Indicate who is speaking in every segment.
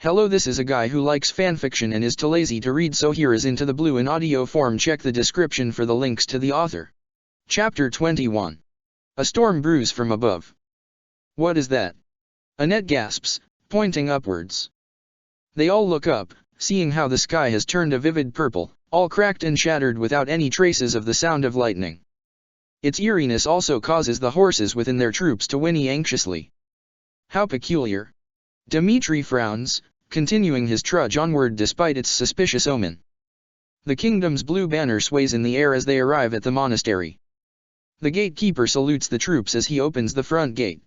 Speaker 1: Hello, this is a guy who likes fanfiction and is too lazy to read, so here is Into the Blue in audio form. Check the description for the links to the author. Chapter 21. A storm brews from above. What is that? Annette gasps, pointing upwards. They all look up, seeing how the sky has turned a vivid purple, all cracked and shattered without any traces of the sound of lightning. Its eeriness also causes the horses within their troops to whinny anxiously. How peculiar. Dmitri frowns, continuing his trudge onward despite its suspicious omen. The kingdom's blue banner sways in the air as they arrive at the monastery. The gatekeeper salutes the troops as he opens the front gate.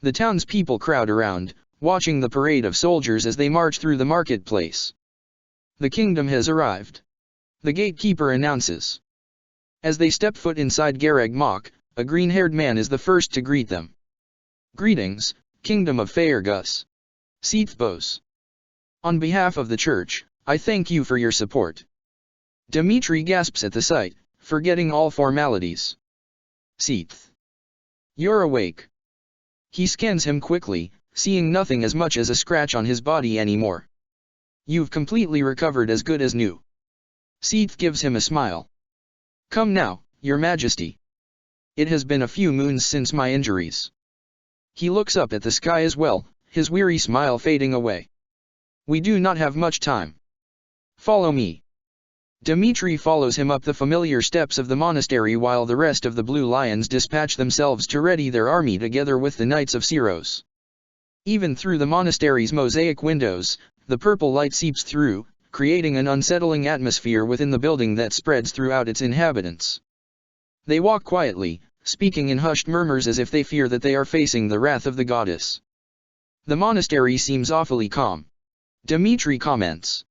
Speaker 1: The townspeople crowd around, watching the parade of soldiers as they march through the marketplace. The kingdom has arrived. The gatekeeper announces. As they step foot inside Garag Mach, a green-haired man is the first to greet them. Greetings, Kingdom of Faerghus. Seathbos. On behalf of the church, I thank you for your support. Dmitri gasps at the sight, forgetting all formalities. Seath. You're awake. He scans him quickly, seeing nothing as much as a scratch on his body anymore. You've completely recovered, as good as new. Seath gives him a smile. Come now, Your Majesty. It has been a few moons since my injuries. He looks up at the sky as well, his weary smile fading away. We do not have much time. Follow me. Dmitri follows him up the familiar steps of the monastery while the rest of the Blue Lions dispatch themselves to ready their army together with the Knights of Syros. Even through the monastery's mosaic windows, the purple light seeps through, creating an unsettling atmosphere within the building that spreads throughout its inhabitants. They walk quietly, speaking in hushed murmurs as if they fear that they are facing the wrath of the goddess. The monastery seems awfully calm. Dmitri comments.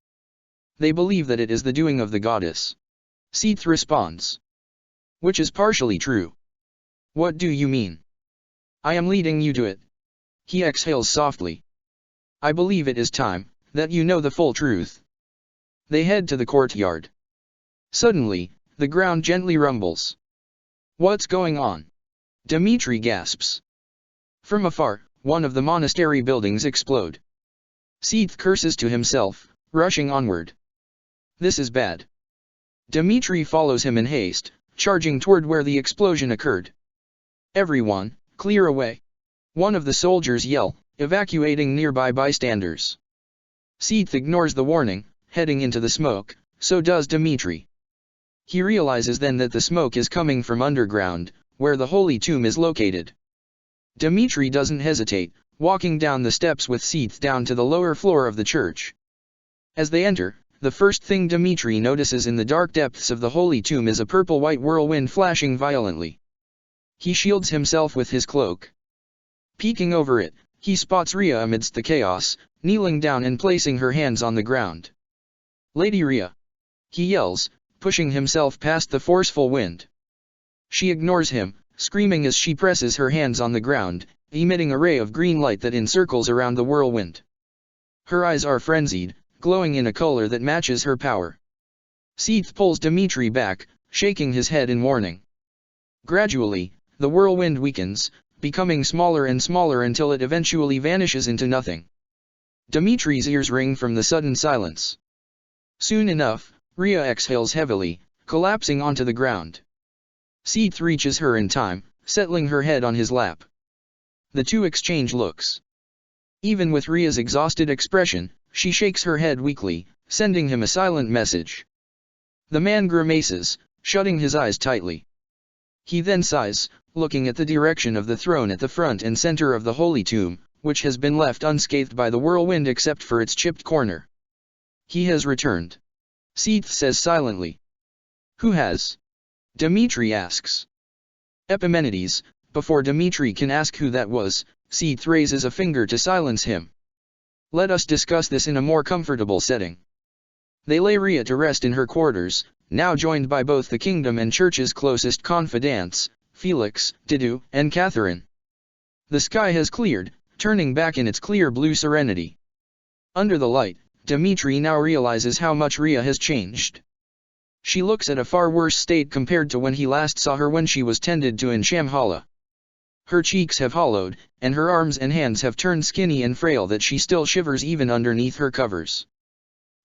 Speaker 1: They believe that it is the doing of the goddess. Seath responds. Which is partially true. What do you mean? I am leading you to it. He exhales softly. I believe it is time that you know the full truth. They head to the courtyard. Suddenly, the ground gently rumbles. What's going on? Dmitri gasps. From afar, one of the monastery buildings explode. Seath curses to himself, rushing onward. This is bad. Dmitri follows him in haste, charging toward where the explosion occurred. Everyone, clear away. One of the soldiers yell, evacuating nearby bystanders. Seath ignores the warning, heading into the smoke, so does Dmitri. He realizes then that the smoke is coming from underground, where the Holy Tomb is located. Dmitri doesn't hesitate, walking down the steps with Seath down to the lower floor of the church. As they enter, the first thing Dmitri notices in the dark depths of the Holy Tomb is a purple-white whirlwind flashing violently. He shields himself with his cloak. Peeking over it, he spots Rhea amidst the chaos, kneeling down and placing her hands on the ground. Lady Rhea! He yells, pushing himself past the forceful wind. She ignores him, screaming as she presses her hands on the ground, emitting a ray of green light that encircles around the whirlwind. Her eyes are frenzied, glowing in a color that matches her power. Seath pulls Dmitri back, shaking his head in warning. Gradually, the whirlwind weakens, becoming smaller and smaller until it eventually vanishes into nothing. Dmitri's ears ring from the sudden silence. Soon enough, Rhea exhales heavily, collapsing onto the ground. Seath reaches her in time, settling her head on his lap. The two exchange looks. Even with Rhea's exhausted expression, she shakes her head weakly, sending him a silent message. The man grimaces, shutting his eyes tightly. He then sighs, looking at the direction of the throne at the front and center of the Holy Tomb, which has been left unscathed by the whirlwind except for its chipped corner. He has returned. Seath says silently. Who has? Dmitri asks. Epimenides. Before Dmitri can ask who that was, Seath raises a finger to silence him. Let us discuss this in a more comfortable setting. They lay Rhea to rest in her quarters, now joined by both the kingdom and church's closest confidants, Felix, Didu, and Catherine. The sky has cleared, turning back in its clear blue serenity. Under the light, Dmitri now realizes how much Rhea has changed. She looks at a far worse state compared to when he last saw her when she was tended to in Shambhala. Her cheeks have hollowed, and her arms and hands have turned skinny and frail that she still shivers even underneath her covers.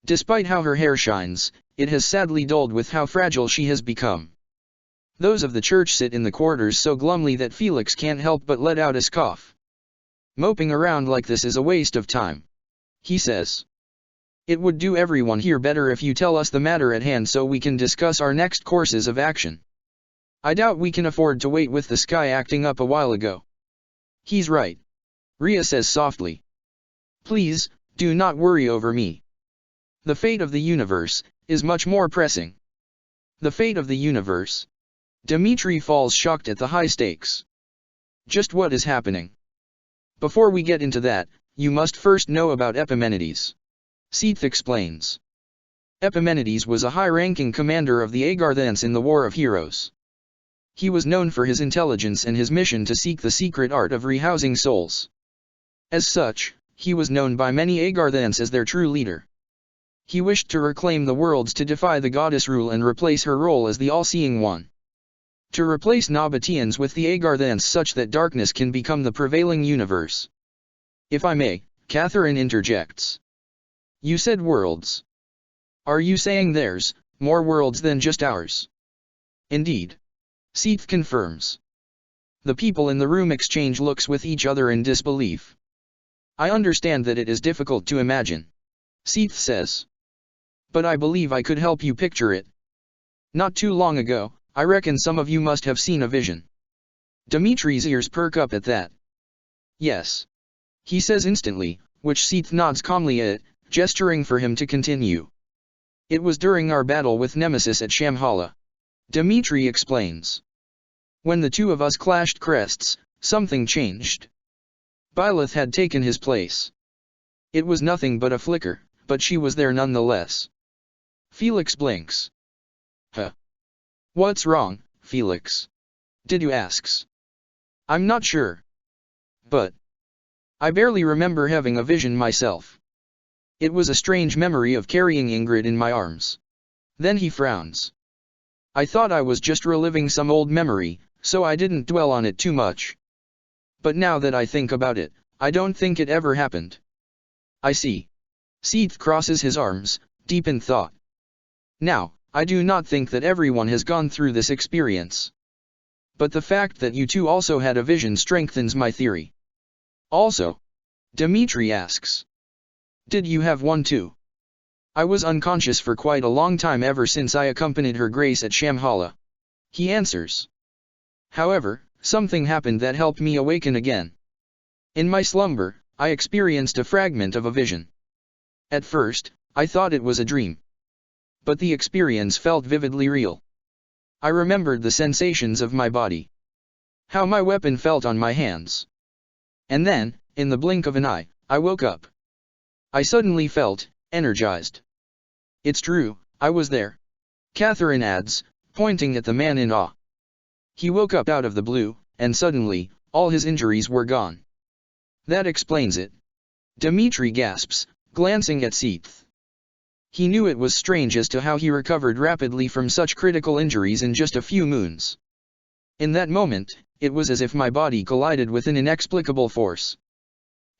Speaker 1: Despite how her hair shines, it has sadly dulled with how fragile she has become. Those of the church sit in the quarters so glumly that Felix can't help but let out a scoff. Moping around like this is a waste of time, he says. It would do everyone here better if you tell us the matter at hand so we can discuss our next courses of action. I doubt we can afford to wait with the sky acting up a while ago. He's right, Rhea says softly. Please, do not worry over me. The fate of the universe is much more pressing. The fate of the universe? Dimitri falls shocked at the high stakes. Just what is happening? Before we get into that, you must first know about Epimenides. Seath explains. Epimenides was a high-ranking commander of the Agarthans in the War of Heroes. He was known for his intelligence and his mission to seek the secret art of rehousing souls. As such, he was known by many Agarthans as their true leader. He wished to reclaim the worlds to defy the goddess rule and replace her role as the all-seeing one. To replace Nabateans with the Agarthans such that darkness can become the prevailing universe. If I may, Catherine interjects. You said worlds. Are you saying there's more worlds than just ours? Indeed. Seath confirms. The people in the room exchange looks with each other in disbelief. I understand that it is difficult to imagine, Seath says. But I believe I could help you picture it. Not too long ago, I reckon some of you must have seen a vision. Dimitri's ears perk up at that. Yes. He says instantly, which Seath nods calmly at, gesturing for him to continue. It was during our battle with Nemesis at Shamhala. Dimitri explains. When the two of us clashed crests, something changed. Byleth had taken his place. It was nothing but a flicker, but she was there nonetheless. Felix blinks. Huh. What's wrong, Felix? Didu asks. I'm not sure. But I barely remember having a vision myself. It was a strange memory of carrying Ingrid in my arms. Then he frowns. I thought I was just reliving some old memory, so I didn't dwell on it too much. But now that I think about it, I don't think it ever happened. I see. Seath crosses his arms, deep in thought. Now, I do not think that everyone has gone through this experience. But the fact that you two also had a vision strengthens my theory. Also, Dimitri asks. Did you have one too? I was unconscious for quite a long time ever since I accompanied Her Grace at Shamhala. He answers. However, something happened that helped me awaken again. In my slumber, I experienced a fragment of a vision. At first, I thought it was a dream. But the experience felt vividly real. I remembered the sensations of my body. How my weapon felt on my hands. And then, in the blink of an eye, I woke up. I suddenly felt energized. It's true, I was there. Catherine adds, pointing at the man in awe. He woke up out of the blue, and suddenly, all his injuries were gone. That explains it. Dimitri gasps, glancing at Seath. He knew it was strange as to how he recovered rapidly from such critical injuries in just a few moons. In that moment, it was as if my body collided with an inexplicable force.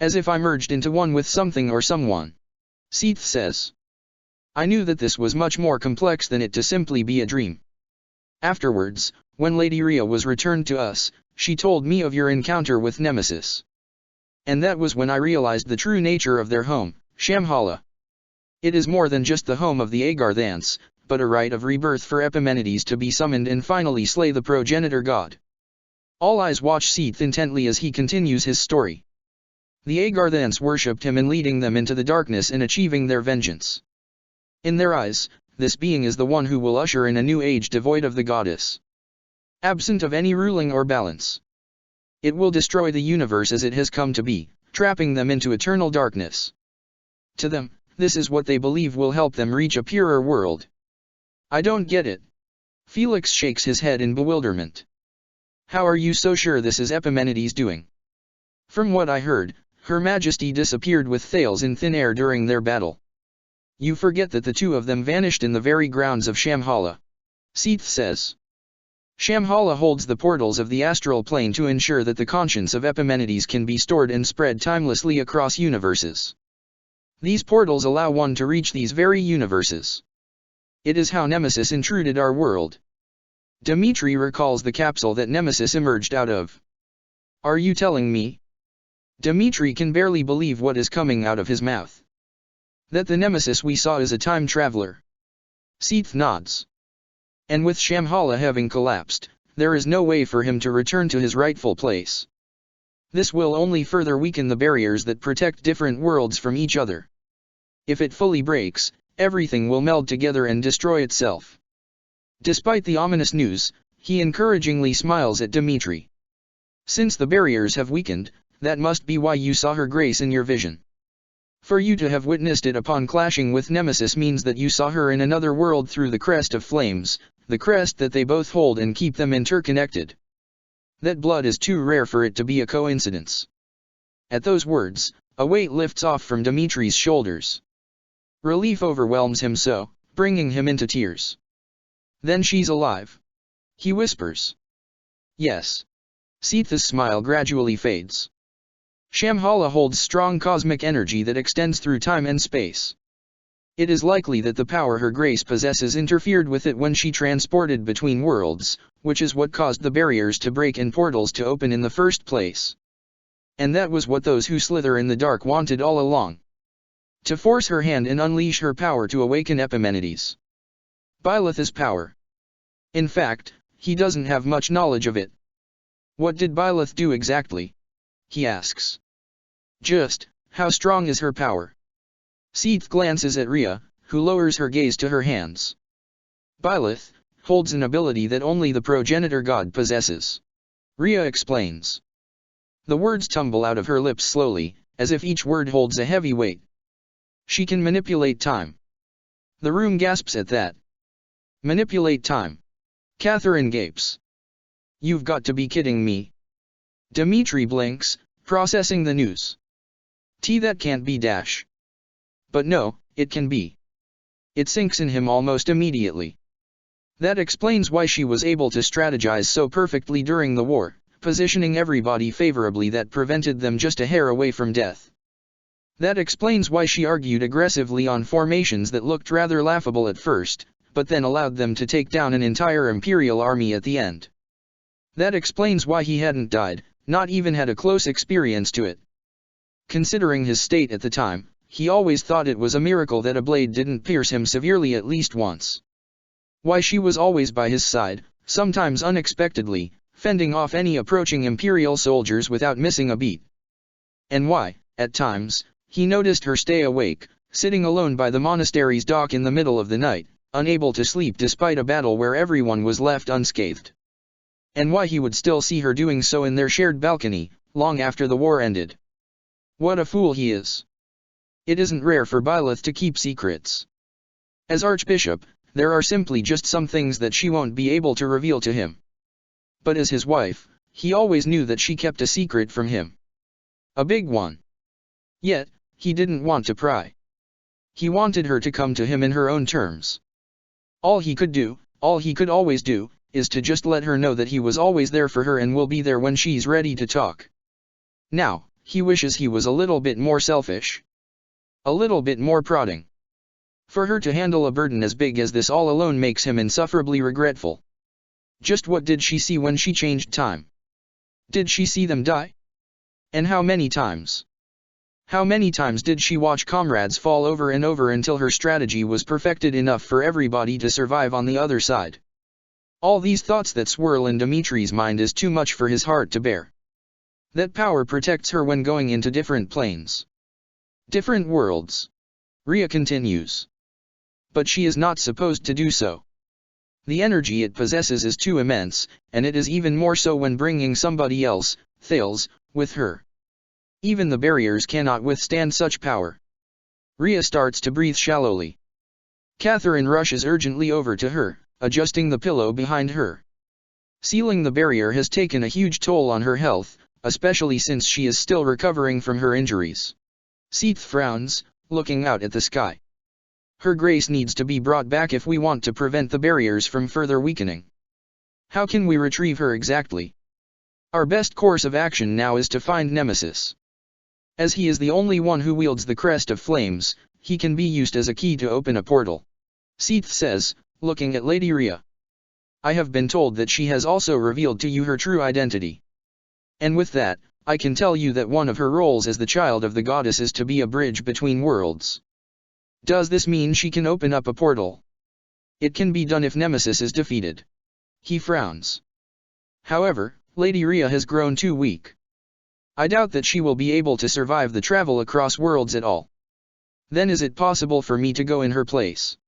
Speaker 1: As if I merged into one with something or someone. Seath says. I knew that this was much more complex than it to simply be a dream. Afterwards, when Lady Rhea was returned to us, she told me of your encounter with Nemesis. And that was when I realized the true nature of their home, Shamhala. It is more than just the home of the Agarthans, but a rite of rebirth for Epimenides to be summoned and finally slay the progenitor god. All eyes watch Seath intently as he continues his story. The Agarthans worshipped him in leading them into the darkness and achieving their vengeance. In their eyes, this being is the one who will usher in a new age devoid of the goddess. Absent of any ruling or balance. It will destroy the universe as it has come to be, trapping them into eternal darkness. To them, this is what they believe will help them reach a purer world. I don't get it. Felix shakes his head in bewilderment. How are you so sure this is Epimenides doing? From what I heard, Her Majesty disappeared with Thales in thin air during their battle. You forget that the two of them vanished in the very grounds of Shamhala. Seath says. Shambhala holds the portals of the astral plane to ensure that the conscience of Epimenides can be stored and spread timelessly across universes. These portals allow one to reach these very universes. It is how Nemesis intruded our world. Dmitri recalls the capsule that Nemesis emerged out of. Are you telling me? Dmitri can barely believe what is coming out of his mouth. That the Nemesis we saw is a time traveler. Seath nods. And with Shambhala having collapsed, there is no way for him to return to his rightful place. This will only further weaken the barriers that protect different worlds from each other. If it fully breaks, everything will meld together and destroy itself. Despite the ominous news, he encouragingly smiles at Dmitri. Since the barriers have weakened, that must be why you saw her grace in your vision. For you to have witnessed it upon clashing with Nemesis means that you saw her in another world through the crest of flames, the crest that they both hold and keep them interconnected. That blood is too rare for it to be a coincidence. At those words, a weight lifts off from Dmitri's shoulders. Relief overwhelms him so, bringing him into tears. Then she's alive. He whispers. Yes. Seath's smile gradually fades. Shambhala holds strong cosmic energy that extends through time and space. It is likely that the power her grace possesses interfered with it when she transported between worlds, which is what caused the barriers to break and portals to open in the first place. And that was what those who slither in the dark wanted all along. To force her hand and unleash her power to awaken Epimenides. Byleth's power. In fact, he doesn't have much knowledge of it. What did Byleth do exactly? He asks. Just, how strong is her power? Seath glances at Rhea, who lowers her gaze to her hands. Byleth holds an ability that only the progenitor god possesses. Rhea explains. The words tumble out of her lips slowly, as if each word holds a heavy weight. She can manipulate time. The room gasps at that. Manipulate time. Catherine gapes. You've got to be kidding me. Dmitri blinks, processing the news. That can't be dash. But no, it can be. It sinks in him almost immediately. That explains why she was able to strategize so perfectly during the war, positioning everybody favorably that prevented them just a hair away from death. That explains why she argued aggressively on formations that looked rather laughable at first, but then allowed them to take down an entire Imperial army at the end. That explains why he hadn't died, not even had a close experience to it. Considering his state at the time, he always thought it was a miracle that a blade didn't pierce him severely at least once. Why she was always by his side, sometimes unexpectedly, fending off any approaching Imperial soldiers without missing a beat. And why, at times, he noticed her stay awake, sitting alone by the monastery's dock in the middle of the night, unable to sleep despite a battle where everyone was left unscathed. And why he would still see her doing so in their shared balcony, long after the war ended. What a fool he is. It isn't rare for Byleth to keep secrets. As Archbishop, there are simply just some things that she won't be able to reveal to him. But as his wife, he always knew that she kept a secret from him. A big one. Yet, he didn't want to pry. He wanted her to come to him in her own terms. All he could do, all he could always do, is to just let her know that he was always there for her and will be there when she's ready to talk. Now, he wishes he was a little bit more selfish. A little bit more prodding. For her to handle a burden as big as this all alone makes him insufferably regretful. Just what did she see when she changed time? Did she see them die? And how many times? How many times did she watch comrades fall over and over until her strategy was perfected enough for everybody to survive on the other side? All these thoughts that swirl in Dmitri's mind is too much for his heart to bear. That power protects her when going into different planes. Different worlds. Rhea continues. But she is not supposed to do so. The energy it possesses is too immense, and it is even more so when bringing somebody else, Thales, with her. Even the barriers cannot withstand such power. Rhea starts to breathe shallowly. Catherine rushes urgently over to her, adjusting the pillow behind her. Sealing the barrier has taken a huge toll on her health, especially since she is still recovering from her injuries. Seath frowns, looking out at the sky. Her grace needs to be brought back if we want to prevent the barriers from further weakening. How can we retrieve her exactly? Our best course of action now is to find Nemesis. As he is the only one who wields the crest of flames, he can be used as a key to open a portal. Seath says, looking at Lady Rhea. I have been told that she has also revealed to you her true identity. And with that, I can tell you that one of her roles as the child of the goddess is to be a bridge between worlds. Does this mean she can open up a portal? It can be done if Nemesis is defeated. He frowns. However, Lady Rhea has grown too weak. I doubt that she will be able to survive the travel across worlds at all. Then is it possible for me to go in her place?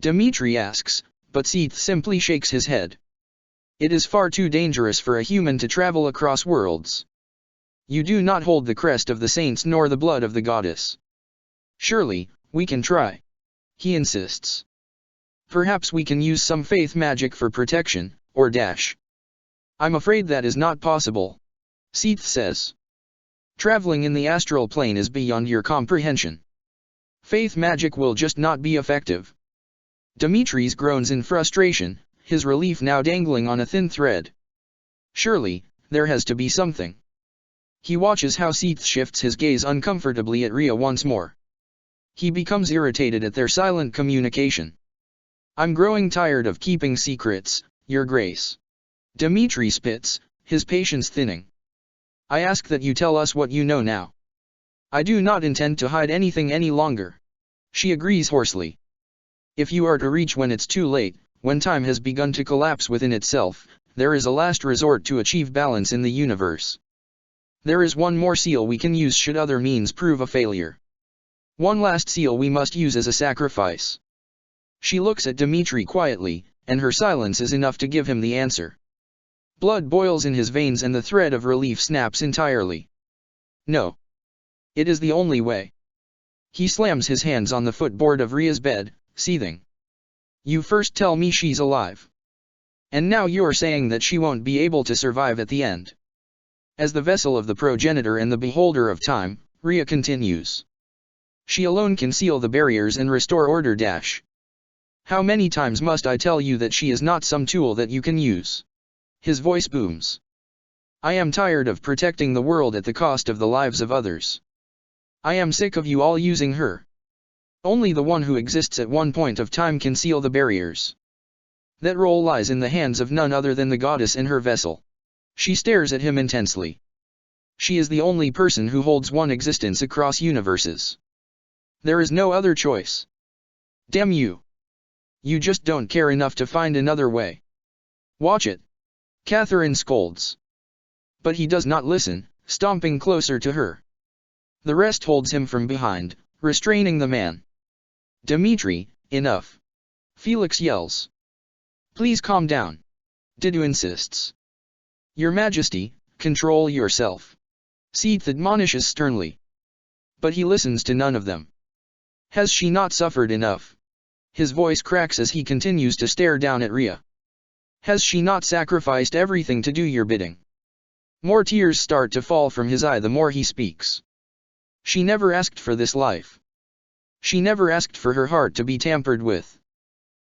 Speaker 1: Dimitri asks, but Seath simply shakes his head. It is far too dangerous for a human to travel across worlds. You do not hold the crest of the saints nor the blood of the goddess. Surely, we can try. He insists. Perhaps we can use some faith magic for protection, or dash. I'm afraid that is not possible. Seath says. Traveling in the astral plane is beyond your comprehension. Faith magic will just not be effective. Dimitri's groans in frustration, his relief now dangling on a thin thread. Surely, there has to be something. He watches how Seath shifts his gaze uncomfortably at Rhea once more. He becomes irritated at their silent communication. I'm growing tired of keeping secrets, Your Grace. Dimitri spits, his patience thinning. I ask that you tell us what you know now. I do not intend to hide anything any longer. She agrees hoarsely. If you are to reach when it's too late, when time has begun to collapse within itself, there is a last resort to achieve balance in the universe. There is one more seal we can use should other means prove a failure. One last seal we must use as a sacrifice. She looks at Dimitri quietly, and her silence is enough to give him the answer. Blood boils in his veins and the thread of relief snaps entirely. No. It is the only way. He slams his hands on the footboard of Rhea's bed, seething. You first tell me she's alive. And now you're saying that she won't be able to survive at the end. As the vessel of the progenitor and the beholder of time, Rhea continues. She alone can seal the barriers and restore order. How many times must I tell you that she is not some tool that you can use? His voice booms. I am tired of protecting the world at the cost of the lives of others. I am sick of you all using her. Only the one who exists at one point of time can seal the barriers. That role lies in the hands of none other than the goddess and her vessel. She stares at him intensely. She is the only person who holds one existence across universes. There is no other choice. Damn you. You just don't care enough to find another way. Watch it. Catherine scolds. But he does not listen, stomping closer to her. The rest holds him from behind, restraining the man. Dimitri, enough. Felix yells. Please calm down. Didu insists. Your Majesty, control yourself. Seath admonishes sternly. But he listens to none of them. Has she not suffered enough? His voice cracks as he continues to stare down at Rhea. Has she not sacrificed everything to do your bidding? More tears start to fall from his eye the more he speaks. She never asked for this life. She never asked for her heart to be tampered with.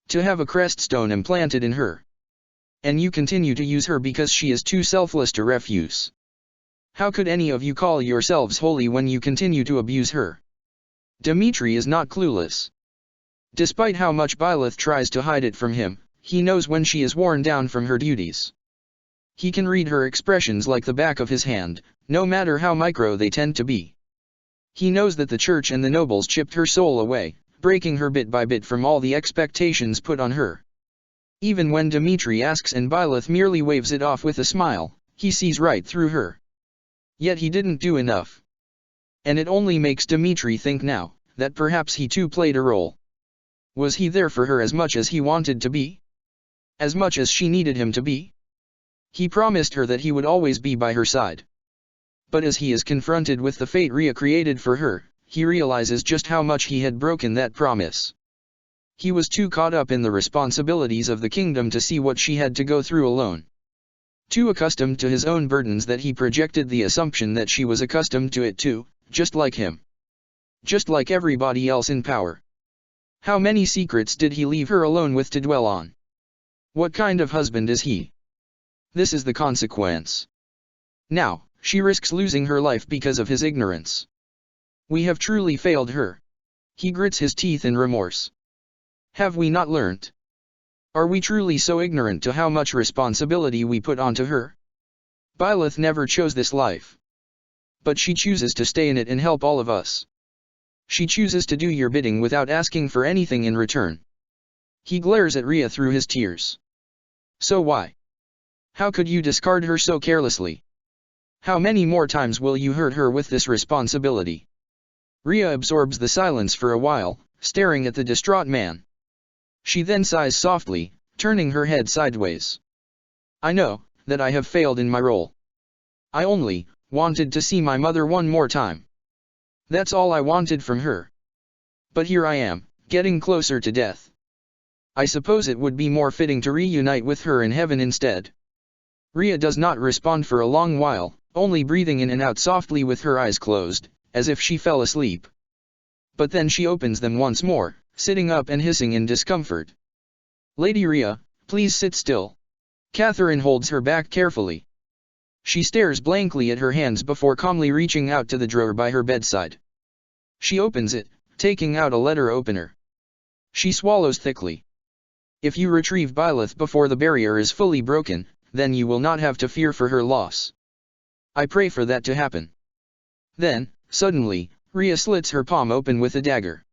Speaker 1: To have a crest stone implanted in her. And you continue to use her because she is too selfless to refuse. How could any of you call yourselves holy when you continue to abuse her? Dimitri is not clueless. Despite how much Byleth tries to hide it from him, he knows when she is worn down from her duties. He can read her expressions like the back of his hand, no matter how micro they tend to be. He knows that the church and the nobles chipped her soul away, breaking her bit by bit from all the expectations put on her. Even when Dimitri asks and Byleth merely waves it off with a smile, he sees right through her. Yet he didn't do enough. And it only makes Dimitri think now, that perhaps he too played a role. Was he there for her as much as he wanted to be? As much as she needed him to be? He promised her that he would always be by her side. But as he is confronted with the fate Rhea created for her, he realizes just how much he had broken that promise. He was too caught up in the responsibilities of the kingdom to see what she had to go through alone. Too accustomed to his own burdens that he projected the assumption that she was accustomed to it too, just like him. Just like everybody else in power. How many secrets did he leave her alone with to dwell on? What kind of husband is he? This is the consequence. Now, she risks losing her life because of his ignorance. We have truly failed her. He grits his teeth in remorse. Have we not learnt? Are we truly so ignorant to how much responsibility we put onto her? Byleth never chose this life. But she chooses to stay in it and help all of us. She chooses to do your bidding without asking for anything in return. He glares at Rhea through his tears. So why? How could you discard her so carelessly? How many more times will you hurt her with this responsibility? Rhea absorbs the silence for a while, staring at the distraught man. She then sighs softly, turning her head sideways. I know that I have failed in my role. I only wanted to see my mother one more time. That's all I wanted from her. But here I am, getting closer to death. I suppose it would be more fitting to reunite with her in heaven instead. Rhea does not respond for a long while, only breathing in and out softly with her eyes closed, as if she fell asleep. But then she opens them once more, sitting up and hissing in discomfort. Lady Rhea, please sit still. Catherine holds her back carefully. She stares blankly at her hands before calmly reaching out to the drawer by her bedside. She opens it, taking out a letter opener. She swallows thickly. If you retrieve Byleth before the barrier is fully broken, then you will not have to fear for her loss. I pray for that to happen. Then, suddenly, Rhea slits her palm open with a dagger.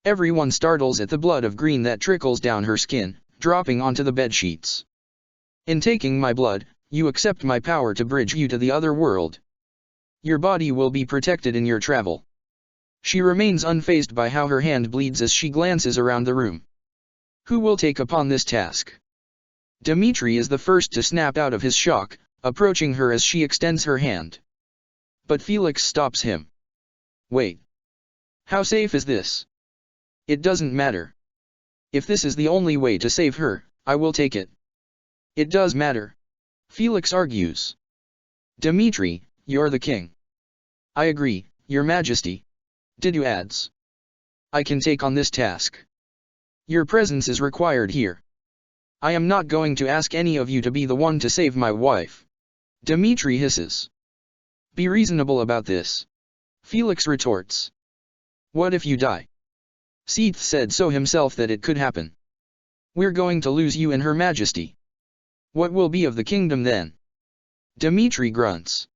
Speaker 1: Everyone startles at the blood of green that trickles down her skin, dropping onto the bedsheets. In taking my blood, you accept my power to bridge you to the other world. Your body will be protected in your travel. She remains unfazed by how her hand bleeds as she glances around the room. Who will take upon this task? Dimitri is the first to snap out of his shock, approaching her as she extends her hand. But Felix stops him. Wait. How safe is this? It doesn't matter. If this is the only way to save her, I will take it. It does matter. Felix argues. Dimitri, you're the king. I agree, Your Majesty. Didu adds. I can take on this task. Your presence is required here. I am not going to ask any of you to be the one to save my wife. Dimitri hisses. Be reasonable about this. Felix retorts. What if you die? Seath said so himself that it could happen. We're going to lose you and Her Majesty. What will be of the kingdom then? Dimitri grunts.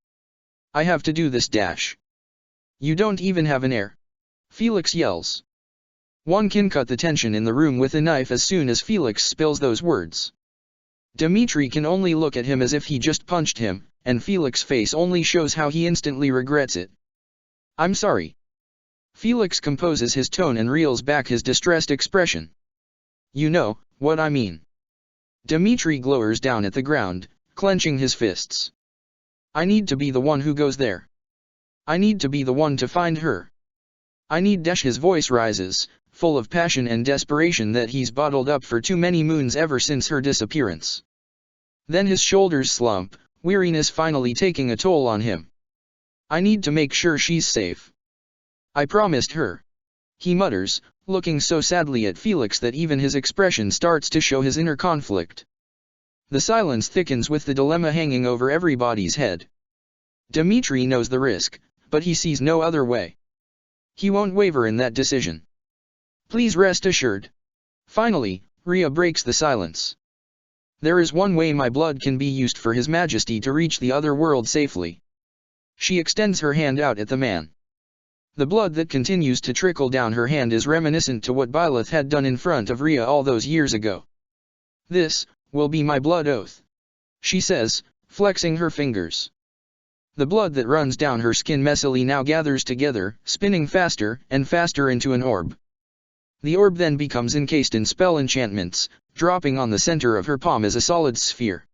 Speaker 1: I have to do this dash. You don't even have an heir. Felix yells. One can cut the tension in the room with a knife as soon as Felix spills those words. Dimitri can only look at him as if he just punched him, and Felix's face only shows how he instantly regrets it. I'm sorry. Felix composes his tone and reels back his distressed expression. You know what I mean. Dimitri glowers down at the ground, clenching his fists. I need to be the one who goes there. I need to be the one to find her. I need dash. His voice rises, full of passion and desperation that he's bottled up for too many moons ever since her disappearance. Then his shoulders slump, weariness finally taking a toll on him. I need to make sure she's safe. I promised her. He mutters, looking so sadly at Felix that even his expression starts to show his inner conflict. The silence thickens with the dilemma hanging over everybody's head. Dimitri knows the risk, but he sees no other way. He won't waver in that decision. Please rest assured. Finally, Rhea breaks the silence. There is one way my blood can be used for His Majesty to reach the other world safely. She extends her hand out at the man. The blood that continues to trickle down her hand is reminiscent to what Byleth had done in front of Rhea all those years ago. This will be my blood oath, she says, flexing her fingers. The blood that runs down her skin messily now gathers together, spinning faster and faster into an orb. The orb then becomes encased in spell enchantments, dropping on the center of her palm as a solid sphere.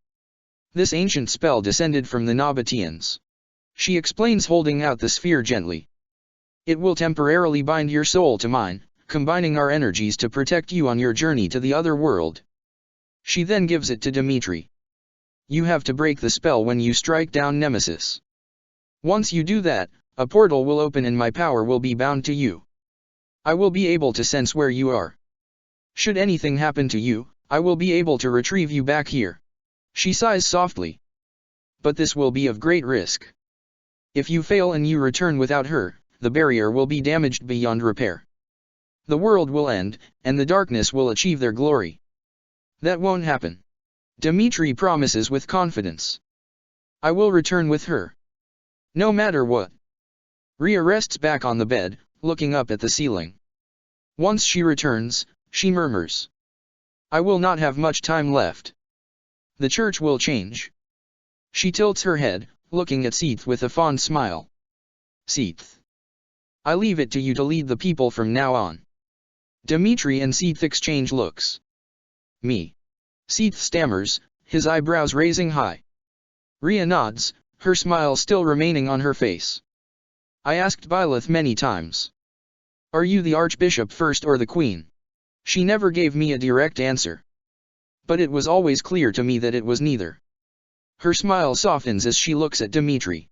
Speaker 1: This ancient spell descended from the Nabateans. She explains, holding out the sphere gently. It will temporarily bind your soul to mine, combining our energies to protect you on your journey to the other world. She then gives it to Dimitri. You have to break the spell when you strike down Nemesis. Once you do that, a portal will open and my power will be bound to you. I will be able to sense where you are. Should anything happen to you, I will be able to retrieve you back here. She sighs softly. But this will be of great risk. If you fail and you return without her, the barrier will be damaged beyond repair. The world will end, and the darkness will achieve their glory. That won't happen. Dmitri promises with confidence. I will return with her. No matter what. Ria rests back on the bed, looking up at the ceiling. Once she returns, she murmurs. I will not have much time left. The church will change. She tilts her head, looking at Seath with a fond smile. Seath. I leave it to you to lead the people from now on. Dmitri and Seath exchange looks. Me. Seath stammers, his eyebrows raising high. Ria nods, her smile still remaining on her face. I asked Byleth many times. Are you the Archbishop first or the Queen? She never gave me a direct answer. But it was always clear to me that it was neither. Her smile softens as she looks at Dmitri.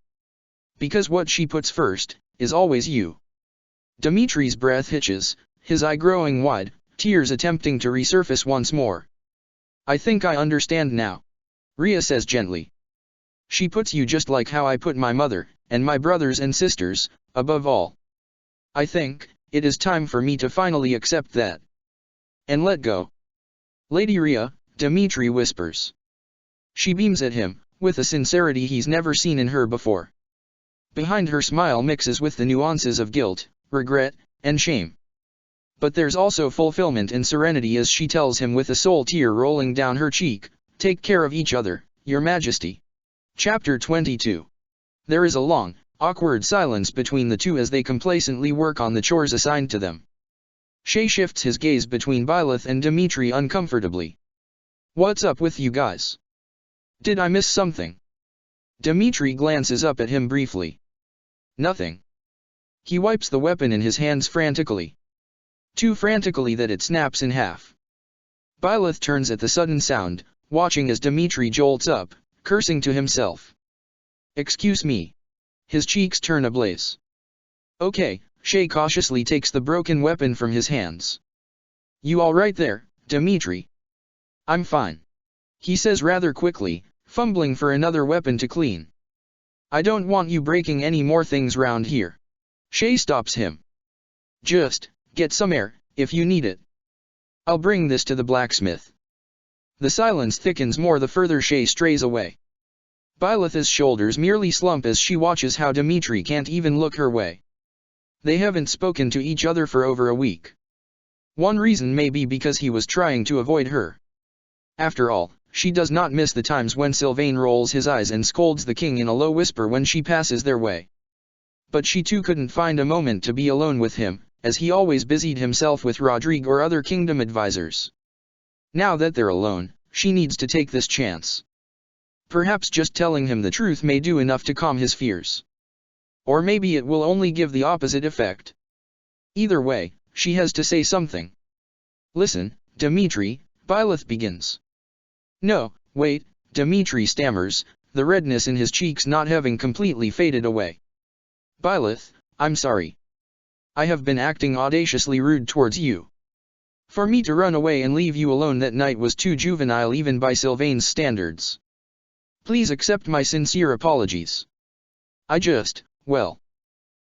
Speaker 1: Because what she puts first, is always you. Dmitri's breath hitches, his eye growing wide, tears attempting to resurface once more. I think I understand now. Ria says gently. She puts you just like how I put my mother, and my brothers and sisters, above all. I think, it is time for me to finally accept that. And let go. Lady Ria, Dmitri whispers. She beams at him, with a sincerity he's never seen in her before. Behind her smile mixes with the nuances of guilt, regret, and shame. But there's also fulfillment and serenity as she tells him with a sole tear rolling down her cheek, take care of each other, Your Majesty. Chapter 22. There is a long, awkward silence between the two as they complacently work on the chores assigned to them. Shay shifts his gaze between Byleth and Dmitri uncomfortably. What's up with you guys? Did I miss something? Dmitri glances up at him briefly. Nothing. He wipes the weapon in his hands frantically. Too frantically that it snaps in half. Byleth turns at the sudden sound, watching as Dmitri jolts up, cursing to himself. Excuse me. His cheeks turn ablaze. Okay, Shay cautiously takes the broken weapon from his hands. You all right there, Dmitri? I'm fine. He says rather quickly, fumbling for another weapon to clean. I don't want you breaking any more things round here. Shay stops him. Just, get some air, if you need it. I'll bring this to the blacksmith. The silence thickens more the further Shay strays away. Byleth's shoulders merely slump as she watches how Dmitri can't even look her way. They haven't spoken to each other for over a week. One reason may be because he was trying to avoid her. After all, she does not miss the times when Sylvain rolls his eyes and scolds the king in a low whisper when she passes their way. But she too couldn't find a moment to be alone with him, as he always busied himself with Rodrigue or other kingdom advisors. Now that they're alone, she needs to take this chance. Perhaps just telling him the truth may do enough to calm his fears. Or maybe it will only give the opposite effect. Either way, she has to say something. Listen, Dmitri, Byleth begins. No, wait, Dmitri stammers, the redness in his cheeks not having completely faded away. Byleth, I'm sorry. I have been acting audaciously rude towards you. For me to run away and leave you alone that night was too juvenile even by Sylvain's standards. Please accept my sincere apologies. I just, well.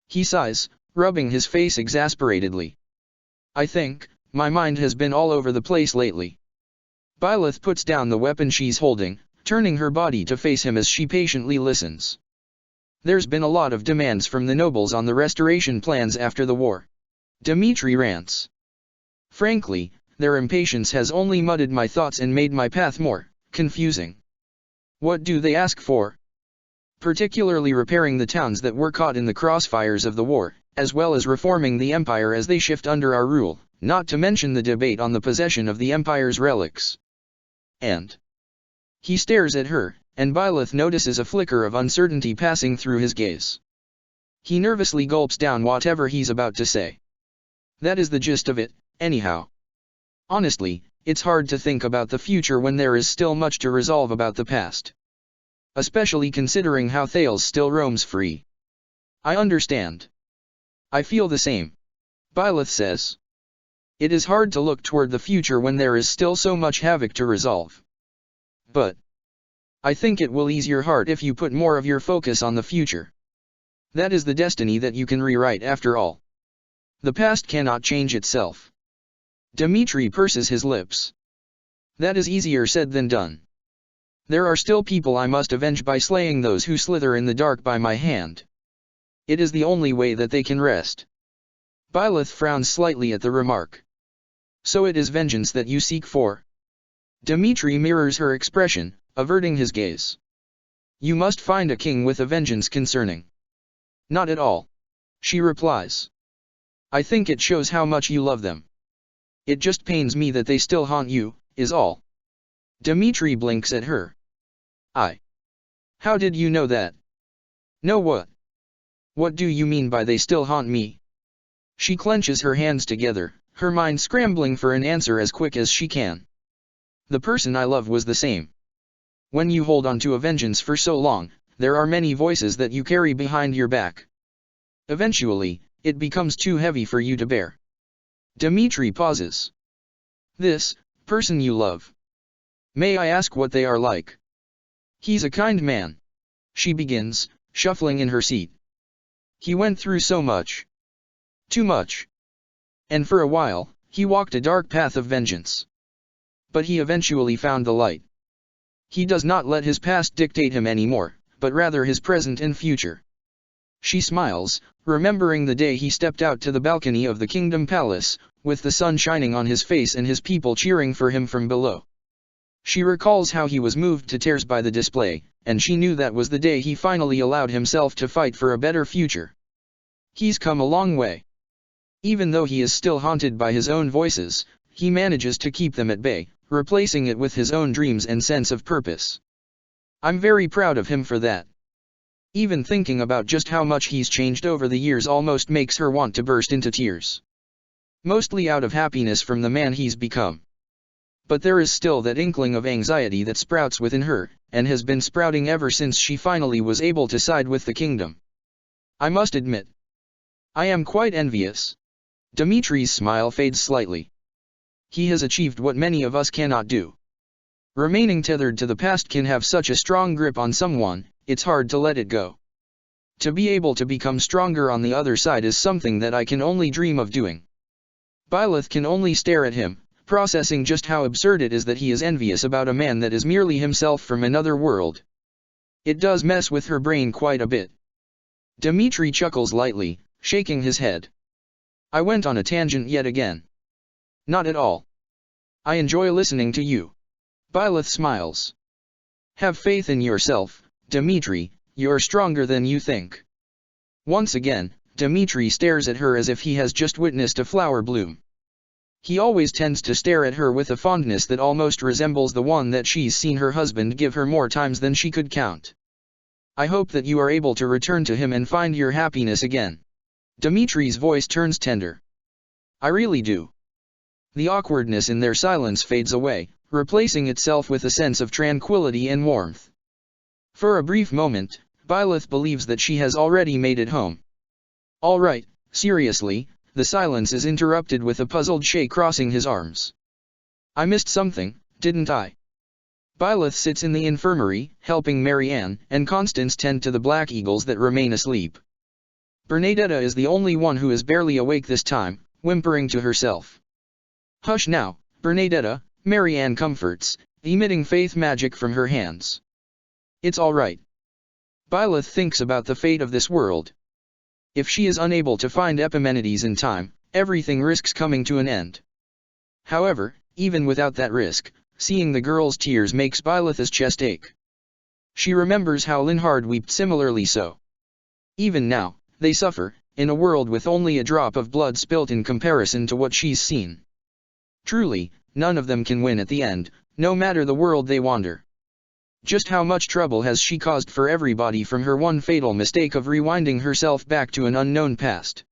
Speaker 1: He sighs, rubbing his face exasperatedly. I think, my mind has been all over the place lately. Byleth puts down the weapon she's holding, turning her body to face him as she patiently listens. There's been a lot of demands from the nobles on the restoration plans after the war. Dmitri rants. Frankly, their impatience has only muddied my thoughts and made my path more confusing. What do they ask for? Particularly repairing the towns that were caught in the crossfires of the war, as well as reforming the empire as they shift under our rule, not to mention the debate on the possession of the empire's relics. And he stares at her, and Byleth notices a flicker of uncertainty passing through his gaze. He nervously gulps down whatever he's about to say. That is the gist of it, anyhow. Honestly, it's hard to think about the future when there is still much to resolve about the past. Especially considering how Thales still roams free. I understand. I feel the same. Byleth says. It is hard to look toward the future when there is still so much havoc to resolve. But I think it will ease your heart if you put more of your focus on the future. That is the destiny that you can rewrite after all. The past cannot change itself. Dmitri purses his lips. That is easier said than done. There are still people I must avenge by slaying those who slither in the dark by my hand. It is the only way that they can rest. Byleth frowns slightly at the remark. So it is vengeance that you seek for? Dmitri mirrors her expression, averting his gaze. You must find a king with a vengeance concerning. Not at all. She replies. I think it shows how much you love them. It just pains me that they still haunt you, is all. Dmitri blinks at her. How did you know that? Know what? What do you mean by they still haunt me? She clenches her hands together, her mind scrambling for an answer as quick as she can. The person I love was the same. When you hold on to a vengeance for so long, there are many voices that you carry behind your back. Eventually, it becomes too heavy for you to bear. Dmitri pauses. This person you love. May I ask what they are like? He's a kind man. She begins, shuffling in her seat. He went through so much. Too much. And for a while, he walked a dark path of vengeance. But he eventually found the light. He does not let his past dictate him anymore, but rather his present and future. She smiles, remembering the day he stepped out to the balcony of the Kingdom Palace, with the sun shining on his face and his people cheering for him from below. She recalls how he was moved to tears by the display, and she knew that was the day he finally allowed himself to fight for a better future. He's come a long way. Even though he is still haunted by his own voices, he manages to keep them at bay, replacing it with his own dreams and sense of purpose. I'm very proud of him for that. Even thinking about just how much he's changed over the years almost makes her want to burst into tears. Mostly out of happiness from the man he's become. But there is still that inkling of anxiety that sprouts within her, and has been sprouting ever since she finally was able to side with the kingdom. I must admit, I am quite envious. Dmitri's smile fades slightly. He has achieved what many of us cannot do. Remaining tethered to the past can have such a strong grip on someone, it's hard to let it go. To be able to become stronger on the other side is something that I can only dream of doing. Byleth can only stare at him, processing just how absurd it is that he is envious about a man that is merely himself from another world. It does mess with her brain quite a bit. Dmitri chuckles lightly, shaking his head. I went on a tangent yet again. Not at all. I enjoy listening to you. Byleth smiles. Have faith in yourself, Dmitri, you're stronger than you think. Once again, Dmitri stares at her as if he has just witnessed a flower bloom. He always tends to stare at her with a fondness that almost resembles the one that she's seen her husband give her more times than she could count. I hope that you are able to return to him and find your happiness again. Dmitri's voice turns tender. I really do. The awkwardness in their silence fades away, replacing itself with a sense of tranquility and warmth. For a brief moment, Byleth believes that she has already made it home. All right, seriously. The silence is interrupted with a puzzled Shay crossing his arms. I missed something, didn't I? Byleth sits in the infirmary, helping Marianne and Constance tend to the black eagles that remain asleep. Bernadetta is the only one who is barely awake this time, whimpering to herself. Hush now, Bernadetta, Marianne comforts, emitting faith magic from her hands. It's all right. Byleth thinks about the fate of this world. If she is unable to find Epimenides in time, everything risks coming to an end. However, even without that risk, seeing the girl's tears makes Byleth's chest ache. She remembers how Linhard wept similarly so. Even now, they suffer, in a world with only a drop of blood spilt in comparison to what she's seen. Truly, none of them can win at the end, no matter the world they wander. Just how much trouble has she caused for everybody from her one fatal mistake of rewinding herself back to an unknown past?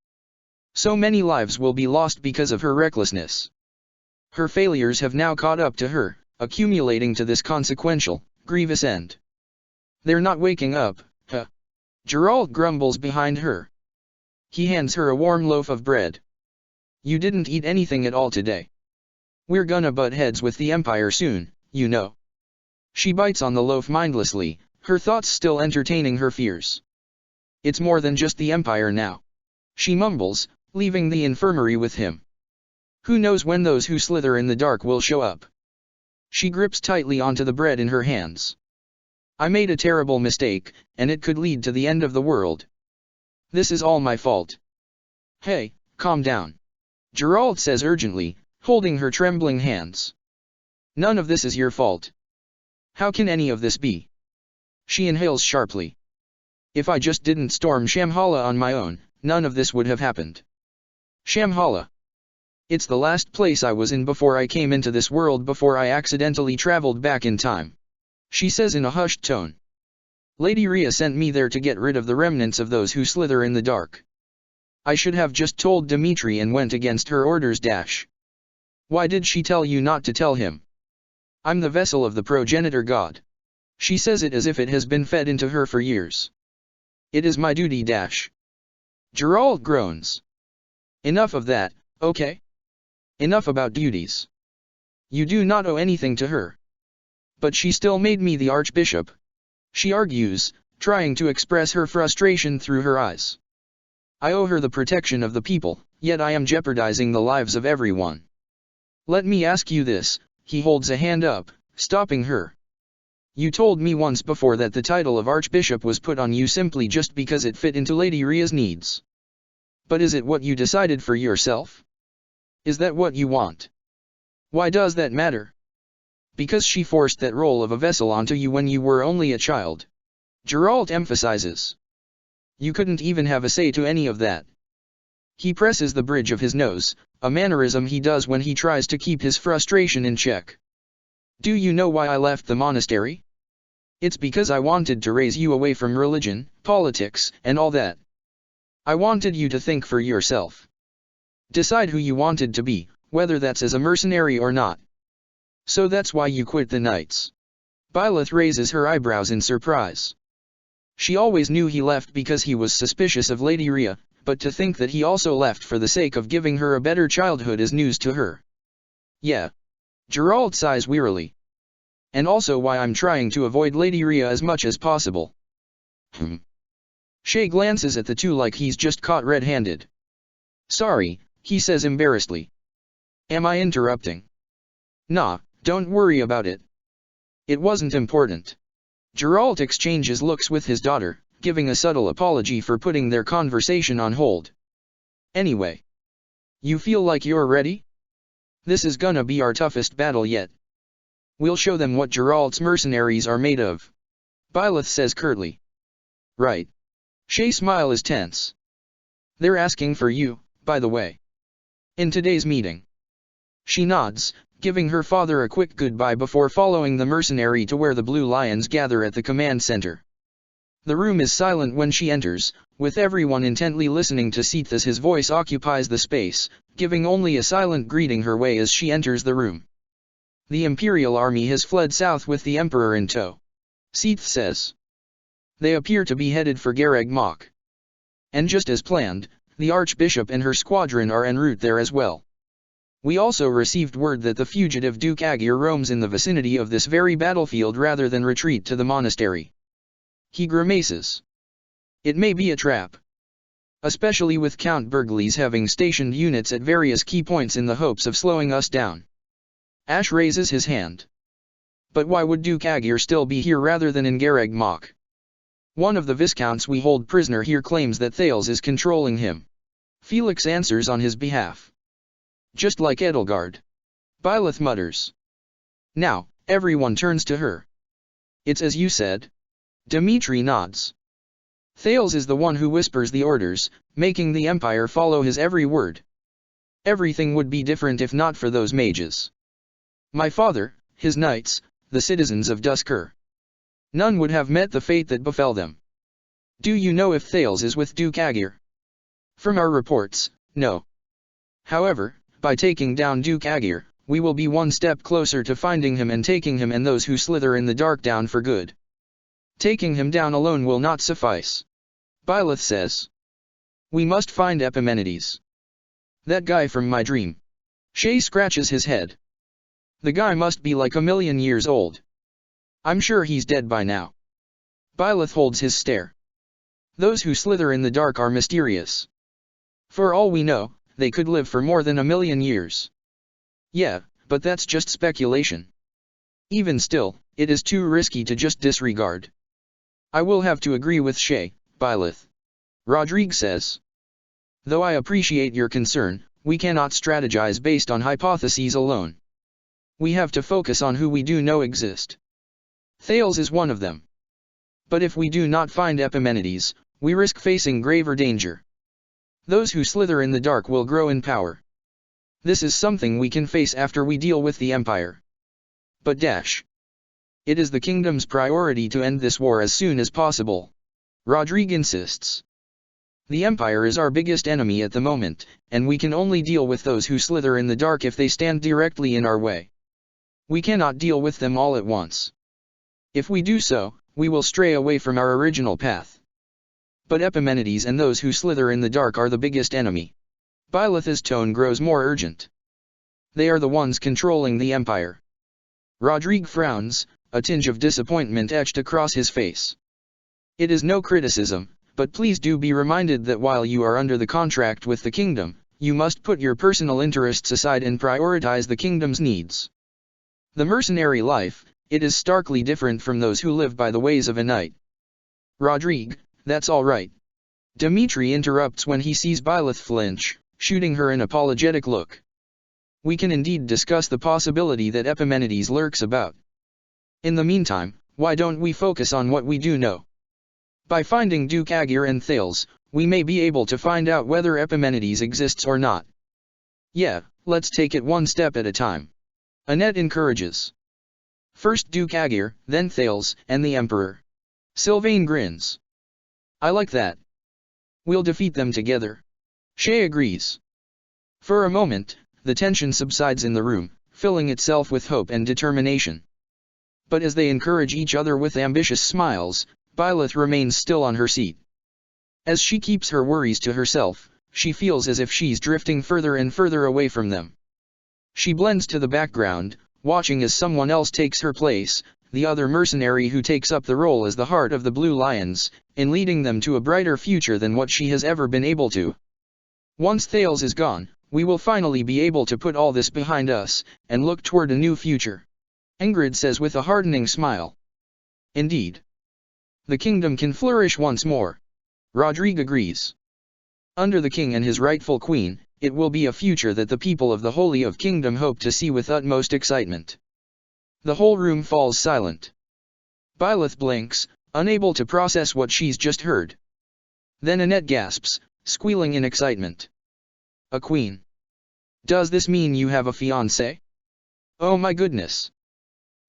Speaker 1: So many lives will be lost because of her recklessness. Her failures have now caught up to her, accumulating to this consequential, grievous end. They're not waking up, huh? Geralt grumbles behind her. He hands her a warm loaf of bread. You didn't eat anything at all today. We're gonna butt heads with the Empire soon, you know. She bites on the loaf mindlessly, her thoughts still entertaining her fears. It's more than just the Empire now. She mumbles, leaving the infirmary with him. Who knows when those who slither in the dark will show up? She grips tightly onto the bread in her hands. I made a terrible mistake, and it could lead to the end of the world. This is all my fault. Hey, calm down. Geralt says urgently, holding her trembling hands. None of this is your fault. How can any of this be? She inhales sharply. If I just didn't storm Shamhala on my own, none of this would have happened. Shamhala. It's the last place I was in before I came into this world, before I accidentally traveled back in time. She says in a hushed tone. Lady Rhea sent me there to get rid of the remnants of those who slither in the dark. I should have just told Dimitri and went against her orders. Why did she tell you not to tell him? I'm the vessel of the progenitor god. She says it as if it has been fed into her for years. It is my duty. Geralt groans. Enough of that, okay? Enough about duties. You do not owe anything to her. But she still made me the archbishop. She argues, trying to express her frustration through her eyes. I owe her the protection of the people, yet I am jeopardizing the lives of everyone. Let me ask you this, he holds a hand up, stopping her. You told me once before that the title of archbishop was put on you simply just because it fit into Lady Rhea's needs. But is it what you decided for yourself? Is that what you want? Why does that matter? Because she forced that role of a vessel onto you when you were only a child. Geralt emphasizes. You couldn't even have a say to any of that. He presses the bridge of his nose, a mannerism he does when he tries to keep his frustration in check. Do you know why I left the monastery? It's because I wanted to raise you away from religion, politics, and all that. I wanted you to think for yourself. Decide who you wanted to be, whether that's as a mercenary or not. So that's why you quit the Knights. Byleth raises her eyebrows in surprise. She always knew he left because he was suspicious of Lady Rhea, but to think that he also left for the sake of giving her a better childhood is news to her. Yeah. Geralt sighs wearily. And also why I'm trying to avoid Lady Rhea as much as possible. Shay glances at the two like he's just caught red-handed. Sorry, he says embarrassedly. Am I interrupting? Nah, don't worry about it. It wasn't important. Geralt exchanges looks with his daughter, giving a subtle apology for putting their conversation on hold. Anyway. You feel like you're ready? This is gonna be our toughest battle yet. We'll show them what Geralt's mercenaries are made of. Byleth says curtly. Right. Shay's smile is tense. They're asking for you, by the way. In today's meeting. She nods, giving her father a quick goodbye before following the mercenary to where the Blue Lions gather at the command center. The room is silent when she enters, with everyone intently listening to Seath as his voice occupies the space, giving only a silent greeting her way as she enters the room. The Imperial army has fled south with the Emperor in tow. Seath says. They appear to be headed for Garreg Mach. And just as planned, the Archbishop and her squadron are en route there as well. We also received word that the fugitive Duke Agir roams in the vicinity of this very battlefield rather than retreat to the monastery. He grimaces. It may be a trap. Especially with Count Berglis having stationed units at various key points in the hopes of slowing us down. Ash raises his hand. But why would Duke Agir still be here rather than in Garreg Mach? One of the viscounts we hold prisoner here claims that Thales is controlling him. Felix answers on his behalf. Just like Edelgard. Byleth mutters. Now, everyone turns to her. It's as you said. Dimitri nods. Thales is the one who whispers the orders, making the Empire follow his every word. Everything would be different if not for those mages. My father, his knights, the citizens of Duscur. None would have met the fate that befell them. Do you know if Thales is with Duke Agir? From our reports, no. However, by taking down Duke Agir, we will be one step closer to finding him and taking him and those who slither in the dark down for good. Taking him down alone will not suffice. Byleth says. We must find Epimenides. That guy from my dream. Shay scratches his head. The guy must be like 1,000,000 years old. I'm sure he's dead by now. Byleth holds his stare. Those who slither in the dark are mysterious. For all we know, they could live for more than 1,000,000 years. Yeah, but that's just speculation. Even still, it is too risky to just disregard. I will have to agree with Shay, Byleth. Rodrigue says. Though I appreciate your concern, we cannot strategize based on hypotheses alone. We have to focus on who we do know exist. Thales is one of them. But if we do not find Epimenides, we risk facing graver danger. Those who slither in the dark will grow in power. This is something we can face after we deal with the Empire. But it is the kingdom's priority to end this war as soon as possible. Rodrigue insists. The Empire is our biggest enemy at the moment, and we can only deal with those who slither in the dark if they stand directly in our way. We cannot deal with them all at once. If we do so, we will stray away from our original path. But Epimenides and those who slither in the dark are the biggest enemy. Byleth's tone grows more urgent. They are the ones controlling the Empire. Rodrigue frowns, a tinge of disappointment etched across his face. It is no criticism, but please do be reminded that while you are under the contract with the kingdom, you must put your personal interests aside and prioritize the kingdom's needs. The mercenary life, it is starkly different from those who live by the ways of a knight. Rodrigue, that's all right. Dimitri interrupts when he sees Byleth flinch, shooting her an apologetic look. We can indeed discuss the possibility that Epimenides lurks about. In the meantime, why don't we focus on what we do know? By finding Duke Aegir and Thales, we may be able to find out whether Epimenides exists or not. Yeah, let's take it one step at a time. Annette encourages. First Duke Aegir, then Thales, and the Emperor. Sylvain grins. I like that. We'll defeat them together. Shay agrees. For a moment, the tension subsides in the room, filling itself with hope and determination. But as they encourage each other with ambitious smiles, Byleth remains still on her seat. As she keeps her worries to herself, she feels as if she's drifting further and further away from them. She blends to the background, watching as someone else takes her place, the other mercenary who takes up the role as the heart of the Blue Lions, in leading them to a brighter future than what she has ever been able to. Once Thales is gone, we will finally be able to put all this behind us, and look toward a new future. Ingrid says with a hardening smile. Indeed. The kingdom can flourish once more. Rodrigue agrees. Under the king and his rightful queen, it will be a future that the people of the Holy of Kingdom hope to see with utmost excitement. The whole room falls silent. Byleth blinks, unable to process what she's just heard. Then Annette gasps, squealing in excitement. A queen. Does this mean you have a fiancé? Oh my goodness.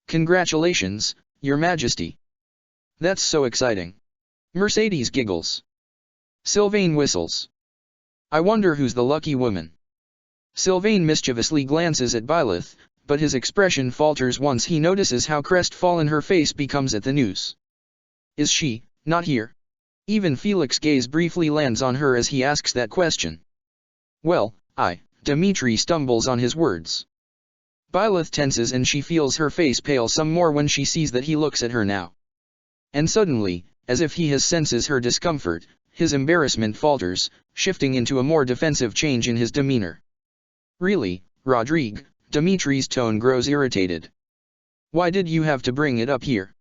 Speaker 1: Congratulations, Your Majesty. That's so exciting. Mercedes giggles. Sylvain whistles. I wonder who's the lucky woman. Sylvain mischievously glances at Byleth, but his expression falters once he notices how crestfallen her face becomes at the news. Is she not here? Even Felix's gaze briefly lands on her as he asks that question. Well, Dimitri stumbles on his words. Byleth tenses and she feels her face pale some more when she sees that he looks at her now. And suddenly, as if he senses her discomfort, his embarrassment falters, shifting into a more defensive change in his demeanor. Really, Rodrigue, Dimitri's tone grows irritated. Why did you have to bring it up here?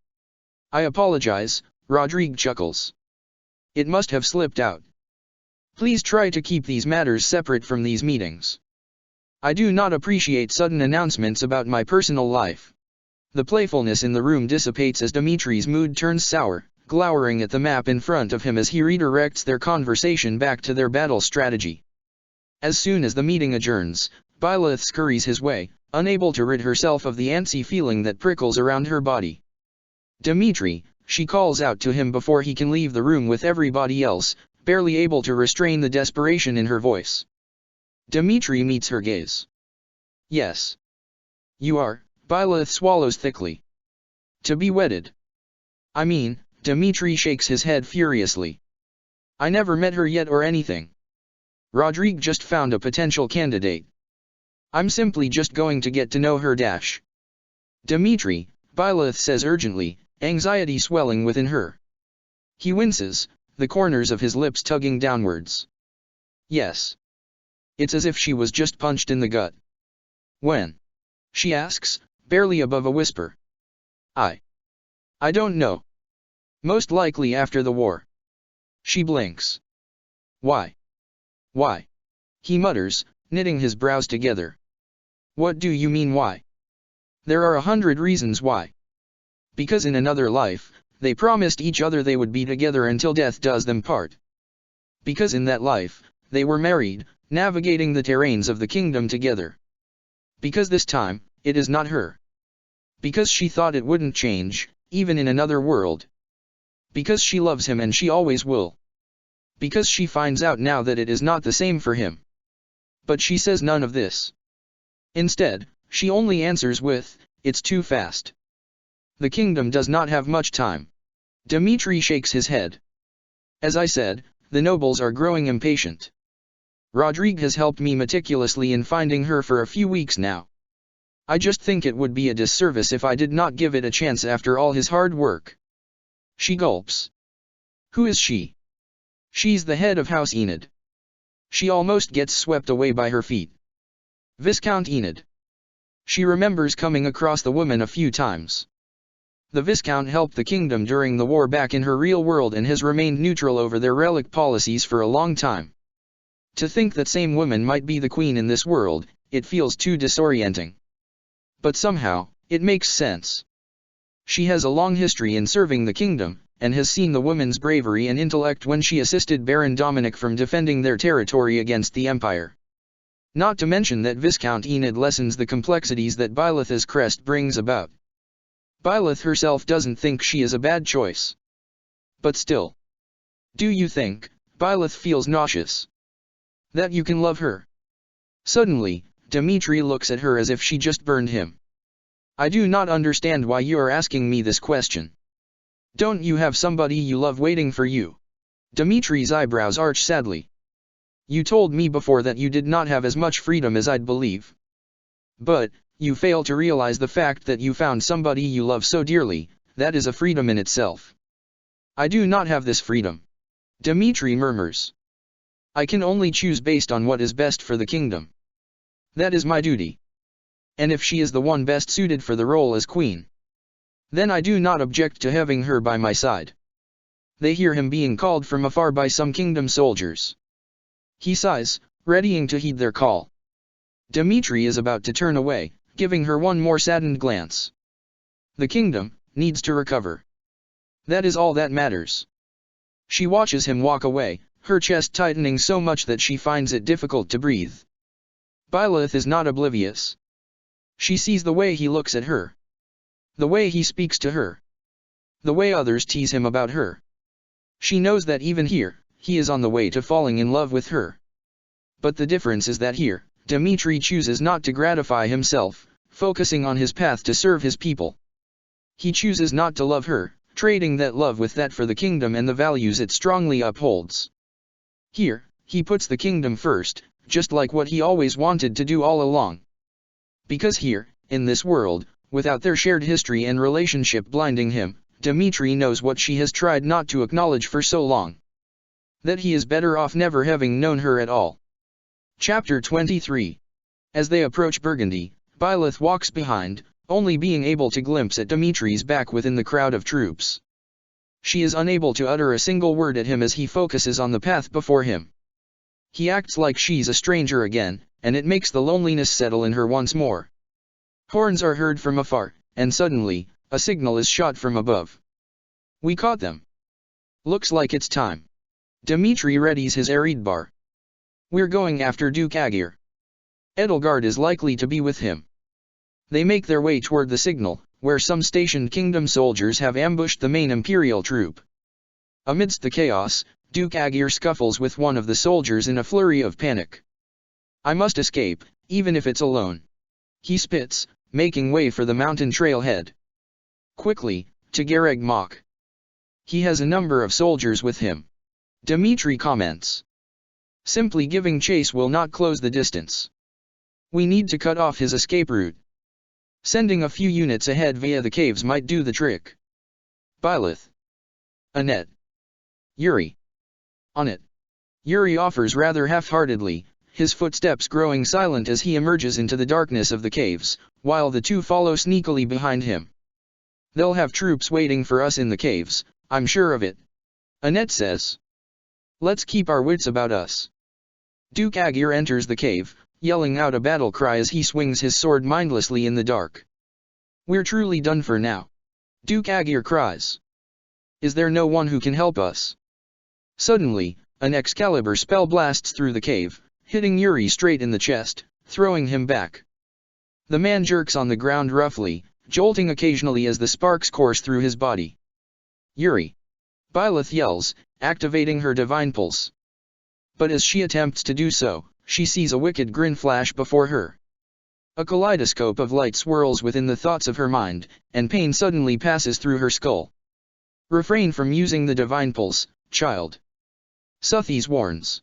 Speaker 1: I apologize, Rodrigue chuckles. It must have slipped out. Please try to keep these matters separate from these meetings. I do not appreciate sudden announcements about my personal life. The playfulness in the room dissipates as Dimitri's mood turns sour, glowering at the map in front of him as he redirects their conversation back to their battle strategy. As soon as the meeting adjourns, Byleth scurries his way, unable to rid herself of the antsy feeling that prickles around her body. Dimitri, she calls out to him before he can leave the room with everybody else, barely able to restrain the desperation in her voice. Dimitri meets her gaze. Yes. You are, Byleth swallows thickly. To be wedded. I mean, Dimitri shakes his head furiously. I never met her yet or anything. Rodrigue just found a potential candidate. I'm simply just going to get to know her. Dimitri, Byleth says urgently, anxiety swelling within her. He winces, the corners of his lips tugging downwards. Yes. It's as if she was just punched in the gut. When? She asks, barely above a whisper. I don't know. Most likely after the war. She blinks. Why? Why? He mutters, knitting his brows together. What do you mean why? There are 100 reasons why. Because in another life, they promised each other they would be together until death does them part. Because in that life, they were married, navigating the terrains of the kingdom together. Because this time, it is not her. Because she thought it wouldn't change, even in another world. Because she loves him and she always will. Because she finds out now that it is not the same for him. But she says none of this. Instead, she only answers with, it's too fast. The kingdom does not have much time. Dmitri shakes his head. As I said, the nobles are growing impatient. Rodrigue has helped me meticulously in finding her for a few weeks now. I just think it would be a disservice if I did not give it a chance after all his hard work. She gulps. Who is she? She's the head of House Enid. She almost gets swept away by her feet. Viscount Enid. She remembers coming across the woman a few times. The Viscount helped the kingdom during the war back in her real world and has remained neutral over their relic policies for a long time. To think that same woman might be the queen in this world, it feels too disorienting. But somehow, it makes sense. She has a long history in serving the kingdom, and has seen the woman's bravery and intellect when she assisted Baron Dominic from defending their territory against the Empire. Not to mention that Viscount Enid lessens the complexities that Byleth's crest brings about. Byleth herself doesn't think she is a bad choice. But still. Do you think, Byleth feels nauseous? That you can love her? Suddenly, Dmitri looks at her as if she just burned him. I do not understand why you are asking me this question. Don't you have somebody you love waiting for you? Dmitri's eyebrows arch sadly. You told me before that you did not have as much freedom as I'd believe. But, you fail to realize the fact that you found somebody you love so dearly, that is a freedom in itself. I do not have this freedom. Dmitri murmurs. I can only choose based on what is best for the kingdom. That is my duty. And if she is the one best suited for the role as queen, then I do not object to having her by my side. They hear him being called from afar by some kingdom soldiers. He sighs, readying to heed their call. Dmitri is about to turn away, giving her one more saddened glance. The kingdom needs to recover. That is all that matters. She watches him walk away, her chest tightening so much that she finds it difficult to breathe. Byleth is not oblivious. She sees the way he looks at her. The way he speaks to her. The way others tease him about her. She knows that even here, he is on the way to falling in love with her. But the difference is that here, Dmitri chooses not to gratify himself, focusing on his path to serve his people. He chooses not to love her, trading that love with that for the kingdom and the values it strongly upholds. Here, he puts the kingdom first, just like what he always wanted to do all along. Because here, in this world, without their shared history and relationship blinding him, Dmitri knows what she has tried not to acknowledge for so long. That he is better off never having known her at all. Chapter 23. As they approach Burgundy, Byleth walks behind, only being able to glimpse at Dmitri's back within the crowd of troops. She is unable to utter a single word at him as he focuses on the path before him. He acts like she's a stranger again, and it makes the loneliness settle in her once more. Horns are heard from afar, and suddenly, a signal is shot from above. We caught them. Looks like it's time. Dmitri readies his Eridbar. We're going after Duke Agir. Edelgard is likely to be with him. They make their way toward the signal, where some stationed kingdom soldiers have ambushed the main imperial troop. Amidst the chaos, Duke Agir scuffles with one of the soldiers in a flurry of panic. I must escape, even if it's alone. He spits, making way for the mountain trailhead. Quickly, to Gareg Mach. He has a number of soldiers with him. Dmitri comments. Simply giving chase will not close the distance. We need to cut off his escape route. Sending a few units ahead via the caves might do the trick. Byleth. Annette. Yuri. On it. Yuri offers rather half-heartedly, his footsteps growing silent as he emerges into the darkness of the caves, while the two follow sneakily behind him. They'll have troops waiting for us in the caves, I'm sure of it. Annette says. Let's keep our wits about us. Duke Agir enters the cave, yelling out a battle cry as he swings his sword mindlessly in the dark. We're truly done for now. Duke Agir cries. Is there no one who can help us? Suddenly, an Excalibur spell blasts through the cave, hitting Yuri straight in the chest, throwing him back. The man jerks on the ground roughly, jolting occasionally as the sparks course through his body. Yuri. Byleth yells, activating her divine pulse. But as she attempts to do so, she sees a wicked grin flash before her. A kaleidoscope of light swirls within the thoughts of her mind, and pain suddenly passes through her skull. Refrain from using the divine pulse, child. Suthies warns.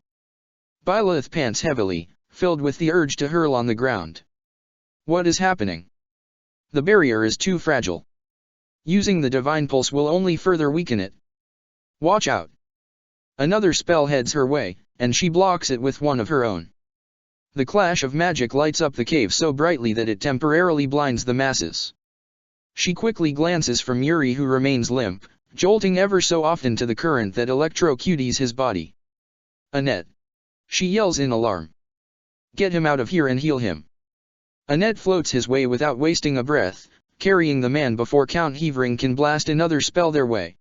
Speaker 1: Byleth pants heavily, filled with the urge to hurl on the ground. What is happening? The barrier is too fragile. Using the divine pulse will only further weaken it. Watch out. Another spell heads her way, and she blocks it with one of her own. The clash of magic lights up the cave so brightly that it temporarily blinds the masses. She quickly glances from Yuri, who remains limp, jolting ever so often to the current that electrocutes his body. Annette. She yells in alarm. Get him out of here and heal him. Annette floats his way without wasting a breath, carrying the man before Count Hevering can blast another spell their way.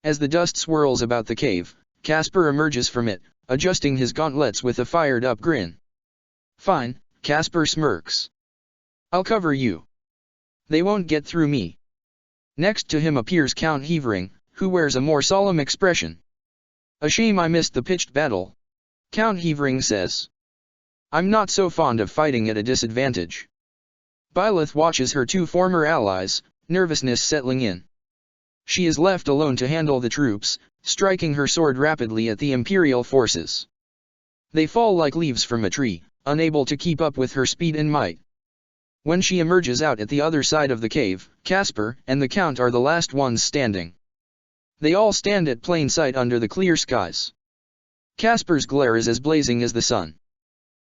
Speaker 1: As the dust swirls about the cave, Casper emerges from it, adjusting his gauntlets with a fired-up grin. Fine, Casper smirks. I'll cover you. They won't get through me. Next to him appears Count Hevering, who wears a more solemn expression. A shame I missed the pitched battle. Count Hevering says. I'm not so fond of fighting at a disadvantage. Byleth watches her two former allies, nervousness settling in. She is left alone to handle the troops, striking her sword rapidly at the Imperial forces. They fall like leaves from a tree, unable to keep up with her speed and might. When she emerges out at the other side of the cave, Casper and the Count are the last ones standing. They all stand at plain sight under the clear skies. Casper's glare is as blazing as the sun.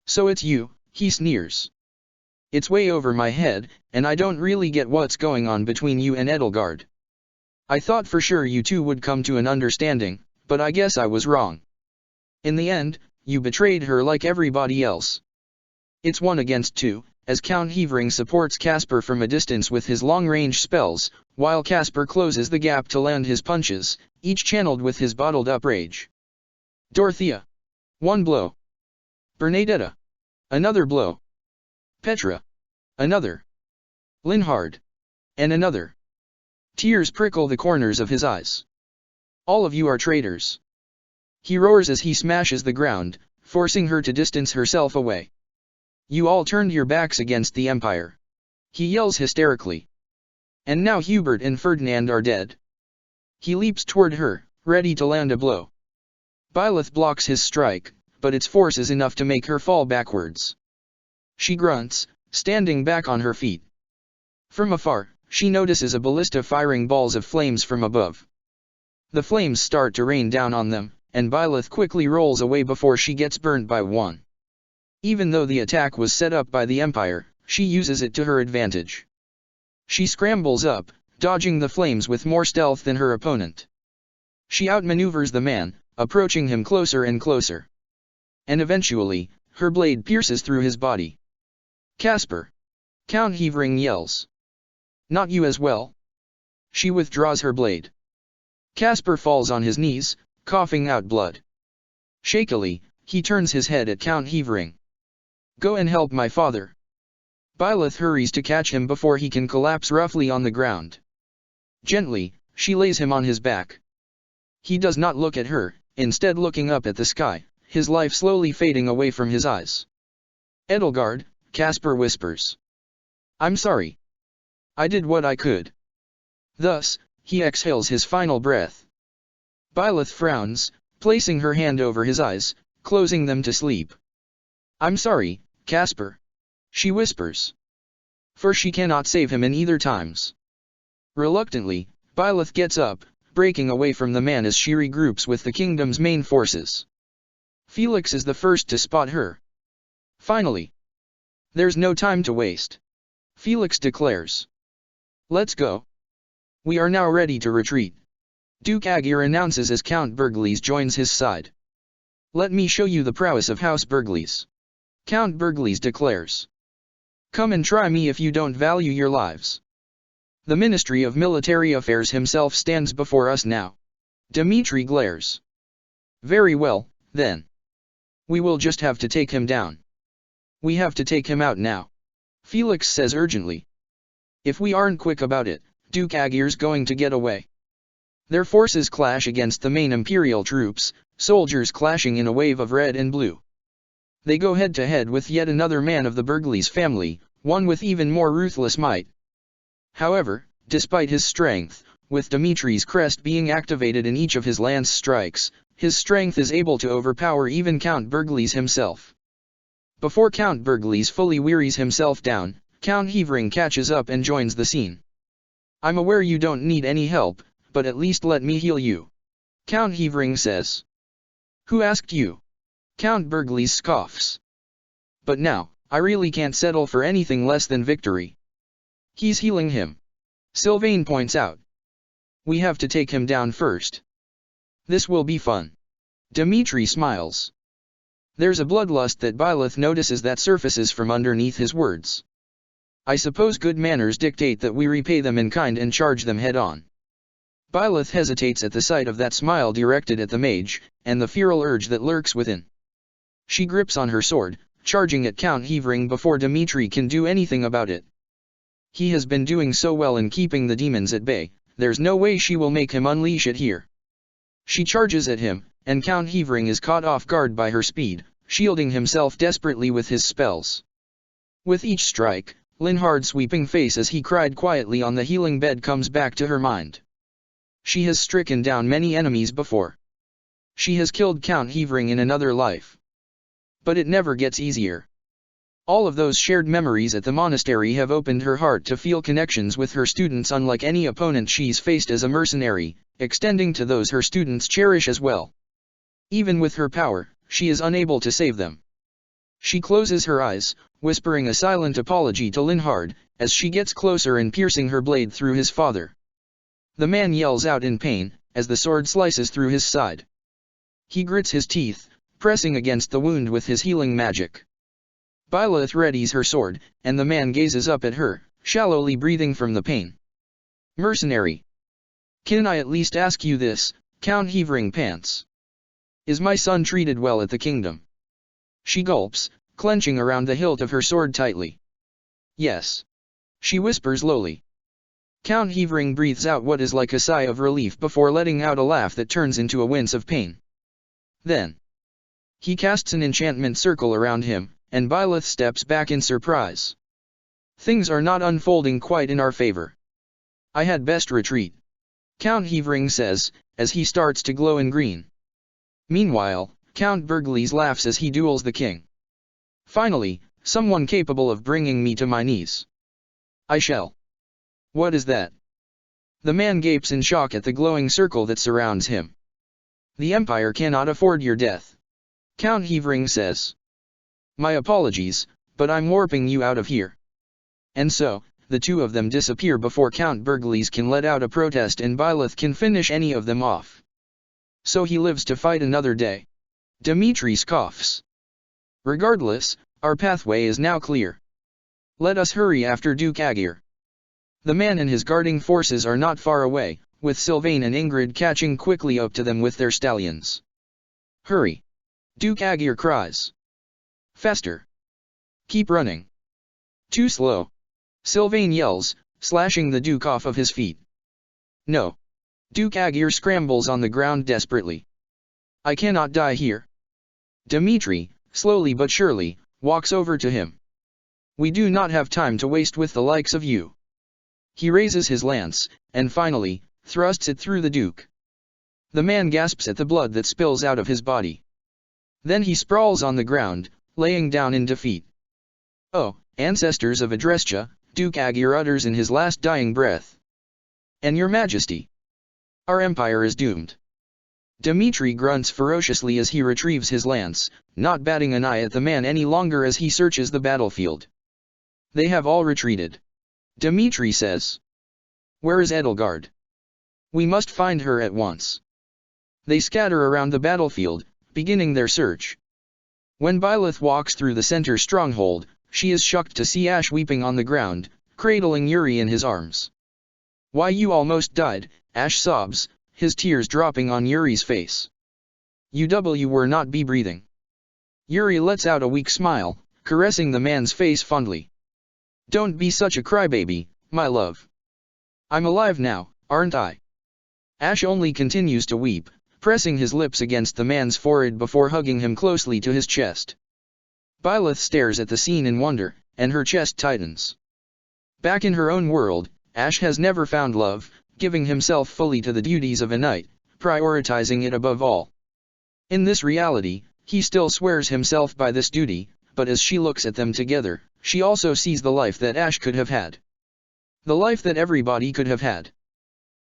Speaker 1: So it's you, he sneers. It's way over my head, and I don't really get what's going on between you and Edelgard. I thought for sure you two would come to an understanding, but I guess I was wrong. In the end, you betrayed her like everybody else. It's 1 against 2, as Count Hevering supports Casper from a distance with his long-range spells, while Casper closes the gap to land his punches, each channeled with his bottled-up rage. Dorothea. 1 blow. Bernadetta. Another blow. Petra. Another. Linhard. And another. Tears prickle the corners of his eyes. All of you are traitors. He roars as he smashes the ground, forcing her to distance herself away. You all turned your backs against the Empire. He yells hysterically. And now Hubert and Ferdinand are dead. He leaps toward her, ready to land a blow. Byleth blocks his strike, but its force is enough to make her fall backwards. She grunts, standing back on her feet. From afar, she notices a ballista firing balls of flames from above. The flames start to rain down on them, and Byleth quickly rolls away before she gets burned by one. Even though the attack was set up by the Empire, she uses it to her advantage. She scrambles up, dodging the flames with more stealth than her opponent. She outmaneuvers the man, approaching him closer and closer. And eventually, her blade pierces through his body. Casper! Count Hevering yells. Not you as well. She withdraws her blade. Casper falls on his knees, coughing out blood. Shakily, he turns his head at Count Hevering. Go and help my father. Byleth hurries to catch him before he can collapse roughly on the ground. Gently, she lays him on his back. He does not look at her, instead looking up at the sky, his life slowly fading away from his eyes. Edelgard, Casper whispers. I'm sorry. I did what I could. Thus, he exhales his final breath. Byleth frowns, placing her hand over his eyes, closing them to sleep. I'm sorry, Casper. She whispers. for she cannot save him in either times. Reluctantly, Byleth gets up, breaking away from the man as she regroups with the kingdom's main forces. Felix is the first to spot her. Finally. There's no time to waste. Felix declares. Let's go. We are now ready to retreat. Duke Aegir announces as Count Berglis joins his side. Let me show you the prowess of House Berglis. Count Berglis declares. Come and try me if you don't value your lives. The Ministry of Military Affairs himself stands before us now. Dmitri glares. Very well, then. We will just have to take him down. We have to take him out now. Felix says urgently. If we aren't quick about it, Duke Aegir's going to get away. Their forces clash against the main Imperial troops, soldiers clashing in a wave of red and blue. They go head to head with yet another man of the Berglis family, one with even more ruthless might. However, despite his strength, with Dimitri's crest being activated in each of his lance strikes, his strength is able to overpower even Count Berglis himself. Before Count Berglis fully wearies himself down, Count Hevering catches up and joins the scene. I'm aware you don't need any help, but at least let me heal you. Count Hevering says. Who asked you? Count Berglis scoffs. But now, I really can't settle for anything less than victory. He's healing him. Sylvain points out. We have to take him down first. This will be fun. Dmitri smiles. There's a bloodlust that Byleth notices that surfaces from underneath his words. I suppose good manners dictate that we repay them in kind and charge them head-on. Byleth hesitates at the sight of that smile directed at the mage, and the feral urge that lurks within. She grips on her sword, charging at Count Hevering before Dmitri can do anything about it. He has been doing so well in keeping the demons at bay, there's no way she will make him unleash it here. She charges at him, and Count Hevering is caught off guard by her speed, shielding himself desperately with his spells. With each strike, Linhard's sweeping face as he cried quietly on the healing bed comes back to her mind. She has stricken down many enemies before. She has killed Count Hevering in another life. But it never gets easier. All of those shared memories at the monastery have opened her heart to feel connections with her students unlike any opponent she's faced as a mercenary, extending to those her students cherish as well. Even with her power, she is unable to save them. She closes her eyes, whispering a silent apology to Linhard, as she gets closer and piercing her blade through his father. The man yells out in pain, as the sword slices through his side. He grits his teeth, pressing against the wound with his healing magic. Byleth readies her sword, and the man gazes up at her, shallowly breathing from the pain. Mercenary. Can I at least ask you this, Count Hevering pants? Is my son treated well at the kingdom? She gulps, clenching around the hilt of her sword tightly. Yes. She whispers lowly. Count Hevering breathes out what is like a sigh of relief before letting out a laugh that turns into a wince of pain. Then. He casts an enchantment circle around him, and Byleth steps back in surprise. Things are not unfolding quite in our favor. I had best retreat. Count Hevering says, as he starts to glow in green. Meanwhile, Count Berglis laughs as he duels the king. Finally, someone capable of bringing me to my knees. I shall. What is that? The man gapes in shock at the glowing circle that surrounds him. The Empire cannot afford your death. Count Hevering says. My apologies, but I'm warping you out of here. And so, the two of them disappear before Count Berglis can let out a protest and Byleth can finish any of them off. So he lives to fight another day. Dmitri scoffs. Regardless, our pathway is now clear. Let us hurry after Duke Aegir. The man and his guarding forces are not far away, with Sylvain and Ingrid catching quickly up to them with their stallions. Hurry! Duke Aegir cries. Faster! Keep running! Too slow! Sylvain yells, slashing the Duke off of his feet. No! Duke Aegir scrambles on the ground desperately. I cannot die here. Dmitri, slowly but surely, walks over to him. We do not have time to waste with the likes of you. He raises his lance, and finally, thrusts it through the Duke. The man gasps at the blood that spills out of his body. Then he sprawls on the ground, laying down in defeat. Oh, ancestors of Adrestia, Duke Aegir utters in his last dying breath. And your majesty. Our empire is doomed. Dmitri grunts ferociously as he retrieves his lance, not batting an eye at the man any longer as he searches the battlefield. They have all retreated. Dmitri says. Where is Edelgard? We must find her at once. They scatter around the battlefield, beginning their search. When Byleth walks through the center stronghold, she is shocked to see Ashe weeping on the ground, cradling Yuri in his arms. Why, you almost died, Ashe sobs, his tears dropping on Yuri's face. You were not be breathing. Yuri lets out a weak smile, caressing the man's face fondly. Don't be such a crybaby, my love. I'm alive now, aren't I? Ashe only continues to weep, pressing his lips against the man's forehead before hugging him closely to his chest. Byleth stares at the scene in wonder, and her chest tightens. Back in her own world, Ashe has never found love, giving himself fully to the duties of a knight, prioritizing it above all. In this reality, he still swears himself by this duty, but as she looks at them together, she also sees the life that Ashe could have had. The life that everybody could have had.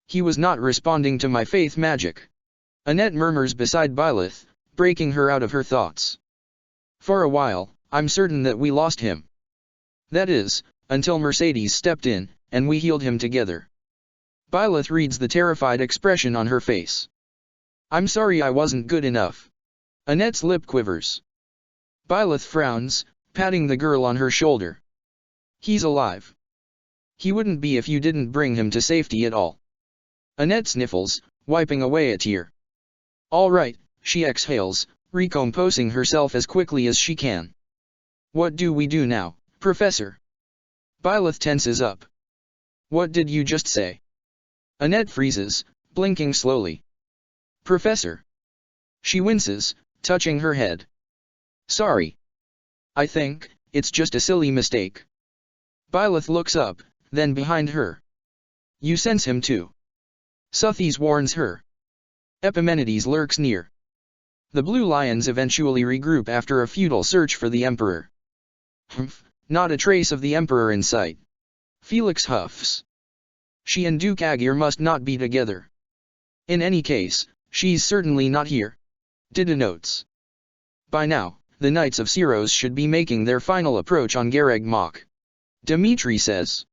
Speaker 1: He was not responding to my faith magic. Annette murmurs beside Byleth, breaking her out of her thoughts. For a while, I'm certain that we lost him. That is, until Mercedes stepped in, and we healed him together. Byleth reads the terrified expression on her face. I'm sorry I wasn't good enough. Annette's lip quivers. Byleth frowns, patting the girl on her shoulder. He's alive. He wouldn't be if you didn't bring him to safety at all. Annette sniffles, wiping away a tear. All right, she exhales, recomposing herself as quickly as she can. What do we do now, Professor? Byleth tenses up. What did you just say? Annette freezes, blinking slowly. Professor. She winces, touching her head. Sorry. I think, it's just a silly mistake. Byleth looks up, then behind her. You sense him too. Suthes warns her. Epimenides lurks near. The Blue Lions eventually regroup after a futile search for the Emperor. Humph, not a trace of the Emperor in sight. Felix huffs. She and Duke Aegir must not be together. In any case, she's certainly not here. Dida notes. By now, the Knights of Syros should be making their final approach on Gareg Mach. Dmitri says.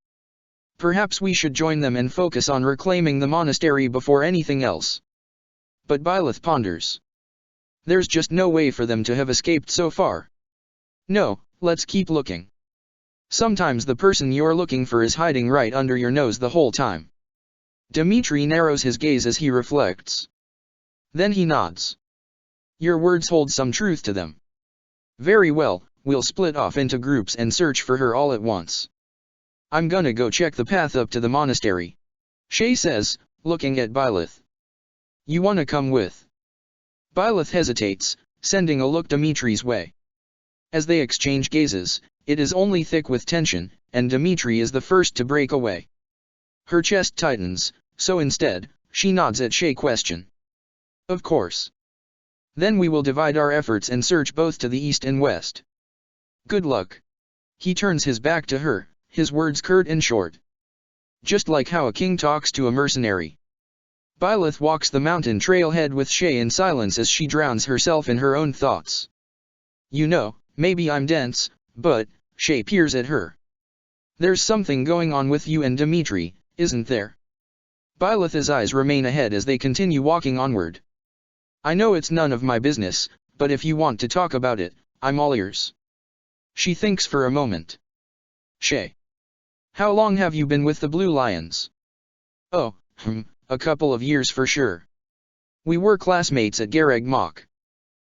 Speaker 1: Perhaps we should join them and focus on reclaiming the monastery before anything else. But Byleth ponders. There's just no way for them to have escaped so far. No, let's keep looking. Sometimes the person you're looking for is hiding right under your nose the whole time. Dmitri narrows his gaze as he reflects. Then he nods. Your words hold some truth to them. Very well, we'll split off into groups and search for her all at once. I'm gonna go check the path up to the monastery. Shay says, looking at Byleth. You wanna come with? Byleth hesitates, sending a look Dimitri's way. As they exchange gazes, it is only thick with tension, and Dmitri is the first to break away. Her chest tightens, so instead, she nods at Shay's question. Of course. Then we will divide our efforts and search both to the east and west. Good luck. He turns his back to her, his words curt and short. Just like how a king talks to a mercenary. Byleth walks the mountain trailhead with Shay in silence as she drowns herself in her own thoughts. You know, maybe I'm dense, but, Shay peers at her. There's something going on with you and Dmitri, isn't there? Byleth's eyes remain ahead as they continue walking onward. I know it's none of my business, but if you want to talk about it, I'm all ears. She thinks for a moment. Shay. How long have you been with the Blue Lions? Oh, a couple of years for sure. We were classmates at Gareg Mach.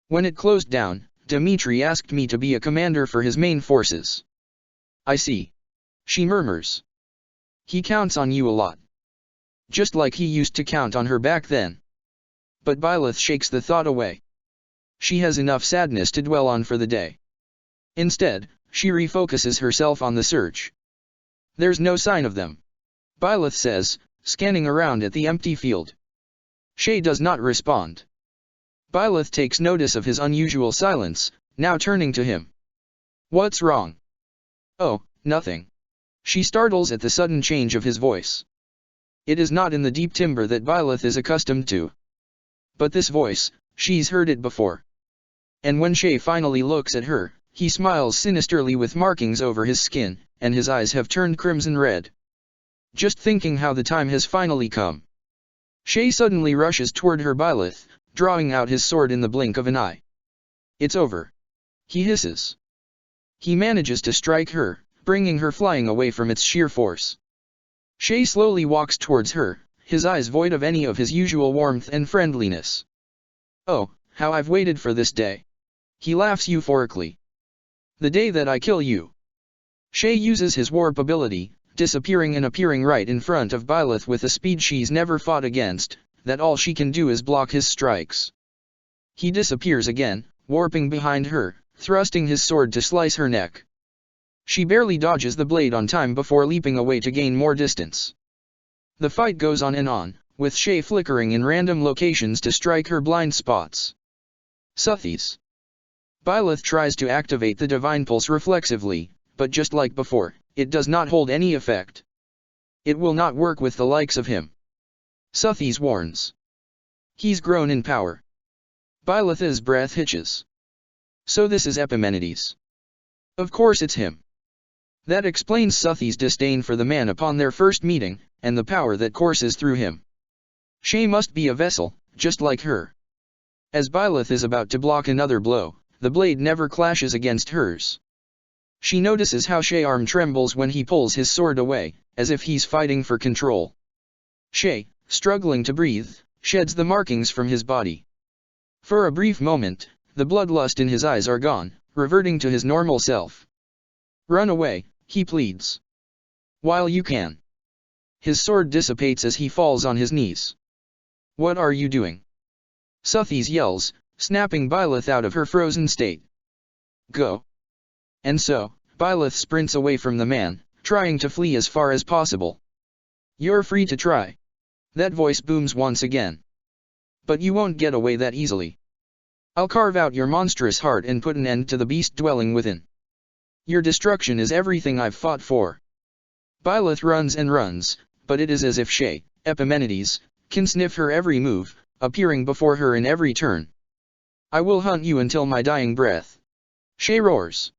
Speaker 1: When it closed down, Dmitri asked me to be a commander for his main forces. I see. She murmurs. He counts on you a lot. Just like he used to count on her back then. But Byleth shakes the thought away. She has enough sadness to dwell on for the day. Instead, she refocuses herself on the search. There's no sign of them. Byleth says, scanning around at the empty field. Shay does not respond. Byleth takes notice of his unusual silence, now turning to him. What's wrong? Oh, nothing. She startles at the sudden change of his voice. It is not in the deep timbre that Byleth is accustomed to. But this voice, she's heard it before. And when Shay finally looks at her, he smiles sinisterly with markings over his skin, and his eyes have turned crimson red. Just thinking how the time has finally come. Shay suddenly rushes toward her Byleth, drawing out his sword in the blink of an eye. It's over. He hisses. He manages to strike her, bringing her flying away from its sheer force. Shay slowly walks towards her, his eyes void of any of his usual warmth and friendliness. Oh, how I've waited for this day. He laughs euphorically. The day that I kill you. Shay uses his warp ability, disappearing and appearing right in front of Byleth with a speed she's never fought against, that all she can do is block his strikes. He disappears again, warping behind her, thrusting his sword to slice her neck. She barely dodges the blade on time before leaping away to gain more distance. The fight goes on, with Shay flickering in random locations to strike her blind spots. Suthies. Byleth tries to activate the Divine Pulse reflexively, but just like before, it does not hold any effect. It will not work with the likes of him. Suthies warns. He's grown in power. Byleth's breath hitches. So this is Epimenides. Of course it's him. That explains Suthi's disdain for the man upon their first meeting, and the power that courses through him. Shay must be a vessel, just like her. As Byleth is about to block another blow, the blade never clashes against hers. She notices how Shay's arm trembles when he pulls his sword away, as if he's fighting for control. Shay, struggling to breathe, sheds the markings from his body. For a brief moment, the bloodlust in his eyes are gone, reverting to his normal self. Run away, he pleads. While you can. His sword dissipates as he falls on his knees. What are you doing? Suthies yells, snapping Byleth out of her frozen state. Go. And so, Byleth sprints away from the man, trying to flee as far as possible. You're free to try. That voice booms once again. But you won't get away that easily. I'll carve out your monstrous heart and put an end to the beast dwelling within. Your destruction is everything I've fought for. Byleth runs and runs, but it is as if Shay, Epimenides, can sniff her every move, appearing before her in every turn. I will hunt you until my dying breath. Shay roars.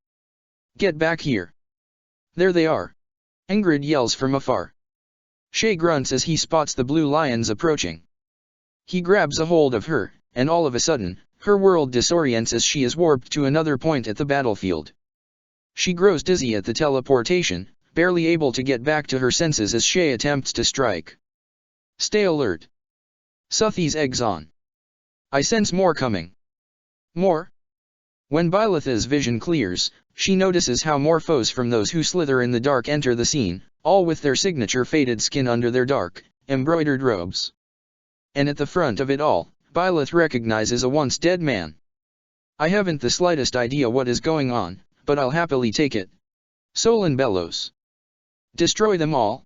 Speaker 1: Get back here. There they are. Ingrid yells from afar. Shay grunts as he spots the blue lions approaching. He grabs a hold of her, and all of a sudden, her world disorients as she is warped to another point at the battlefield. She grows dizzy at the teleportation, barely able to get back to her senses as Shay attempts to strike. Stay alert. Suthies eggs on. I sense more coming. More? When Byleth's vision clears, she notices how more foes from those who slither in the dark enter the scene, all with their signature faded skin under their dark, embroidered robes. And at the front of it all, Byleth recognizes a once dead man. I haven't the slightest idea what is going on, but I'll happily take it. Solon bellows. Destroy them all.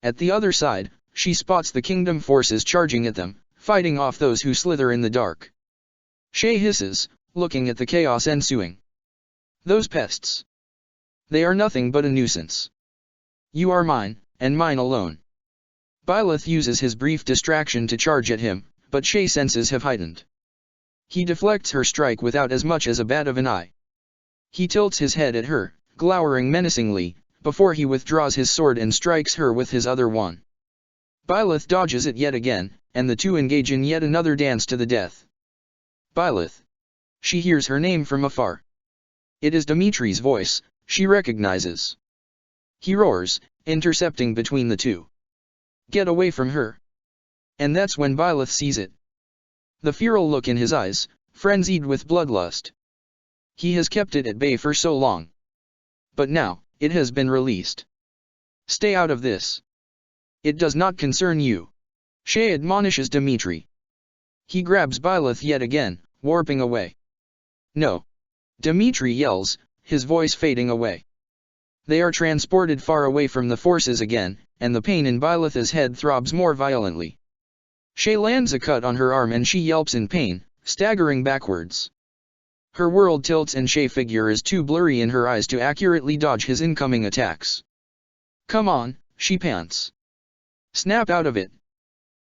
Speaker 1: At the other side, she spots the kingdom forces charging at them, fighting off those who slither in the dark. Shay hisses, looking at the chaos ensuing. Those pests. They are nothing but a nuisance. You are mine, and mine alone. Byleth uses his brief distraction to charge at him, but Shay's senses have heightened. He deflects her strike without as much as a bat of an eye. He tilts his head at her, glowering menacingly, before he withdraws his sword and strikes her with his other one. Byleth dodges it yet again, and the two engage in yet another dance to the death. Byleth. She hears her name from afar. It is Dimitri's voice, she recognizes. He roars, intercepting between the two. Get away from her. And that's when Byleth sees it. The feral look in his eyes, frenzied with bloodlust. He has kept it at bay for so long. But now, it has been released. Stay out of this. It does not concern you. Shay admonishes Dimitri. He grabs Byleth yet again, warping away. No. Dimitri yells, his voice fading away. They are transported far away from the forces again, and the pain in Byleth's head throbs more violently. Shay lands a cut on her arm and she yelps in pain, staggering backwards. Her world tilts and Shay's figure is too blurry in her eyes to accurately dodge his incoming attacks. Come on, she pants. Snap out of it.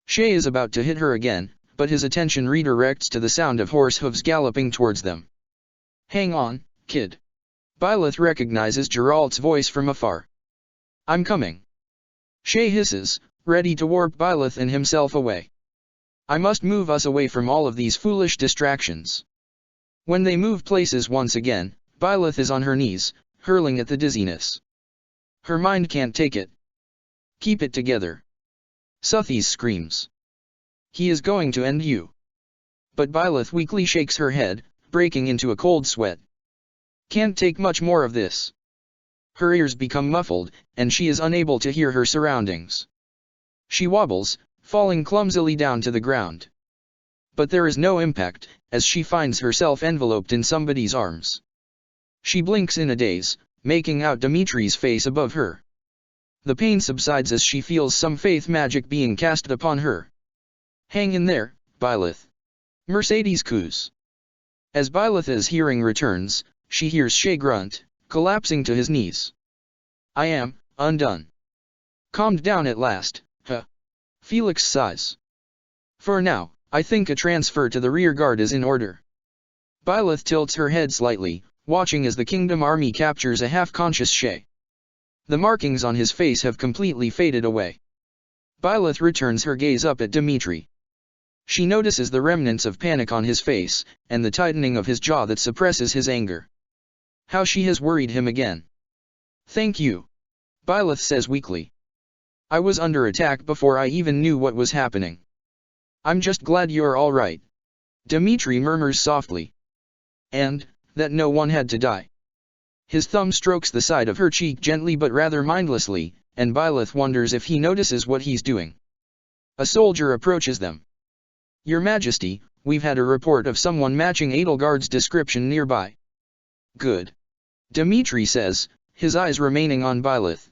Speaker 1: Shay is about to hit her again, but his attention redirects to the sound of horse hooves galloping towards them. Hang on, kid. Byleth recognizes Geralt's voice from afar. I'm coming. Shay hisses, ready to warp Byleth and himself away. I must move us away from all of these foolish distractions. When they move places once again, Byleth is on her knees, hurling at the dizziness. Her mind can't take it. Keep it together. Suthies screams. He is going to end you. But Byleth weakly shakes her head, breaking into a cold sweat. Can't take much more of this. Her ears become muffled, and she is unable to hear her surroundings. She wobbles, falling clumsily down to the ground. But there is no impact, as she finds herself enveloped in somebody's arms. She blinks in a daze, making out Dimitri's face above her. The pain subsides as she feels some faith magic being cast upon her. Hang in there, Byleth. Mercedes coos. As Byleth's hearing returns, she hears Shay grunt, collapsing to his knees. I am undone. Calmed down at last, huh? Felix sighs. For now, I think a transfer to the rear guard is in order. Byleth tilts her head slightly, watching as the Kingdom Army captures a half-conscious Shay. The markings on his face have completely faded away. Byleth returns her gaze up at Dimitri. She notices the remnants of panic on his face, and the tightening of his jaw that suppresses his anger. How she has worried him again. Thank you. Byleth says weakly. I was under attack before I even knew what was happening. I'm just glad you're all right. Dimitri murmurs softly. And that no one had to die. His thumb strokes the side of her cheek gently but rather mindlessly, and Byleth wonders if he notices what he's doing. A soldier approaches them. Your Majesty, we've had a report of someone matching Edelgard's description nearby. Good. Dimitri says, his eyes remaining on Byleth.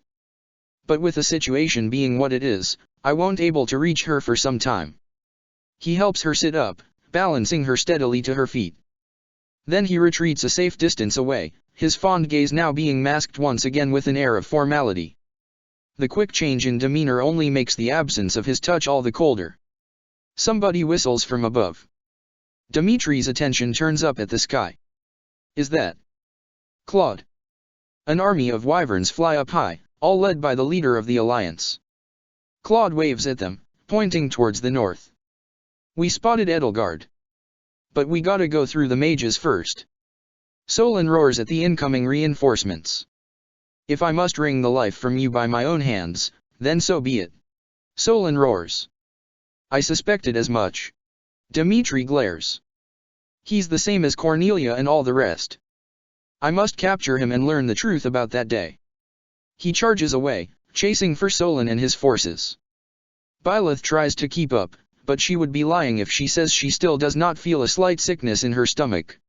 Speaker 1: But with the situation being what it is, I won't able to reach her for some time. He helps her sit up, balancing her steadily to her feet. Then he retreats a safe distance away, his fond gaze now being masked once again with an air of formality. The quick change in demeanor only makes the absence of his touch all the colder. Somebody whistles from above. Dimitri's attention turns up at the sky. Is that Claude? An army of wyverns fly up high, all led by the leader of the alliance. Claude waves at them, pointing towards the north. We spotted Edelgard. But we gotta go through the mages first. Solon roars at the incoming reinforcements. If I must wring the life from you by my own hands, then so be it. Solon roars. I suspected as much. Dimitri glares. He's the same as Cornelia and all the rest. I must capture him and learn the truth about that day. He charges away, chasing for Solon and his forces. Byleth tries to keep up, but she would be lying if she says she still does not feel a slight sickness in her stomach.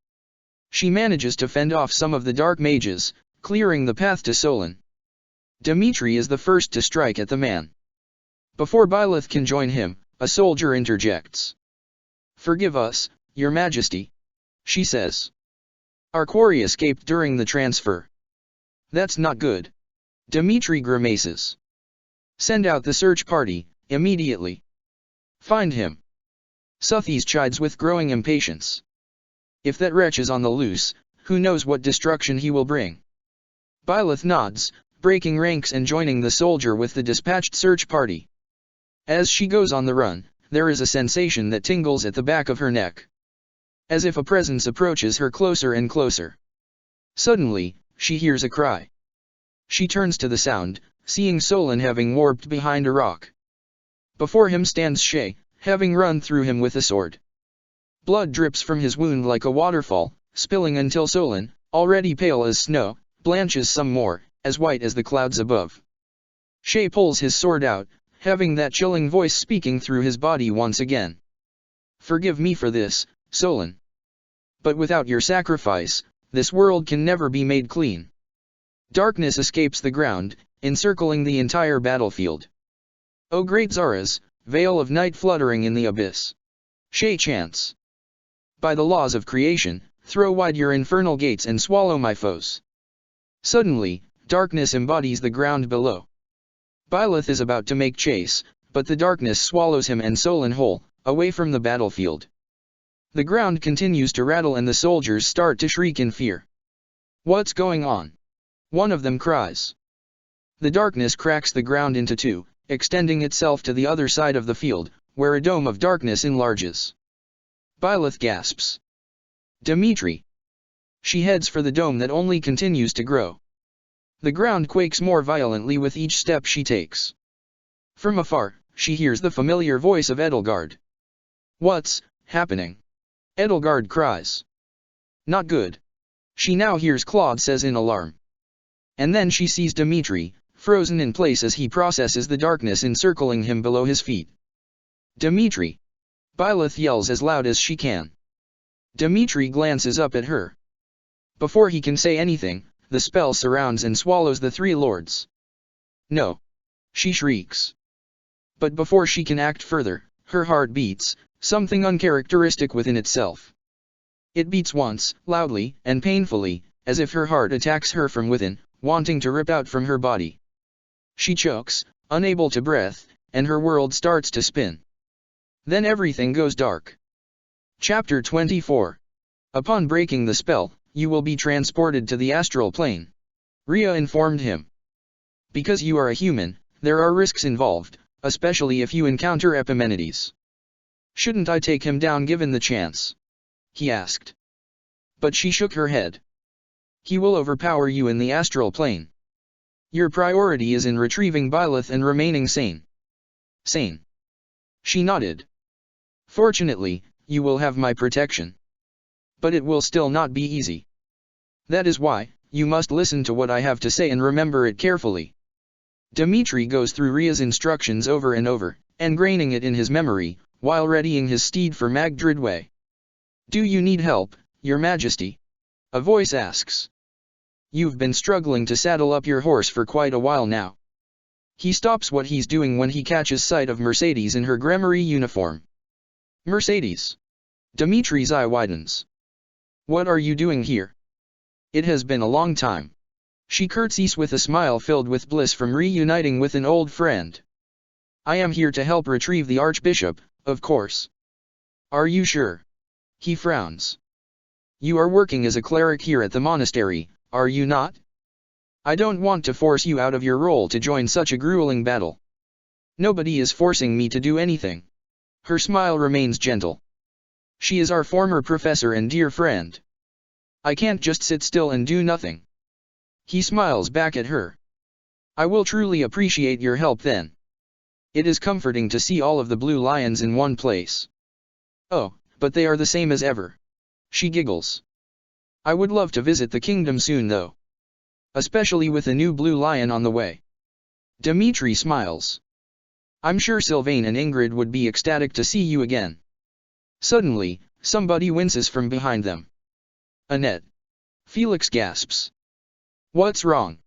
Speaker 1: She manages to fend off some of the dark mages, clearing the path to Solon. Dimitri is the first to strike at the man. Before Byleth can join him, a soldier interjects. Forgive us, Your Majesty, she says. Our quarry escaped during the transfer. That's not good. Dimitri grimaces. Send out the search party, immediately. Find him. Suthies chides with growing impatience. If that wretch is on the loose, who knows what destruction he will bring. Byleth nods, breaking ranks and joining the soldier with the dispatched search party. As she goes on the run, there is a sensation that tingles at the back of her neck. As if a presence approaches her closer and closer. Suddenly, she hears a cry. She turns to the sound, seeing Solon having warped behind a rock. Before him stands Shay, having run through him with a sword. Blood drips from his wound like a waterfall, spilling until Solon, already pale as snow, blanches some more, as white as the clouds above. Shay pulls his sword out, having that chilling voice speaking through his body once again. Forgive me for this, Solon. But without your sacrifice, this world can never be made clean. Darkness escapes the ground, encircling the entire battlefield. O great Zaras, veil of night fluttering in the abyss. Shay chants. By the laws of creation, throw wide your infernal gates and swallow my foes. Suddenly, darkness embodies the ground below. Byleth is about to make chase, but the darkness swallows him and Solon whole, away from the battlefield. The ground continues to rattle and the soldiers start to shriek in fear. "What's going on?" one of them cries. The darkness cracks the ground into two, extending itself to the other side of the field, where a dome of darkness enlarges. Byleth gasps. "Dimitri!" She heads for the dome that only continues to grow. The ground quakes more violently with each step she takes. From afar, she hears the familiar voice of Edelgard. "What's happening?" Edelgard cries. "Not good." She now hears Claude says in alarm. And then she sees Dimitri, frozen in place as he processes the darkness encircling him below his feet. "Dimitri!" Byleth yells as loud as she can. Dimitri glances up at her. Before he can say anything, the spell surrounds and swallows the three lords. "No!" she shrieks. But before she can act further, her heart beats, something uncharacteristic within itself. It beats once, loudly and painfully, as if her heart attacks her from within, wanting to rip out from her body. She chokes, unable to breathe, and her world starts to spin. Then everything goes dark. Chapter 24. Upon breaking the spell, you will be transported to the astral plane. Rhea informed him. Because you are a human, there are risks involved, especially if you encounter Epimenides. Shouldn't I take him down given the chance? He asked. But she shook her head. He will overpower you in the astral plane. Your priority is in retrieving Byleth and remaining sane. Sane. She nodded. Fortunately, you will have my protection. But it will still not be easy. That is why, you must listen to what I have to say and remember it carefully. Dimitri goes through Rhea's instructions over and over, ingraining it in his memory, while readying his steed for Magdridway. Do you need help, Your Majesty? A voice asks. You've been struggling to saddle up your horse for quite a while now. He stops what he's doing when he catches sight of Mercedes in her Gremory uniform. Mercedes. Dimitri's eye widens. What are you doing here? It has been a long time. She curtsies with a smile filled with bliss from reuniting with an old friend. I am here to help retrieve the Archbishop, of course. Are you sure? He frowns. You are working as a cleric here at the monastery, are you not? I don't want to force you out of your role to join such a grueling battle. Nobody is forcing me to do anything. Her smile remains gentle. She is our former professor and dear friend. I can't just sit still and do nothing. He smiles back at her. I will truly appreciate your help then. It is comforting to see all of the blue lions in one place. Oh, but they are the same as ever. She giggles. I would love to visit the kingdom soon though. Especially with a new blue lion on the way. Dimitri smiles. I'm sure Sylvain and Ingrid would be ecstatic to see you again. Suddenly, somebody winces from behind them. Annette. Felix gasps. What's wrong?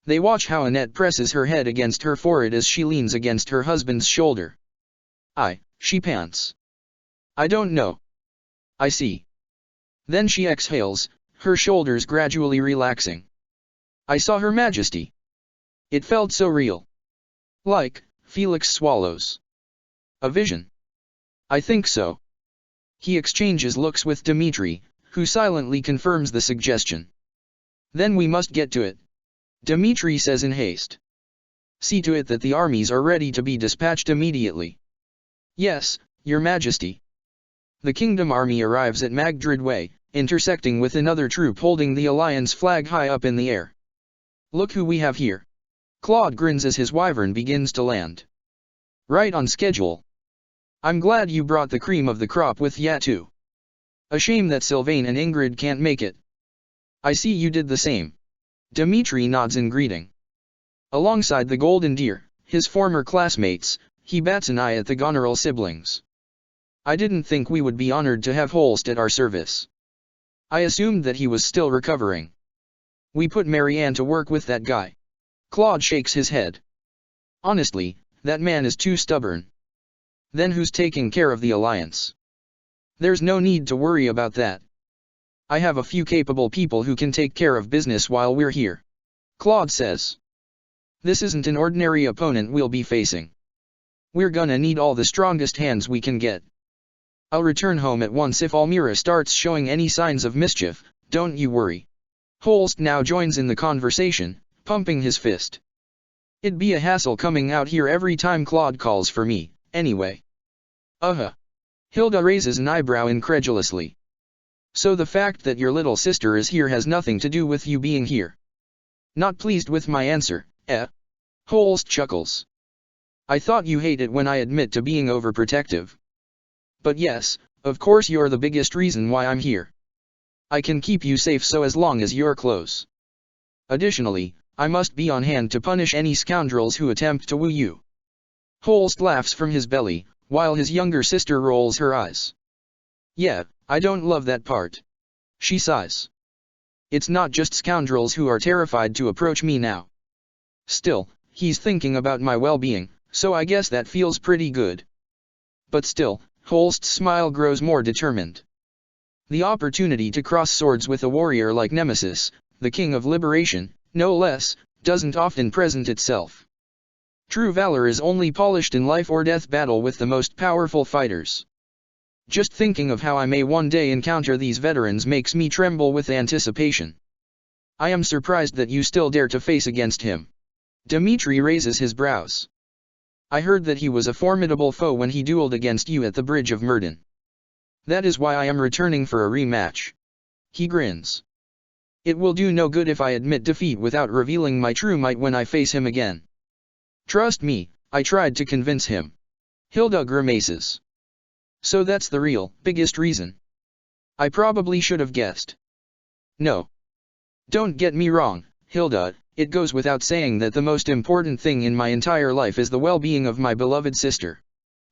Speaker 1: They watch how Annette presses her head against her forehead as she leans against her husband's shoulder. She pants. I don't know. I see. Then she exhales, her shoulders gradually relaxing. I saw Her Majesty. It felt so real. Like, Felix swallows. A vision. I think so. He exchanges looks with Dimitri, who silently confirms the suggestion. Then we must get to it. Dimitri says in haste. See to it that the armies are ready to be dispatched immediately. Yes, Your Majesty. The kingdom army arrives at Magdridway, intersecting with another troop holding the alliance flag high up in the air. Look who we have here. Claude grins as his wyvern begins to land. Right on schedule. I'm glad you brought the cream of the crop with ya too. A shame that Sylvain and Ingrid can't make it. I see you did the same. Dimitri nods in greeting. Alongside the golden deer, his former classmates, he bats an eye at the Goneril siblings. I didn't think we would be honored to have Holst at our service. I assumed that he was still recovering. We put Marianne to work with that guy. Claude shakes his head. Honestly, that man is too stubborn. Then who's taking care of the alliance? There's no need to worry about that. I have a few capable people who can take care of business while we're here. Claude says. This isn't an ordinary opponent we'll be facing. We're gonna need all the strongest hands we can get. I'll return home at once if Almira starts showing any signs of mischief, don't you worry. Holst now joins in the conversation, pumping his fist. It'd be a hassle coming out here every time Claude calls for me, anyway. Hilda raises an eyebrow incredulously. So the fact that your little sister is here has nothing to do with you being here. Not pleased with my answer, eh? Holst chuckles. I thought you hate it when I admit to being overprotective. But yes, of course you're the biggest reason why I'm here. I can keep you safe so as long as you're close. Additionally, I must be on hand to punish any scoundrels who attempt to woo you. Holst laughs from his belly, while his younger sister rolls her eyes. Yeah, I don't love that part. She sighs. It's not just scoundrels who are terrified to approach me now. Still, he's thinking about my well-being, so I guess that feels pretty good. But still, Holst's smile grows more determined. The opportunity to cross swords with a warrior like Nemesis, the king of liberation, no less, doesn't often present itself. True valor is only polished in life-or-death battle with the most powerful fighters. Just thinking of how I may one day encounter these veterans makes me tremble with anticipation. I am surprised that you still dare to face against him. Dimitri raises his brows. I heard that he was a formidable foe when he dueled against you at the Bridge of Myrden. That is why I am returning for a rematch. He grins. It will do no good if I admit defeat without revealing my true might when I face him again. Trust me, I tried to convince him. Hilda grimaces. So that's the real, biggest reason. I probably should have guessed. No. Don't get me wrong, Hilda, it goes without saying that the most important thing in my entire life is the well-being of my beloved sister.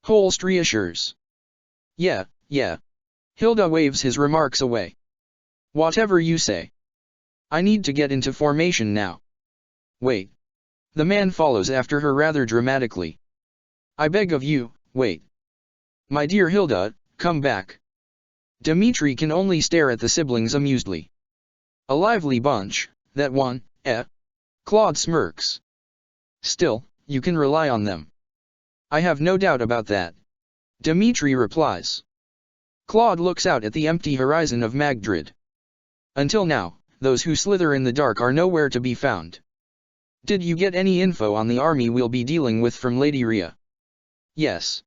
Speaker 1: Holst reassures. Yeah. Hilda waves his remarks away. Whatever you say. I need to get into formation now. Wait. The man follows after her rather dramatically. I beg of you, wait. My dear Hilda, come back. Dimitri can only stare at the siblings amusedly. A lively bunch, that one, eh? Claude smirks. Still, you can rely on them. I have no doubt about that. Dimitri replies. Claude looks out at the empty horizon of Magdrid. Until now, those who slither in the dark are nowhere to be found. Did you get any info on the army we'll be dealing with from Lady Rhea? Yes.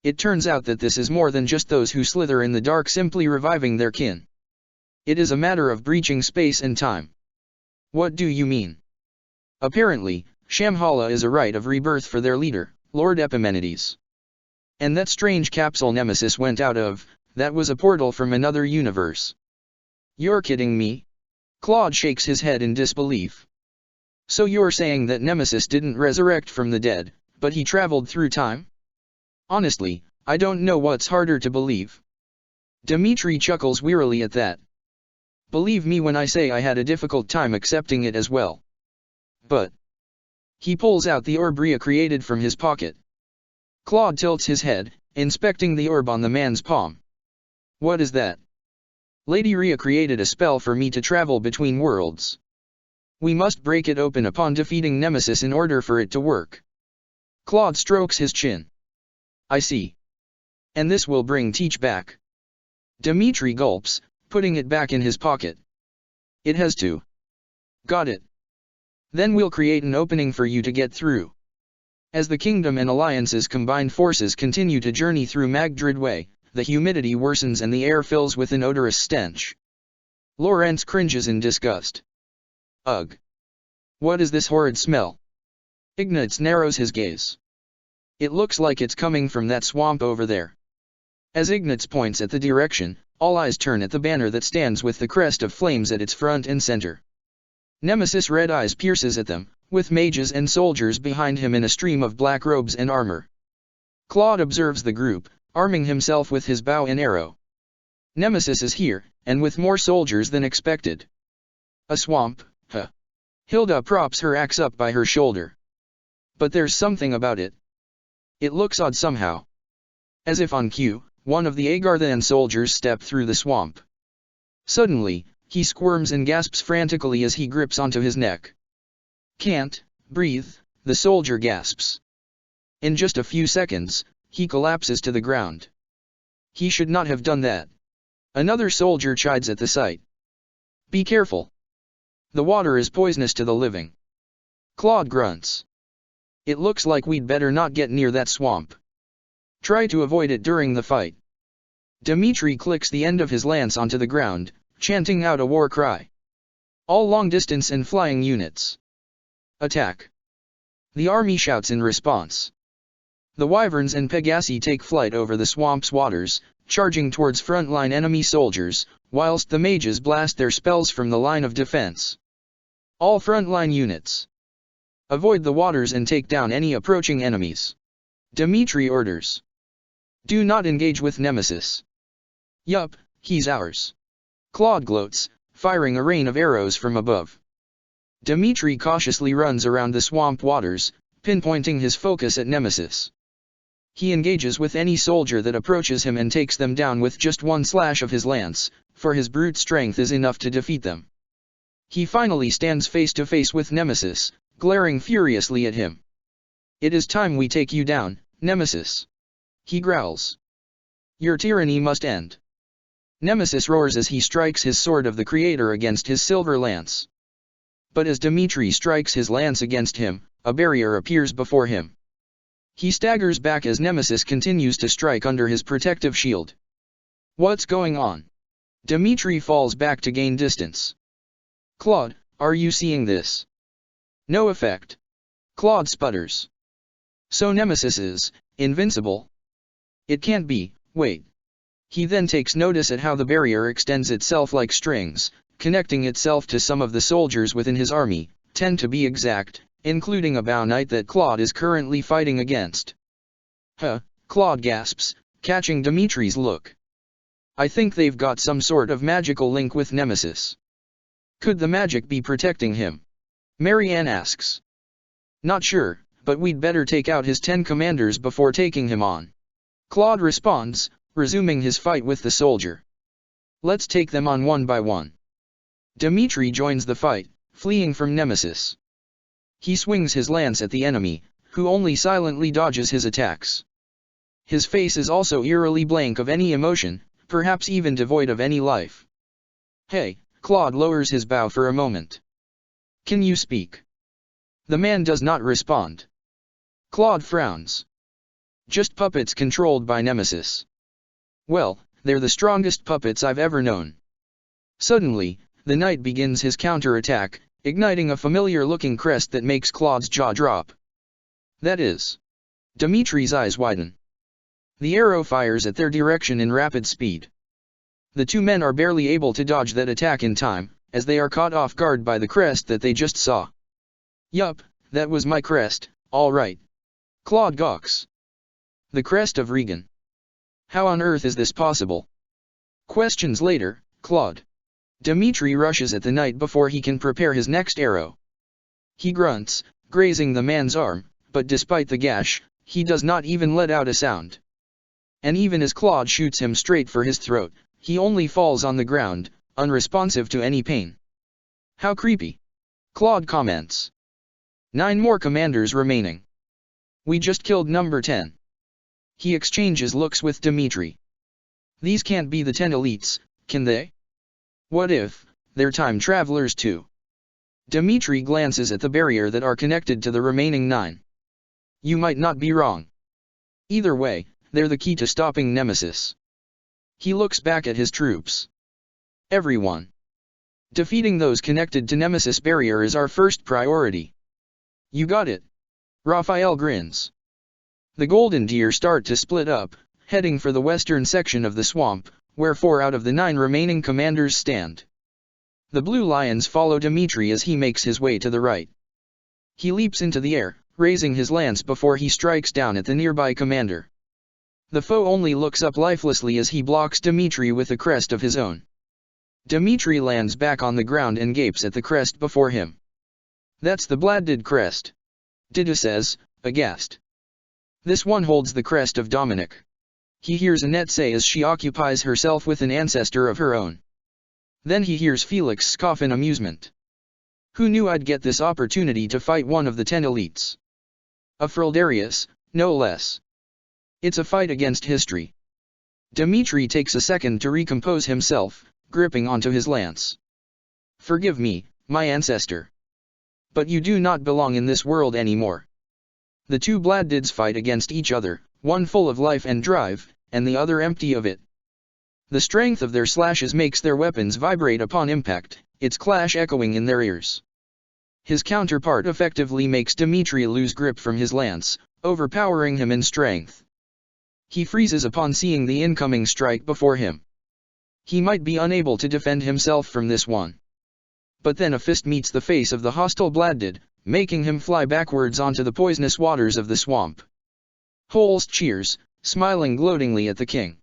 Speaker 1: It turns out that this is more than just those who slither in the dark simply reviving their kin. It is a matter of breaching space and time. What do you mean? Apparently, Shamhala is a rite of rebirth for their leader, Lord Epimenides. And that strange capsule Nemesis went out of, that was a portal from another universe. You're kidding me? Claude shakes his head in disbelief. So you're saying that Nemesis didn't resurrect from the dead, but he traveled through time? Honestly, I don't know what's harder to believe. Dimitri chuckles wearily at that. Believe me when I say I had a difficult time accepting it as well. But he pulls out the orb Rhea created from his pocket. Claude tilts his head, inspecting the orb on the man's palm. What is that? Lady Rhea created a spell for me to travel between worlds. We must break it open upon defeating Nemesis in order for it to work. Claude strokes his chin. I see. And this will bring Teach back. Dimitri gulps, putting it back in his pocket. It has to. Got it. Then we'll create an opening for you to get through. As the kingdom and alliance's combined forces continue to journey through Magdrid Way, the humidity worsens and the air fills with an odorous stench. Lorenz cringes in disgust. Ugh. What is this horrid smell? Ignatz narrows his gaze. It looks like it's coming from that swamp over there. As Ignatz points at the direction, all eyes turn at the banner that stands with the crest of flames at its front and center. Nemesis' red eyes pierces at them, with mages and soldiers behind him in a stream of black robes and armor. Claude observes the group, arming himself with his bow and arrow. Nemesis is here, and with more soldiers than expected. A swamp, huh? Hilda props her axe up by her shoulder. But there's something about it. It looks odd somehow. As if on cue, one of the Agarthan soldiers stepped through the swamp. Suddenly, he squirms and gasps frantically as he grips onto his neck. Can't, breathe, the soldier gasps. In just a few seconds, he collapses to the ground. He should not have done that. Another soldier chides at the sight. Be careful. The water is poisonous to the living. Claude grunts. It looks like we'd better not get near that swamp. Try to avoid it during the fight. Dmitri clicks the end of his lance onto the ground, chanting out a war cry. All long-distance and flying units. Attack. The army shouts in response. The wyverns and pegasi take flight over the swamp's waters, charging towards frontline enemy soldiers, whilst the mages blast their spells from the line of defense. All frontline units. Avoid the waters and take down any approaching enemies. Dmitri orders. Do not engage with Nemesis. Yup, he's ours. Claude gloats, firing a rain of arrows from above. Dmitri cautiously runs around the swamp waters, pinpointing his focus at Nemesis. He engages with any soldier that approaches him and takes them down with just one slash of his lance, for his brute strength is enough to defeat them. He finally stands face to face with Nemesis, glaring furiously at him. It is time we take you down, Nemesis. He growls. Your tyranny must end. Nemesis roars as he strikes his sword of the Creator against his silver lance. But as Dmitri strikes his lance against him, a barrier appears before him. He staggers back as Nemesis continues to strike under his protective shield. What's going on? Dmitri falls back to gain distance. Claude, are you seeing this? No effect. Claude sputters. So Nemesis is invincible? It can't be, wait. He then takes notice at how the barrier extends itself like strings, connecting itself to some of the soldiers within his army, 10 to be exact, including a Bow Knight that Claude is currently fighting against. Huh, Claude gasps, catching Dmitri's look. I think they've got some sort of magical link with Nemesis. Could the magic be protecting him? Marianne asks. Not sure, but we'd better take out his 10 commanders before taking him on. Claude responds, resuming his fight with the soldier. Let's take them on one by one. Dmitri joins the fight, fleeing from Nemesis. He swings his lance at the enemy, who only silently dodges his attacks. His face is also eerily blank of any emotion, perhaps even devoid of any life. Hey, Claude lowers his bow for a moment. Can you speak? The man does not respond. Claude frowns. Just puppets controlled by Nemesis. Well, they're the strongest puppets I've ever known. Suddenly, the knight begins his counter-attack, igniting a familiar-looking crest that makes Claude's jaw drop. That is. Dmitri's eyes widen. The arrow fires at their direction in rapid speed. The two men are barely able to dodge that attack in time, as they are caught off guard by the crest that they just saw. Yup, that was my crest, all right. Claude gawks. The crest of Regan. How on earth is this possible? Questions later, Claude. Dmitri rushes at the knight before he can prepare his next arrow. He grunts, grazing the man's arm, but despite the gash, he does not even let out a sound. And even as Claude shoots him straight for his throat, he only falls on the ground, unresponsive to any pain. How creepy. Claude comments. 9 more commanders remaining. We just killed number 10. He exchanges looks with Dmitri. These can't be the 10 elites, can they? What if they're time travelers too? Dmitri glances at the barrier that are connected to the remaining 9. You might not be wrong. Either way, they're the key to stopping Nemesis. He looks back at his troops. Everyone. Defeating those connected to Nemesis barrier is our first priority. You got it. Raphael grins. The golden deer start to split up, heading for the western section of the swamp, where 4 out of the 9 remaining commanders stand. The blue lions follow Dmitri as he makes his way to the right. He leaps into the air, raising his lance before he strikes down at the nearby commander. The foe only looks up lifelessly as he blocks Dmitri with a crest of his own. Dmitri lands back on the ground and gapes at the crest before him. That's the Bladdid crest. Dida says, aghast. This one holds the crest of Dominic. He hears Annette say as she occupies herself with an ancestor of her own. Then he hears Felix scoff in amusement. Who knew I'd get this opportunity to fight one of the 10 elites? A Frildarius, no less. It's a fight against history. Dimitri takes a second to recompose himself, gripping onto his lance. Forgive me, my ancestor. But you do not belong in this world anymore. The two Bladdids fight against each other, one full of life and drive, and the other empty of it. The strength of their slashes makes their weapons vibrate upon impact, its clash echoing in their ears. His counterpart effectively makes Dimitri lose grip from his lance, overpowering him in strength. He freezes upon seeing the incoming strike before him. He might be unable to defend himself from this one. But then a fist meets the face of the hostile Bladdid, making him fly backwards onto the poisonous waters of the swamp. Holst cheers, smiling gloatingly at the king.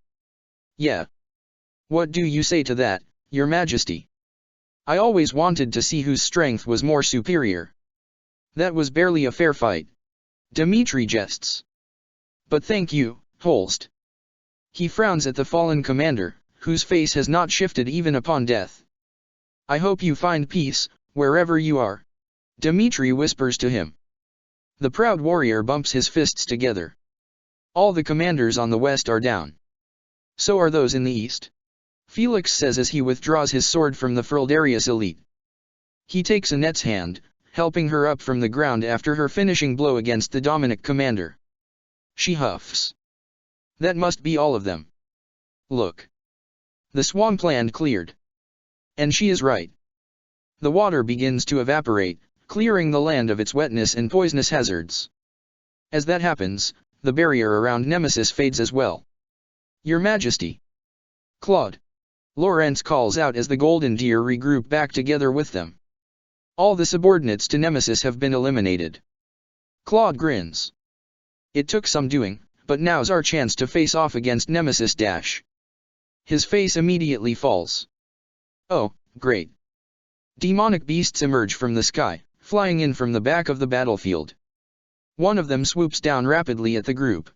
Speaker 1: Yeah. What do you say to that, your majesty? I always wanted to see whose strength was more superior. That was barely a fair fight. Dimitri jests. But thank you, Holst. He frowns at the fallen commander, whose face has not shifted even upon death. I hope you find peace, wherever you are. Dimitri whispers to him. The proud warrior bumps his fists together. All the commanders on the west are down. So are those in the east. Felix says as he withdraws his sword from the Frildarius elite. He takes Annette's hand, helping her up from the ground after her finishing blow against the Dominic commander. She huffs. That must be all of them. Look. The swampland cleared. And she is right. The water begins to evaporate, clearing the land of its wetness and poisonous hazards. As that happens, the barrier around Nemesis fades as well. Your Majesty. Claude. Lawrence calls out as the Golden Deer regroup back together with them. All the subordinates to Nemesis have been eliminated. Claude grins. It took some doing, but now's our chance to face off against Nemesis dash. His face immediately falls. Oh, great. Demonic beasts emerge from the sky, flying in from the back of the battlefield. One of them swoops down rapidly at the group.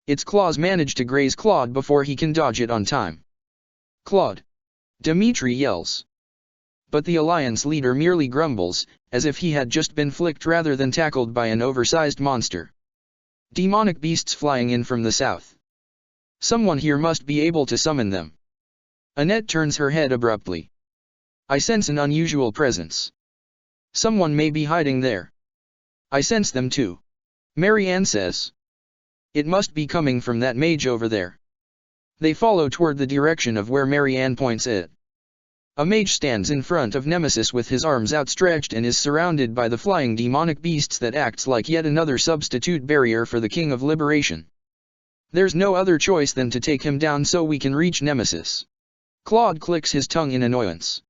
Speaker 1: Its claws manage to graze Claude before he can dodge it on time. Claude! Dimitri yells. But the Alliance leader merely grumbles, as if he had just been flicked rather than tackled by an oversized monster. Demonic beasts flying in from the south. Someone here must be able to summon them. Annette turns her head abruptly. I sense an unusual presence. Someone may be hiding there. I sense them too. Marianne says. It must be coming from that mage over there. They follow toward the direction of where Marianne points it. A mage stands in front of Nemesis with his arms outstretched and is surrounded by the flying demonic beasts that acts like yet another substitute barrier for the King of Liberation. There's no other choice than to take him down so we can reach Nemesis. Claude clicks his tongue in annoyance.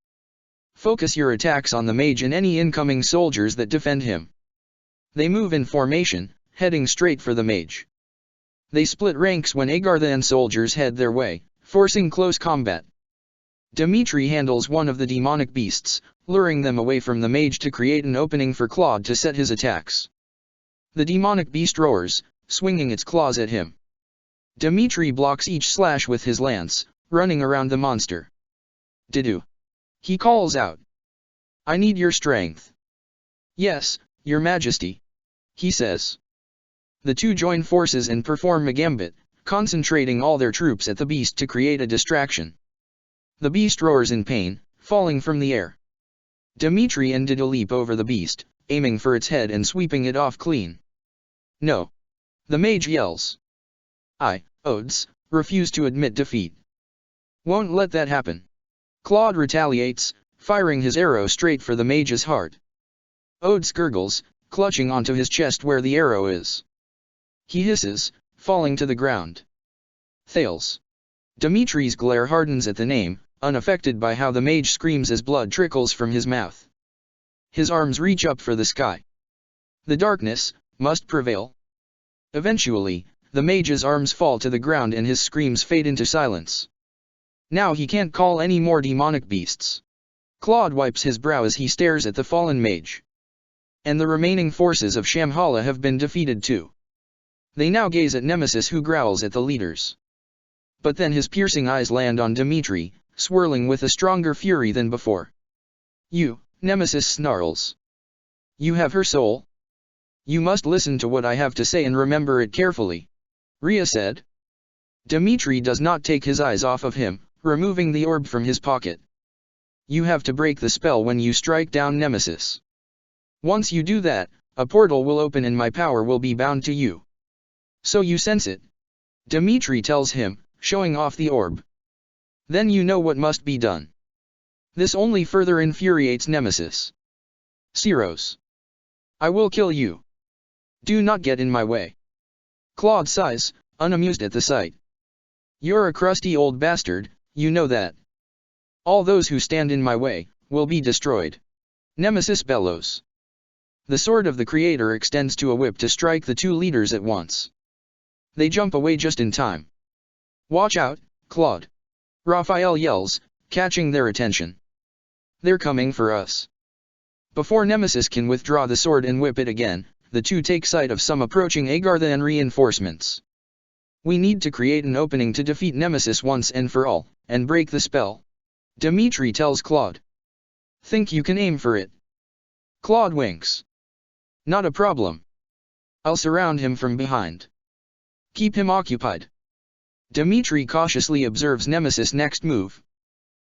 Speaker 1: Focus your attacks on the mage and any incoming soldiers that defend him. They move in formation, heading straight for the mage. They split ranks when Agarthan soldiers head their way, forcing close combat. Dimitri handles one of the demonic beasts, luring them away from the mage to create an opening for Claude to set his attacks. The demonic beast roars, swinging its claws at him. Dimitri blocks each slash with his lance, running around the monster. Didu. He calls out. I need your strength. Yes, your majesty. He says. The two join forces and perform a gambit, concentrating all their troops at the beast to create a distraction. The beast roars in pain, falling from the air. Dimitri and Didu leap over the beast, aiming for its head and sweeping it off clean. No. The mage yells. I, Odes, refuse to admit defeat. Won't let that happen. Claude retaliates, firing his arrow straight for the mage's heart. Odes gurgles, clutching onto his chest where the arrow is. He hisses, falling to the ground. Thales. Dimitri's glare hardens at the name, unaffected by how the mage screams as blood trickles from his mouth. His arms reach up for the sky. The darkness must prevail. Eventually, the mage's arms fall to the ground and his screams fade into silence. Now he can't call any more demonic beasts. Claude wipes his brow as he stares at the fallen mage. And the remaining forces of Shamhala have been defeated too. They now gaze at Nemesis, who growls at the leaders. But then his piercing eyes land on Dimitri, swirling with a stronger fury than before. You, Nemesis snarls. You have her soul? You must listen to what I have to say and remember it carefully, Rhea said. Dimitri does not take his eyes off of him, removing the orb from his pocket. You have to break the spell when you strike down Nemesis. Once you do that, a portal will open and my power will be bound to you. So you sense it? Dimitri tells him, showing off the orb. Then you know what must be done. This only further infuriates Nemesis. Siros. I will kill you. Do not get in my way. Claude sighs, unamused at the sight. You're a crusty old bastard, you know that. All those who stand in my way, will be destroyed. Nemesis bellows. The sword of the creator extends to a whip to strike the two leaders at once. They jump away just in time. Watch out, Claude. Raphael yells, catching their attention. They're coming for us. Before Nemesis can withdraw the sword and whip it again, the two take sight of some approaching Agartha and reinforcements. We need to create an opening to defeat Nemesis once and for all, and break the spell. Dimitri tells Claude. Think you can aim for it? Claude winks. Not a problem. I'll surround him from behind. Keep him occupied. Dimitri cautiously observes Nemesis' next move.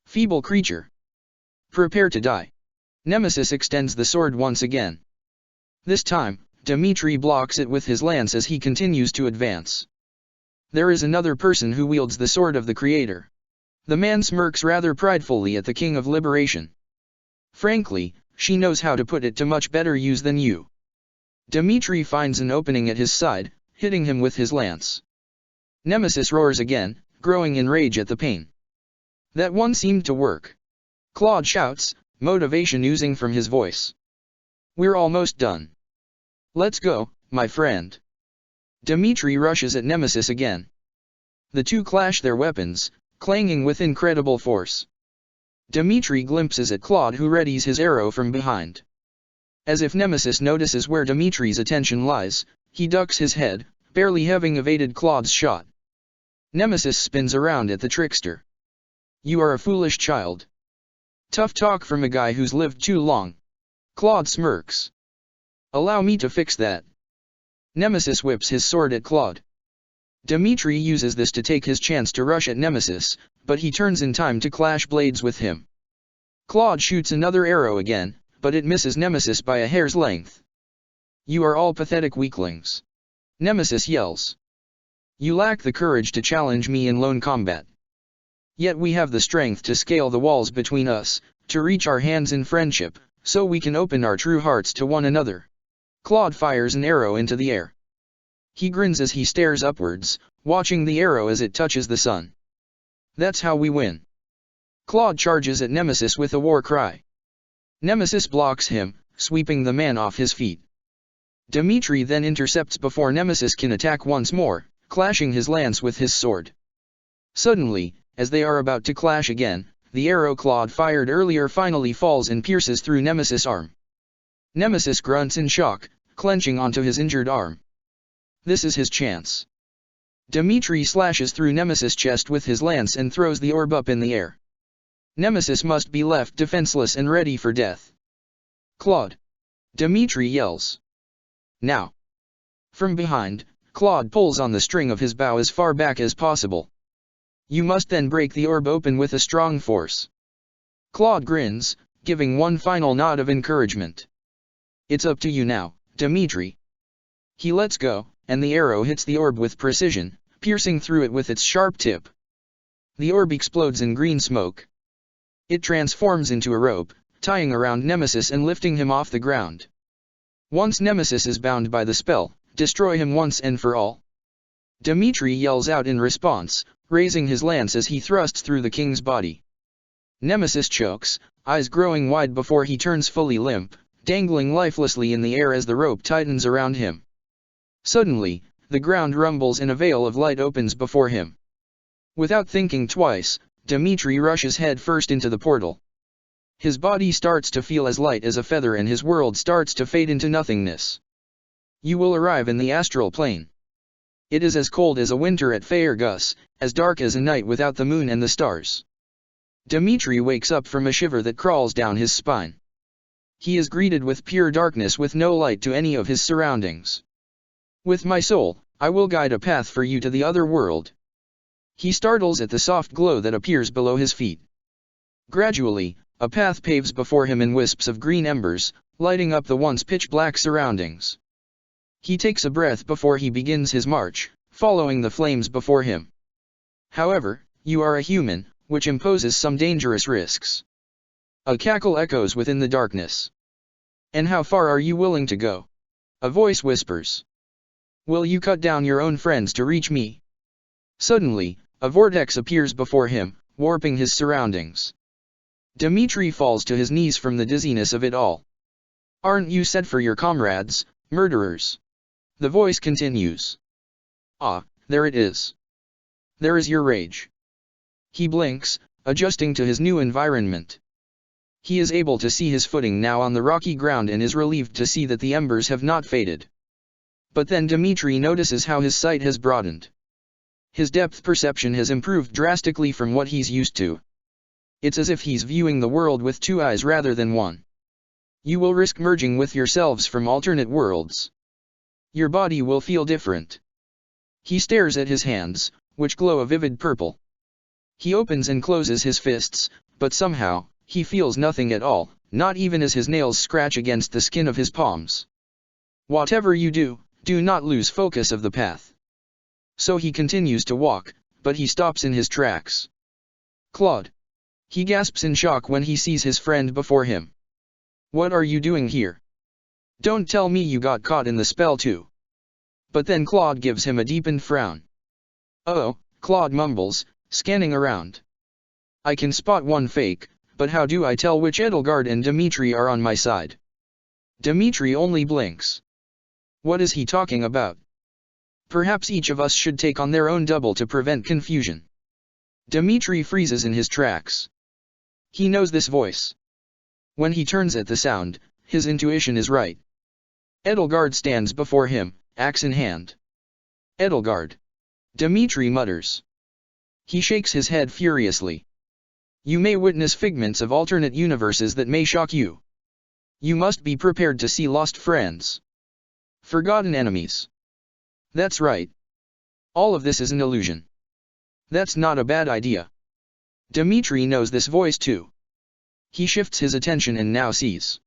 Speaker 1: Feeble creature. Prepare to die. Nemesis extends the sword once again. This time, Dimitri blocks it with his lance as he continues to advance. There is another person who wields the sword of the creator. The man smirks rather pridefully at the King of Liberation. Frankly, she knows how to put it to much better use than you. Dimitri finds an opening at his side, hitting him with his lance. Nemesis roars again, growing in rage at the pain. That one seemed to work. Claude shouts, motivation oozing from his voice. We're almost done. Let's go, my friend. Dimitri rushes at Nemesis again. The two clash their weapons, clanging with incredible force. Dimitri glimpses at Claude, who readies his arrow from behind. As if Nemesis notices where Dimitri's attention lies, he ducks his head, barely having evaded Claude's shot. Nemesis spins around at the trickster. You are a foolish child. Tough talk from a guy who's lived too long. Claude smirks. Allow me to fix that. Nemesis whips his sword at Claude. Dimitri uses this to take his chance to rush at Nemesis, but he turns in time to clash blades with him. Claude shoots another arrow again, but it misses Nemesis by a hair's length. You are all pathetic weaklings. Nemesis yells. You lack the courage to challenge me in lone combat. Yet we have the strength to scale the walls between us, to reach our hands in friendship, so we can open our true hearts to one another. Claude fires an arrow into the air. He grins as he stares upwards, watching the arrow as it touches the sun. That's how we win. Claude charges at Nemesis with a war cry. Nemesis blocks him, sweeping the man off his feet. Dimitri then intercepts before Nemesis can attack once more, clashing his lance with his sword. Suddenly, as they are about to clash again, the arrow Claude fired earlier finally falls and pierces through Nemesis' arm. Nemesis grunts in shock, clenching onto his injured arm. This is his chance. Dimitri slashes through Nemesis' chest with his lance and throws the orb up in the air. Nemesis must be left defenseless and ready for death. Claude! Dimitri yells. Now! From behind, Claude pulls on the string of his bow as far back as possible. You must then break the orb open with a strong force. Claude grins, giving one final nod of encouragement. It's up to you now, Dimitri. He lets go, and the arrow hits the orb with precision, piercing through it with its sharp tip. The orb explodes in green smoke. It transforms into a rope, tying around Nemesis and lifting him off the ground. Once Nemesis is bound by the spell, destroy him once and for all. Dimitri yells out in response, raising his lance as he thrusts through the king's body. Nemesis chokes, eyes growing wide before he turns fully limp, dangling lifelessly in the air as the rope tightens around him. Suddenly, the ground rumbles and a veil of light opens before him. Without thinking twice, Dimitri rushes head first into the portal. His body starts to feel as light as a feather and his world starts to fade into nothingness. You will arrive in the astral plane. It is as cold as a winter at Faerghus, as dark as a night without the moon and the stars. Dimitri wakes up from a shiver that crawls down his spine. He is greeted with pure darkness with no light to any of his surroundings. With my soul, I will guide a path for you to the other world. He startles at the soft glow that appears below his feet. Gradually, a path paves before him in wisps of green embers, lighting up the once pitch-black surroundings. He takes a breath before he begins his march, following the flames before him. However, you are a human, which imposes some dangerous risks. A cackle echoes within the darkness. And how far are you willing to go? A voice whispers. Will you cut down your own friends to reach me? Suddenly, a vortex appears before him, warping his surroundings. Dmitri falls to his knees from the dizziness of it all. Aren't you set for your comrades, murderers? The voice continues. Ah, there it is. There is your rage. He blinks, adjusting to his new environment. He is able to see his footing now on the rocky ground and is relieved to see that the embers have not faded. But then Dmitri notices how his sight has broadened. His depth perception has improved drastically from what he's used to. It's as if he's viewing the world with two eyes rather than one. You will risk merging with yourselves from alternate worlds. Your body will feel different. He stares at his hands, which glow a vivid purple. He opens and closes his fists, but somehow, he feels nothing at all, not even as his nails scratch against the skin of his palms. Whatever you do, do not lose focus of the path. So he continues to walk, but he stops in his tracks. Claude. He gasps in shock when he sees his friend before him. What are you doing here? Don't tell me you got caught in the spell too. But then Claude gives him a deepened frown. Oh, Claude mumbles, scanning around. I can spot one fake, but how do I tell which Edelgard and Dmitri are on my side? Dmitri only blinks. What is he talking about? Perhaps each of us should take on their own double to prevent confusion. Dmitri freezes in his tracks. He knows this voice. When he turns at the sound, his intuition is right. Edelgard stands before him, axe in hand. Edelgard. Dmitri mutters. He shakes his head furiously. You may witness figments of alternate universes that may shock you. You must be prepared to see lost friends. Forgotten enemies. That's right. All of this is an illusion. That's not a bad idea. Dmitri knows this voice too. He shifts his attention and now sees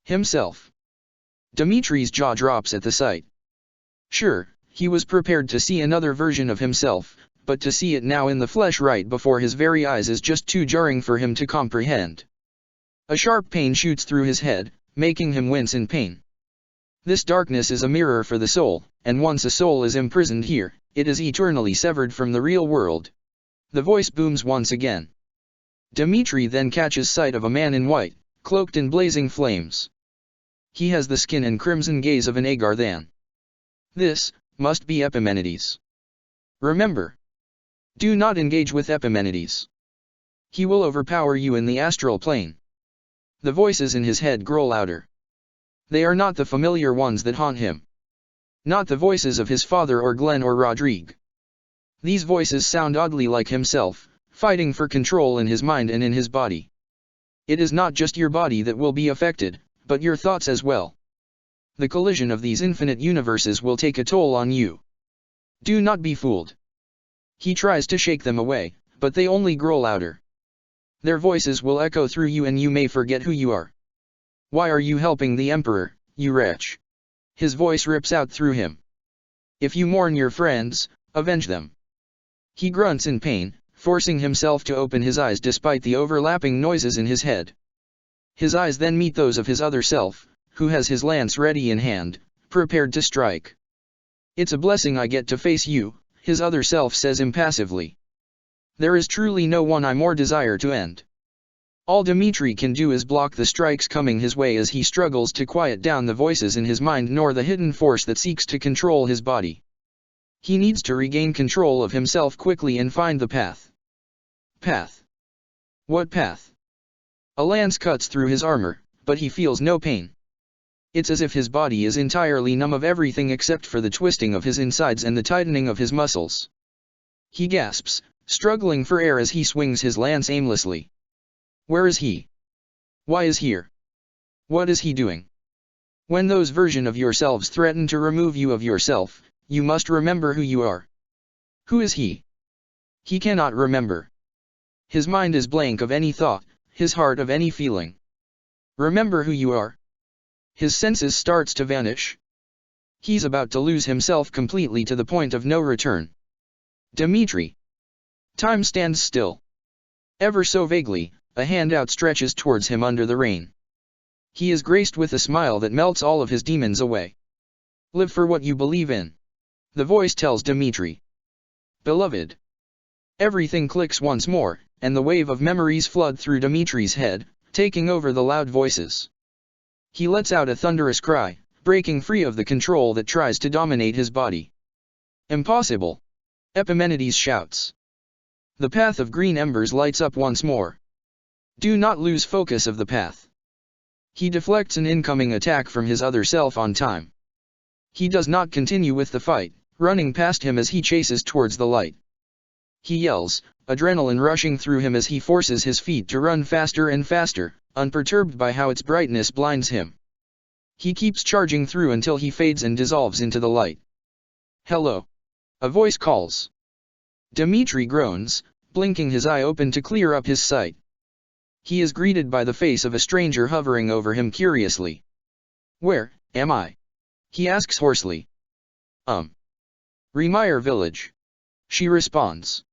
Speaker 1: himself. Dmitri's jaw drops at the sight. Sure, he was prepared to see another version of himself, but to see it now in the flesh right before his very eyes is just too jarring for him to comprehend. A sharp pain shoots through his head, making him wince in pain. This darkness is a mirror for the soul, and once a soul is imprisoned here, it is eternally severed from the real world. The voice booms once again. Dmitri then catches sight of a man in white, cloaked in blazing flames. He has the skin and crimson gaze of an Agarthan. This must be Epimenides. Remember. Do not engage with Epimenides. He will overpower you in the astral plane. The voices in his head grow louder. They are not the familiar ones that haunt him. Not the voices of his father or Glenn or Rodrigue. These voices sound oddly like himself, fighting for control in his mind and in his body. It is not just your body that will be affected, but your thoughts as well. The collision of these infinite universes will take a toll on you. Do not be fooled. He tries to shake them away, but they only grow louder. Their voices will echo through you and you may forget who you are. Why are you helping the Emperor, you wretch? His voice rips out through him. If you mourn your friends, avenge them. He grunts in pain, forcing himself to open his eyes despite the overlapping noises in his head. His eyes then meet those of his other self, who has his lance ready in hand, prepared to strike. It's a blessing I get to face you, his other self says impassively. There is truly no one I more desire to end. All Dmitri can do is block the strikes coming his way as he struggles to quiet down the voices in his mind nor the hidden force that seeks to control his body. He needs to regain control of himself quickly and find the path. Path. What path? A lance cuts through his armor, but he feels no pain. It's as if his body is entirely numb of everything except for the twisting of his insides and the tightening of his muscles. He gasps, struggling for air as he swings his lance aimlessly. Where is he? Why is here? What is he doing? When those version of yourselves threaten to remove you of yourself, you must remember who you are. Who is he? He cannot remember. His mind is blank of any thought, his heart of any feeling. Remember who you are. His senses starts to vanish. He's about to lose himself completely to the point of no return. Dmitri. Time stands still. Ever so vaguely, a hand outstretches towards him under the rain. He is graced with a smile that melts all of his demons away. Live for what you believe in. The voice tells Dmitri. Beloved. Everything clicks once more, and the wave of memories flood through Dmitri's head, taking over the loud voices. He lets out a thunderous cry, breaking free of the control that tries to dominate his body. Impossible! Epimenides shouts. The path of green embers lights up once more. Do not lose focus of the path. He deflects an incoming attack from his other self on time. He does not continue with the fight, running past him as he chases towards the light. He yells, adrenaline rushing through him as he forces his feet to run faster and faster, unperturbed by how its brightness blinds him. He keeps charging through until he fades and dissolves into the light. Hello. A voice calls. Dmitri groans, blinking his eye open to clear up his sight. He is greeted by the face of a stranger hovering over him curiously. Where am I? He asks hoarsely. Remire village. She responds.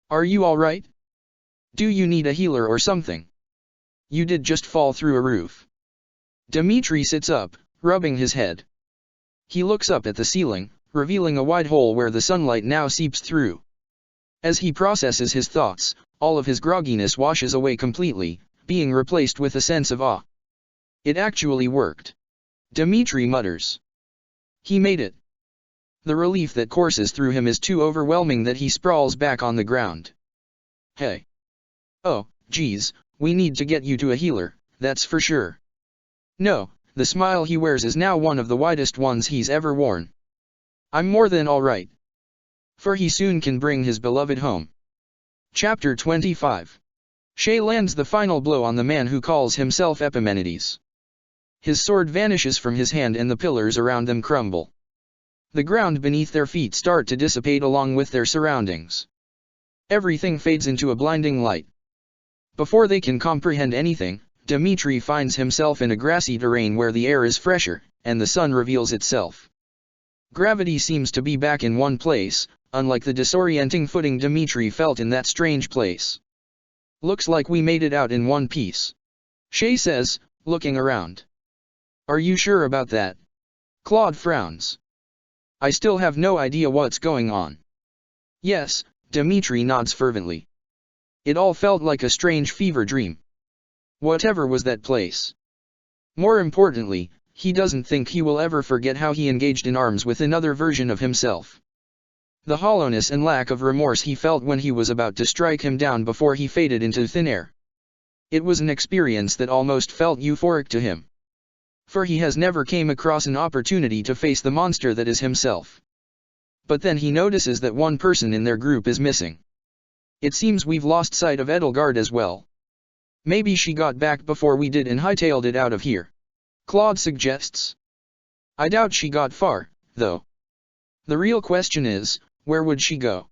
Speaker 1: Are you alright? Do you need a healer or something? You did just fall through a roof. Dmitri sits up, rubbing his head. He looks up at the ceiling, revealing a wide hole where the sunlight now seeps through. As he processes his thoughts, all of his grogginess washes away completely, being replaced with a sense of awe. It actually worked. Dmitri mutters. He made it. The relief that courses through him is too overwhelming that he sprawls back on the ground. Hey. Oh, geez, we need to get you to a healer, that's for sure. No, the smile he wears is now one of the widest ones he's ever worn. I'm more than alright. For he soon can bring his beloved home. Chapter 25. Shay lands the final blow on the man who calls himself Epimenides. His sword vanishes from his hand and the pillars around them crumble. The ground beneath their feet start to dissipate along with their surroundings. Everything fades into a blinding light. Before they can comprehend anything, Dmitri finds himself in a grassy terrain where the air is fresher, and the sun reveals itself. Gravity seems to be back in one place, unlike the disorienting footing Dmitri felt in that strange place. Looks like we made it out in one piece. Shay says, looking around. Are you sure about that? Claude frowns. I still have no idea what's going on. Yes, Dmitri nods fervently. It all felt like a strange fever dream. Whatever was that place. More importantly, he doesn't think he will ever forget how he engaged in arms with another version of himself. The hollowness and lack of remorse he felt when he was about to strike him down before he faded into thin air. It was an experience that almost felt euphoric to him. For he has never came across an opportunity to face the monster that is himself. But then he notices that one person in their group is missing. It seems we've lost sight of Edelgard as well. Maybe she got back before we did and hightailed it out of here. Claude suggests. I doubt she got far, though. The real question is, where would she go?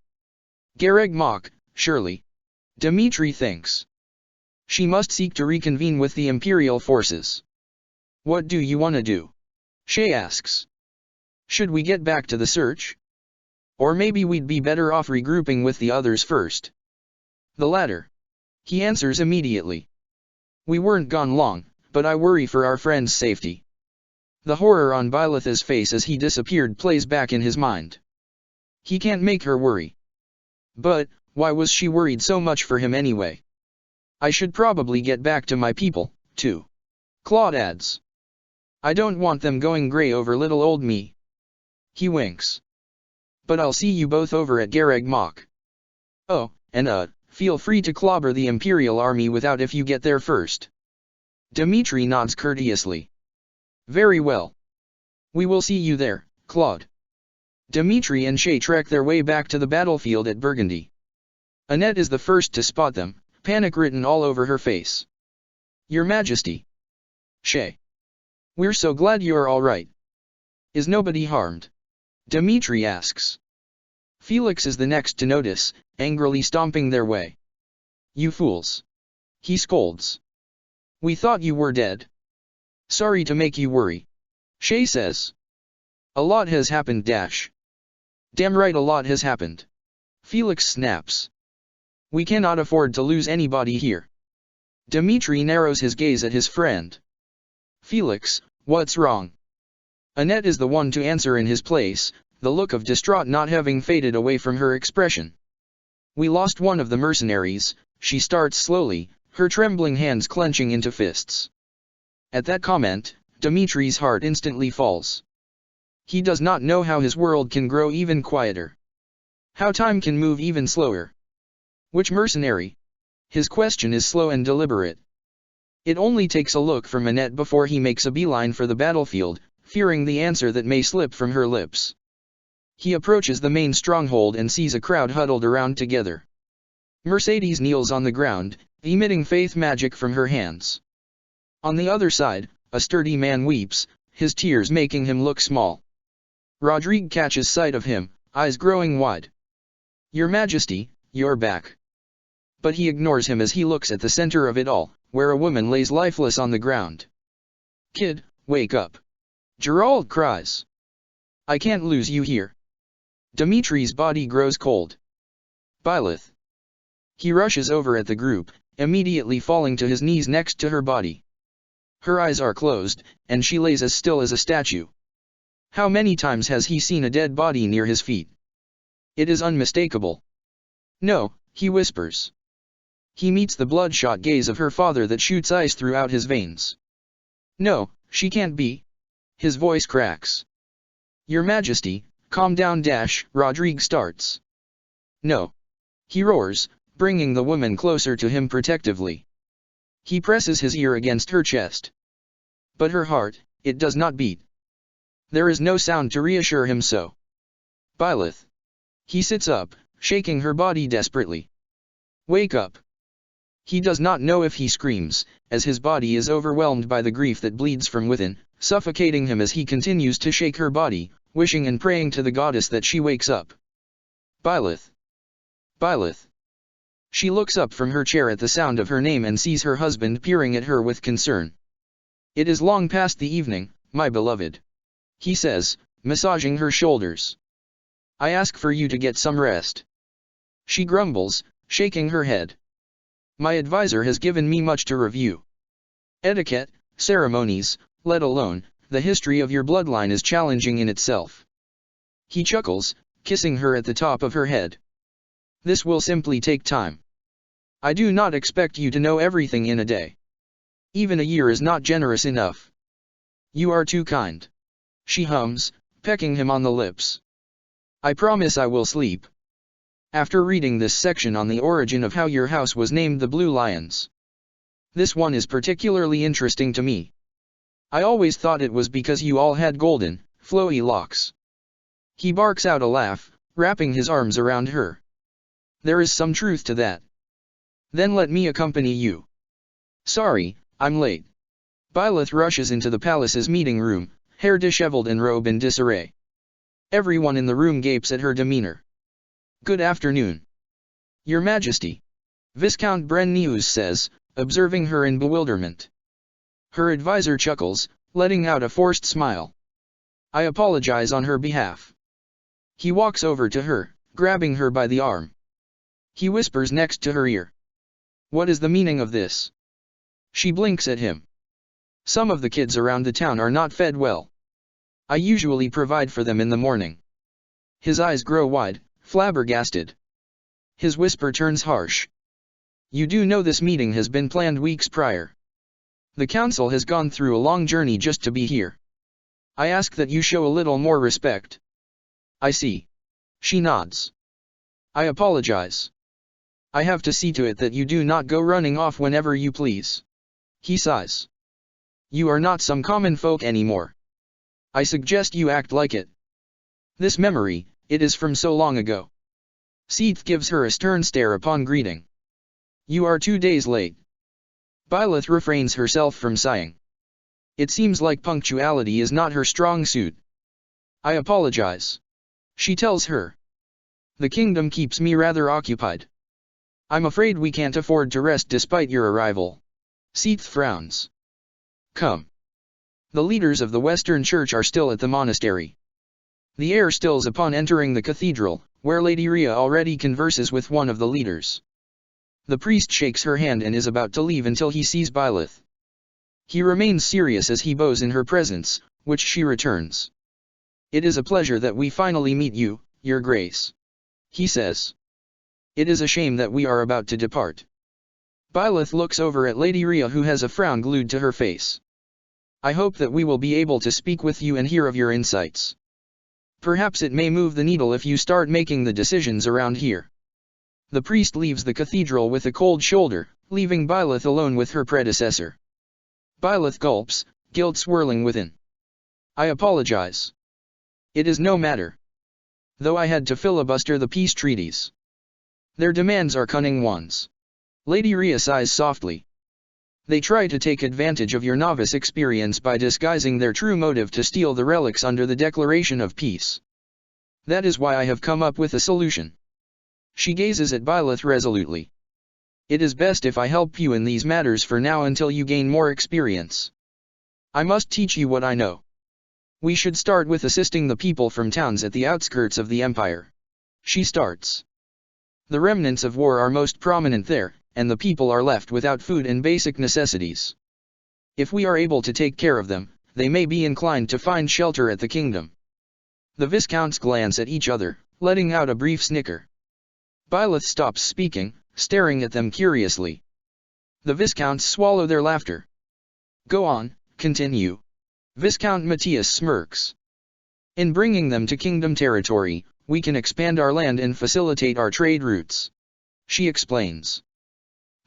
Speaker 1: Gareg Mach, surely. Dmitri thinks. She must seek to reconvene with the Imperial forces. What do you want to do? Shay asks. Should we get back to the search? Or maybe we'd be better off regrouping with the others first. The latter. He answers immediately. We weren't gone long, but I worry for our friend's safety. The horror on Bylitha's face as he disappeared plays back in his mind. He can't make her worry. But, why was she worried so much for him anyway? I should probably get back to my people, too. Claude adds. I don't want them going grey over little old me. He winks. But I'll see you both over at Gareg Mach. Oh, and feel free to clobber the Imperial army without if you get there first. Dmitri nods courteously. Very well. We will see you there, Claude. Dmitri and Shay trek their way back to the battlefield at Burgundy. Annette is the first to spot them, panic written all over her face. Your Majesty. Shay. We're so glad you're alright. Is nobody harmed? Dimitri asks. Felix is the next to notice, angrily stomping their way. You fools. He scolds. We thought you were dead. Sorry to make you worry. Shay says. A lot has happened. Damn right, a lot has happened. Felix snaps. We cannot afford to lose anybody here. Dimitri narrows his gaze at his friend. Felix, what's wrong? Annette is the one to answer in his place, the look of distraught not having faded away from her expression. We lost one of the mercenaries, she starts slowly, her trembling hands clenching into fists. At that comment, Dimitri's heart instantly falls. He does not know how his world can grow even quieter. How time can move even slower. Which mercenary? His question is slow and deliberate. It only takes a look from Annette before he makes a beeline for the battlefield, fearing the answer that may slip from her lips. He approaches the main stronghold and sees a crowd huddled around together. Mercedes kneels on the ground, emitting faith magic from her hands. On the other side, a sturdy man weeps, his tears making him look small. Rodrigue catches sight of him, eyes growing wide. Your Majesty, you're back. But he ignores him as he looks at the center of it all, where a woman lays lifeless on the ground. Kid, wake up. Gerald cries. I can't lose you here. Dimitri's body grows cold. Byleth. He rushes over at the group, immediately falling to his knees next to her body. Her eyes are closed, and she lays as still as a statue. How many times has he seen a dead body near his feet? It is unmistakable. No, he whispers. He meets the bloodshot gaze of her father that shoots ice throughout his veins. No, she can't be. His voice cracks. Your Majesty, calm down. Rodrigue starts. No. He roars, bringing the woman closer to him protectively. He presses his ear against her chest. But her heart, it does not beat. There is no sound to reassure him so. Byleth. He sits up, shaking her body desperately. Wake up. He does not know if he screams, as his body is overwhelmed by the grief that bleeds from within, suffocating him as he continues to shake her body, wishing and praying to the goddess that she wakes up. Byleth. Byleth. She looks up from her chair at the sound of her name and sees her husband peering at her with concern. It is long past the evening, my beloved. He says, massaging her shoulders. I ask for you to get some rest. She grumbles, shaking her head. My advisor has given me much to review. Etiquette, ceremonies, let alone, the history of your bloodline is challenging in itself. He chuckles, kissing her at the top of her head. This will simply take time. I do not expect you to know everything in a day. Even a year is not generous enough. You are too kind. She hums, pecking him on the lips. I promise I will sleep. After reading this section on the origin of how your house was named the Blue Lions. This one is particularly interesting to me. I always thought it was because you all had golden, flowy locks. He barks out a laugh, wrapping his arms around her. There is some truth to that. Then let me accompany you. Sorry, I'm late. Byleth rushes into the palace's meeting room, hair disheveled and robe in disarray. Everyone in the room gapes at her demeanor. Good afternoon. Your Majesty. Viscount Brenneus says, observing her in bewilderment. Her advisor chuckles, letting out a forced smile. I apologize on her behalf. He walks over to her, grabbing her by the arm. He whispers next to her ear. What is the meaning of this? She blinks at him. Some of the kids around the town are not fed well. I usually provide for them in the morning. His eyes grow wide, flabbergasted. His whisper turns harsh. You do know this meeting has been planned weeks prior. The council has gone through a long journey just to be here. I ask that you show a little more respect. I see. She nods. I apologize. I have to see to it that you do not go running off whenever you please. He sighs. You are not some common folk anymore. I suggest you act like it. This memory, it is from so long ago. Seath gives her a stern stare upon greeting. You are 2 days late. Byleth refrains herself from sighing. It seems like punctuality is not her strong suit. I apologize. She tells her. The kingdom keeps me rather occupied. I'm afraid we can't afford to rest despite your arrival. Seath frowns. Come. The leaders of the Western Church are still at the monastery. The air stills upon entering the cathedral, where Lady Rhea already converses with one of the leaders. The priest shakes her hand and is about to leave until he sees Byleth. He remains serious as he bows in her presence, which she returns. It is a pleasure that we finally meet you, Your Grace. He says. It is a shame that we are about to depart. Byleth looks over at Lady Rhea, who has a frown glued to her face. I hope that we will be able to speak with you and hear of your insights. Perhaps it may move the needle if you start making the decisions around here. The priest leaves the cathedral with a cold shoulder, leaving Byleth alone with her predecessor. Byleth gulps, guilt swirling within. I apologize. It is no matter. Though I had to filibuster the peace treaties. Their demands are cunning ones. Lady Rhea sighs softly. They try to take advantage of your novice experience by disguising their true motive to steal the relics under the declaration of peace. That is why I have come up with a solution. She gazes at Byleth resolutely. It is best if I help you in these matters for now until you gain more experience. I must teach you what I know. We should start with assisting the people from towns at the outskirts of the empire. She starts. The remnants of war are most prominent there, and the people are left without food and basic necessities. If we are able to take care of them, they may be inclined to find shelter at the kingdom. The viscounts glance at each other, letting out a brief snicker. Byleth stops speaking, staring at them curiously. The viscounts swallow their laughter. Go on, continue. Viscount Matthias smirks. In bringing them to kingdom territory, we can expand our land and facilitate our trade routes. She explains.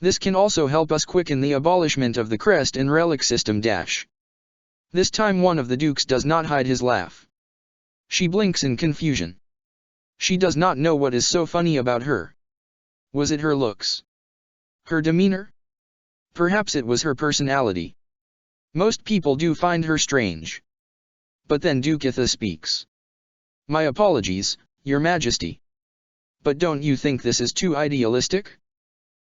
Speaker 1: This can also help us quicken the abolishment of the crest and relic system. This time one of the dukes does not hide his laugh. She blinks in confusion. She does not know what is so funny about her. Was it her looks? Her demeanor? Perhaps it was her personality. Most people do find her strange. But then Duke Itha speaks. My apologies, Your Majesty. But don't you think this is too idealistic?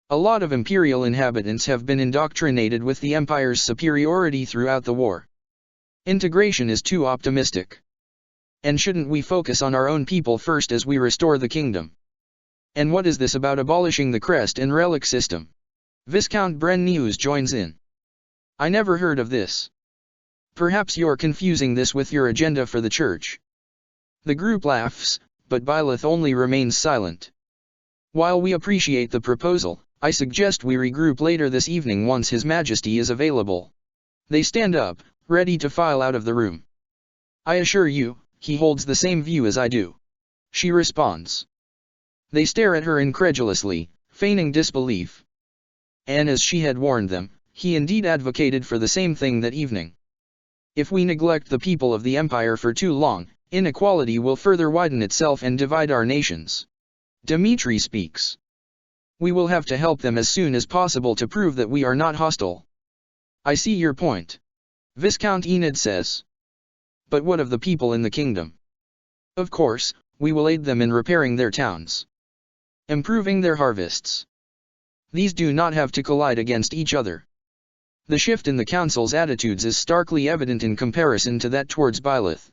Speaker 1: A lot of imperial inhabitants have been indoctrinated with the Empire's superiority throughout the war. Integration is too optimistic. And shouldn't we focus on our own people first as we restore the kingdom? And what is this about abolishing the crest and relic system? Viscount Brennius joins in. I never heard of this. Perhaps you're confusing this with your agenda for the church. The group laughs, but Byleth only remains silent. While we appreciate the proposal, I suggest we regroup later this evening once His Majesty is available. They stand up, ready to file out of the room. I assure you, he holds the same view as I do. She responds. They stare at her incredulously, feigning disbelief. And as she had warned them, he indeed advocated for the same thing that evening. If we neglect the people of the empire for too long, inequality will further widen itself and divide our nations. Dimitri speaks. We will have to help them as soon as possible to prove that we are not hostile. I see your point. Viscount Enid says. But what of the people in the kingdom? Of course, we will aid them in repairing their towns. Improving their harvests. These do not have to collide against each other. The shift in the council's attitudes is starkly evident in comparison to that towards Byleth.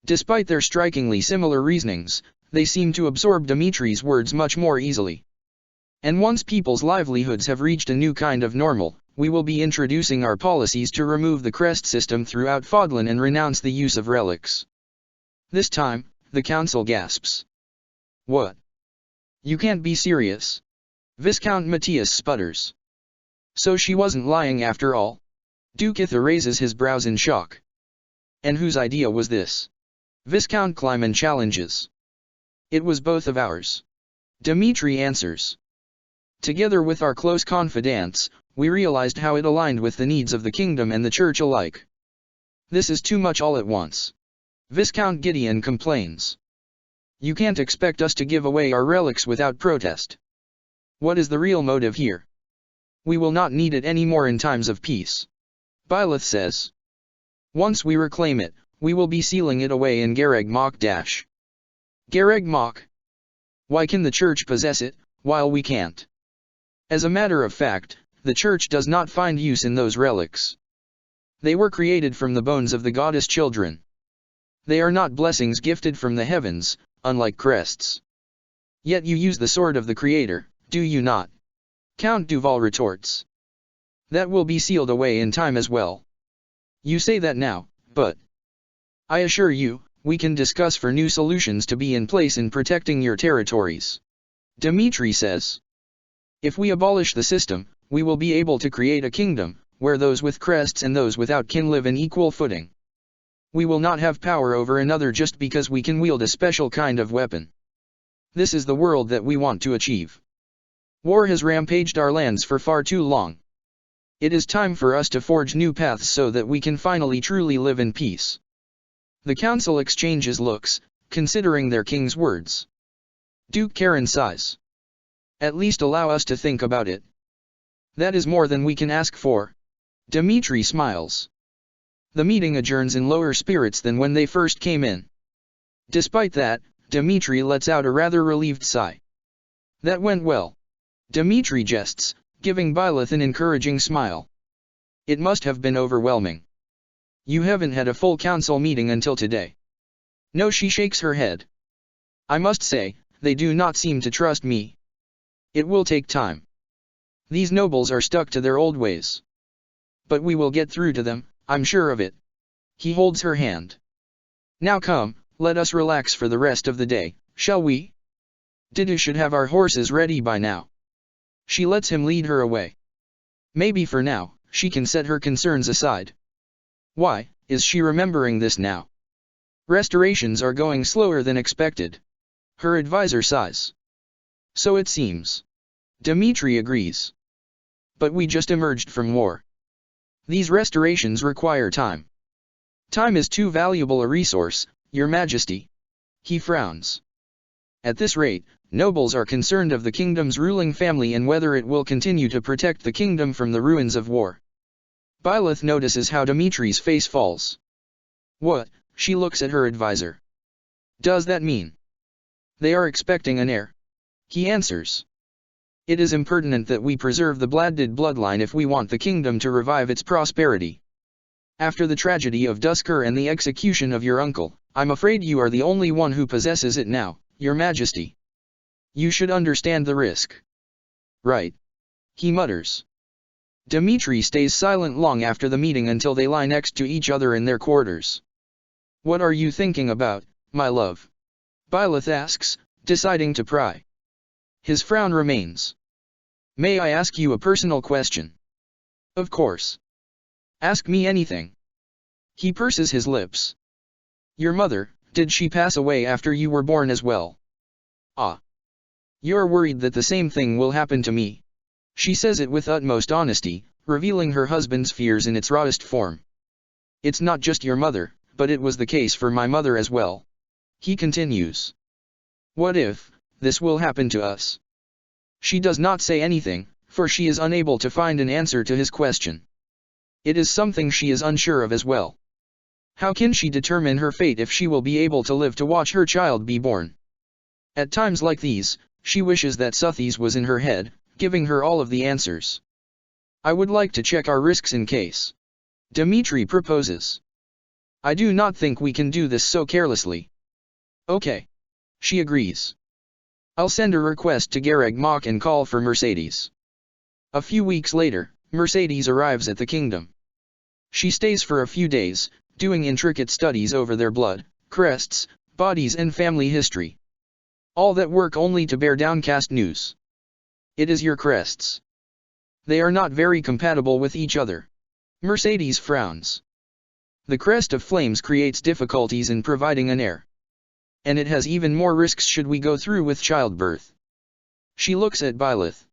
Speaker 1: Despite their strikingly similar reasonings, they seem to absorb Dimitri's words much more easily. And once people's livelihoods have reached a new kind of normal, we will be introducing our policies to remove the crest system throughout Fodlan and renounce the use of relics. This time, the council gasps. What? You can't be serious. Viscount Matthias sputters. So she wasn't lying after all? Duke Itha raises his brows in shock. And whose idea was this? Viscount Kleiman challenges. It was both of ours. Dimitri answers. Together with our close confidants, we realized how it aligned with the needs of the kingdom and the church alike. This is too much all at once. Viscount Gideon complains. You can't expect us to give away our relics without protest. What is the real motive here? We will not need it anymore in times of peace. Byleth says. Once we reclaim it, we will be sealing it away in Gareg Mach. Gareg Mach. Why can the church possess it, while we can't? As a matter of fact, the church does not find use in those relics. They were created from the bones of the goddess children. They are not blessings gifted from the heavens, unlike crests. Yet you use the sword of the Creator, do you not? Count Duval retorts. That will be sealed away in time as well. You say that now, but I assure you, we can discuss for new solutions to be in place in protecting your territories. Dmitri says. If we abolish the system, we will be able to create a kingdom, where those with crests and those without can live in equal footing. We will not have power over another just because we can wield a special kind of weapon. This is the world that we want to achieve. War has rampaged our lands for far too long. It is time for us to forge new paths so that we can finally truly live in peace. The council exchanges looks, considering their king's words. Duke Karen sighs. At least allow us to think about it. That is more than we can ask for. Dmitri smiles. The meeting adjourns in lower spirits than when they first came in. Despite that, Dmitri lets out a rather relieved sigh. That went well. Dmitri jests, giving Byleth an encouraging smile. It must have been overwhelming. You haven't had a full council meeting until today. No, she shakes her head. I must say, they do not seem to trust me. It will take time. These nobles are stuck to their old ways. But we will get through to them, I'm sure of it. He holds her hand. Now come, let us relax for the rest of the day, shall we? Didu should have our horses ready by now. She lets him lead her away. Maybe for now, she can set her concerns aside. Why, is she remembering this now? Restorations are going slower than expected. Her advisor sighs. So it seems. Dmitri agrees. But we just emerged from war. These restorations require time. Time is too valuable a resource, Your Majesty. He frowns. At this rate, nobles are concerned of the kingdom's ruling family and whether it will continue to protect the kingdom from the ruins of war. Byleth notices how Dmitri's face falls. What? She looks at her advisor. Does that mean they are expecting an heir? He answers. It is impertinent that we preserve the Bladdid bloodline if we want the kingdom to revive its prosperity. After the tragedy of Duskur and the execution of your uncle, I'm afraid you are the only one who possesses it now, Your Majesty. You should understand the risk. Right. He mutters. Dmitri stays silent long after the meeting until they lie next to each other in their quarters. What are you thinking about, my love? Byleth asks, deciding to pry. His frown remains. May I ask you a personal question? Of course. Ask me anything. He purses his lips. Your mother, did she pass away after you were born as well? Ah. You're worried that the same thing will happen to me. She says it with utmost honesty, revealing her husband's fears in its rawest form. It's not just your mother, but it was the case for my mother as well. He continues. What if this will happen to us? She does not say anything, for she is unable to find an answer to his question. It is something she is unsure of as well. How can she determine her fate if she will be able to live to watch her child be born? At times like these, she wishes that Suthies was in her head, giving her all of the answers. I would like to check our risks in case. Dmitri proposes. I do not think we can do this so carelessly. Okay. She agrees. I'll send a request to Gareg Mach and call for Mercedes. A few weeks later, Mercedes arrives at the kingdom. She stays for a few days, doing intricate studies over their blood, crests, bodies and family history. All that work only to bear downcast news. It is your crests. They are not very compatible with each other. Mercedes frowns. The crest of flames creates difficulties in providing an heir. And it has even more risks should we go through with childbirth. She looks at Byleth.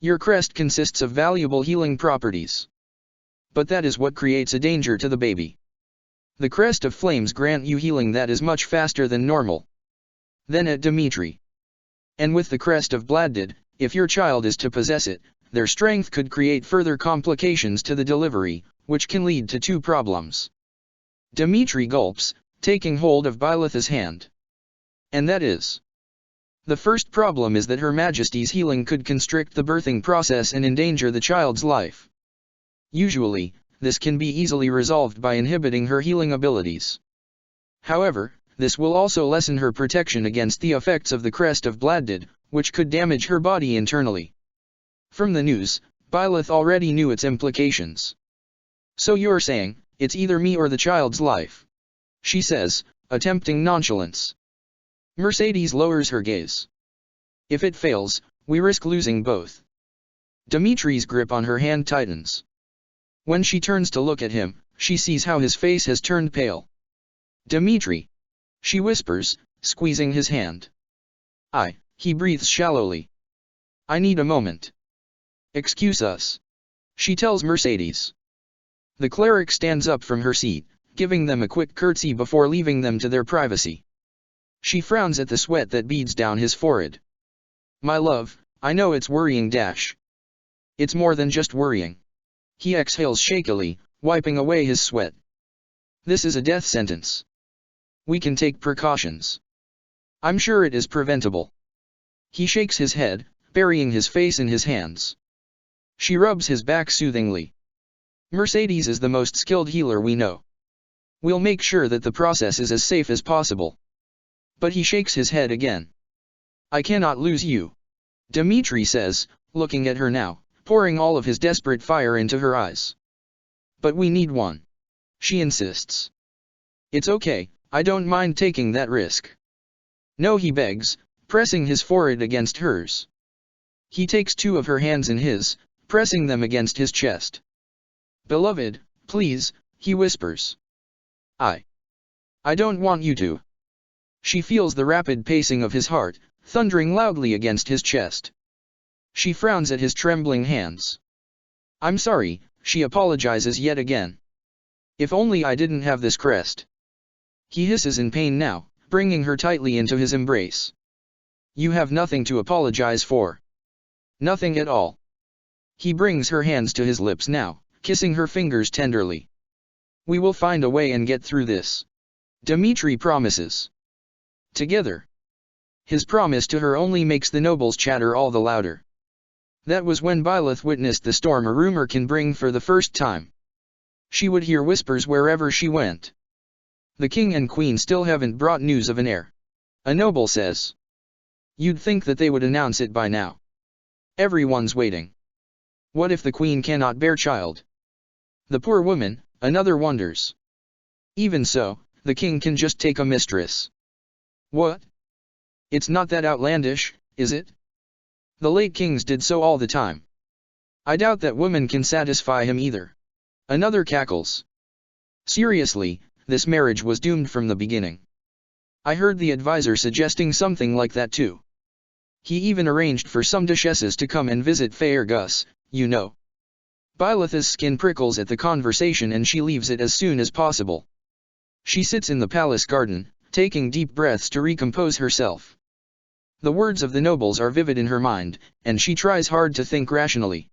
Speaker 1: Your crest consists of valuable healing properties. But that is what creates a danger to the baby. The crest of flames grant you healing that is much faster than normal. Then at Dmitri. And with the crest of Bladdid, if your child is to possess it, their strength could create further complications to the delivery, which can lead to two problems. Dmitri gulps, taking hold of Bylith's hand. And that is. The first problem is that Her Majesty's healing could constrict the birthing process and endanger the child's life. Usually, this can be easily resolved by inhibiting her healing abilities. However, this will also lessen her protection against the effects of the crest of Bladdid, which could damage her body internally. From the news, Bylith already knew its implications. So you're saying, it's either me or the child's life? She says, attempting nonchalance. Mercedes lowers her gaze. If it fails, we risk losing both. Dimitri's grip on her hand tightens. When she turns to look at him, she sees how his face has turned pale. Dmitri, she whispers, squeezing his hand. He breathes shallowly. I need a moment. Excuse us. She tells Mercedes. The cleric stands up from her seat, giving them a quick curtsy before leaving them to their privacy. She frowns at the sweat that beads down his forehead. My love, I know it's worrying. It's more than just worrying. He exhales shakily, wiping away his sweat. This is a death sentence. We can take precautions. I'm sure it is preventable. He shakes his head, burying his face in his hands. She rubs his back soothingly. Mercedes is the most skilled healer we know. We'll make sure that the process is as safe as possible. But he shakes his head again. I cannot lose you. Dmitri says, looking at her now, pouring all of his desperate fire into her eyes. But we need one. She insists. It's okay, I don't mind taking that risk. No, he begs, pressing his forehead against hers. He takes two of her hands in his, pressing them against his chest. Beloved, please, he whispers. I don't want you to. She feels the rapid pacing of his heart, thundering loudly against his chest. She frowns at his trembling hands. I'm sorry, she apologizes yet again. If only I didn't have this crest. He hisses in pain now, bringing her tightly into his embrace. You have nothing to apologize for. Nothing at all. He brings her hands to his lips now, kissing her fingers tenderly. We will find a way and get through this. Dmitri promises. Together. His promise to her only makes the nobles chatter all the louder. That was when Bylith witnessed the storm a rumor can bring for the first time. She would hear whispers wherever she went. The king and queen still haven't brought news of an heir. A noble says. You'd think that they would announce it by now. Everyone's waiting. What if the queen cannot bear child? The poor woman, another wonders. Even so, the king can just take a mistress. What? It's not that outlandish, is it? The late kings did so all the time. I doubt that women can satisfy him either. Another cackles. Seriously, this marriage was doomed from the beginning. I heard the advisor suggesting something like that too. He even arranged for some duchesses to come and visit Faergus, you know. Bylith's skin prickles at the conversation and she leaves it as soon as possible. She sits in the palace garden, taking deep breaths to recompose herself. The words of the nobles are vivid in her mind, and she tries hard to think rationally.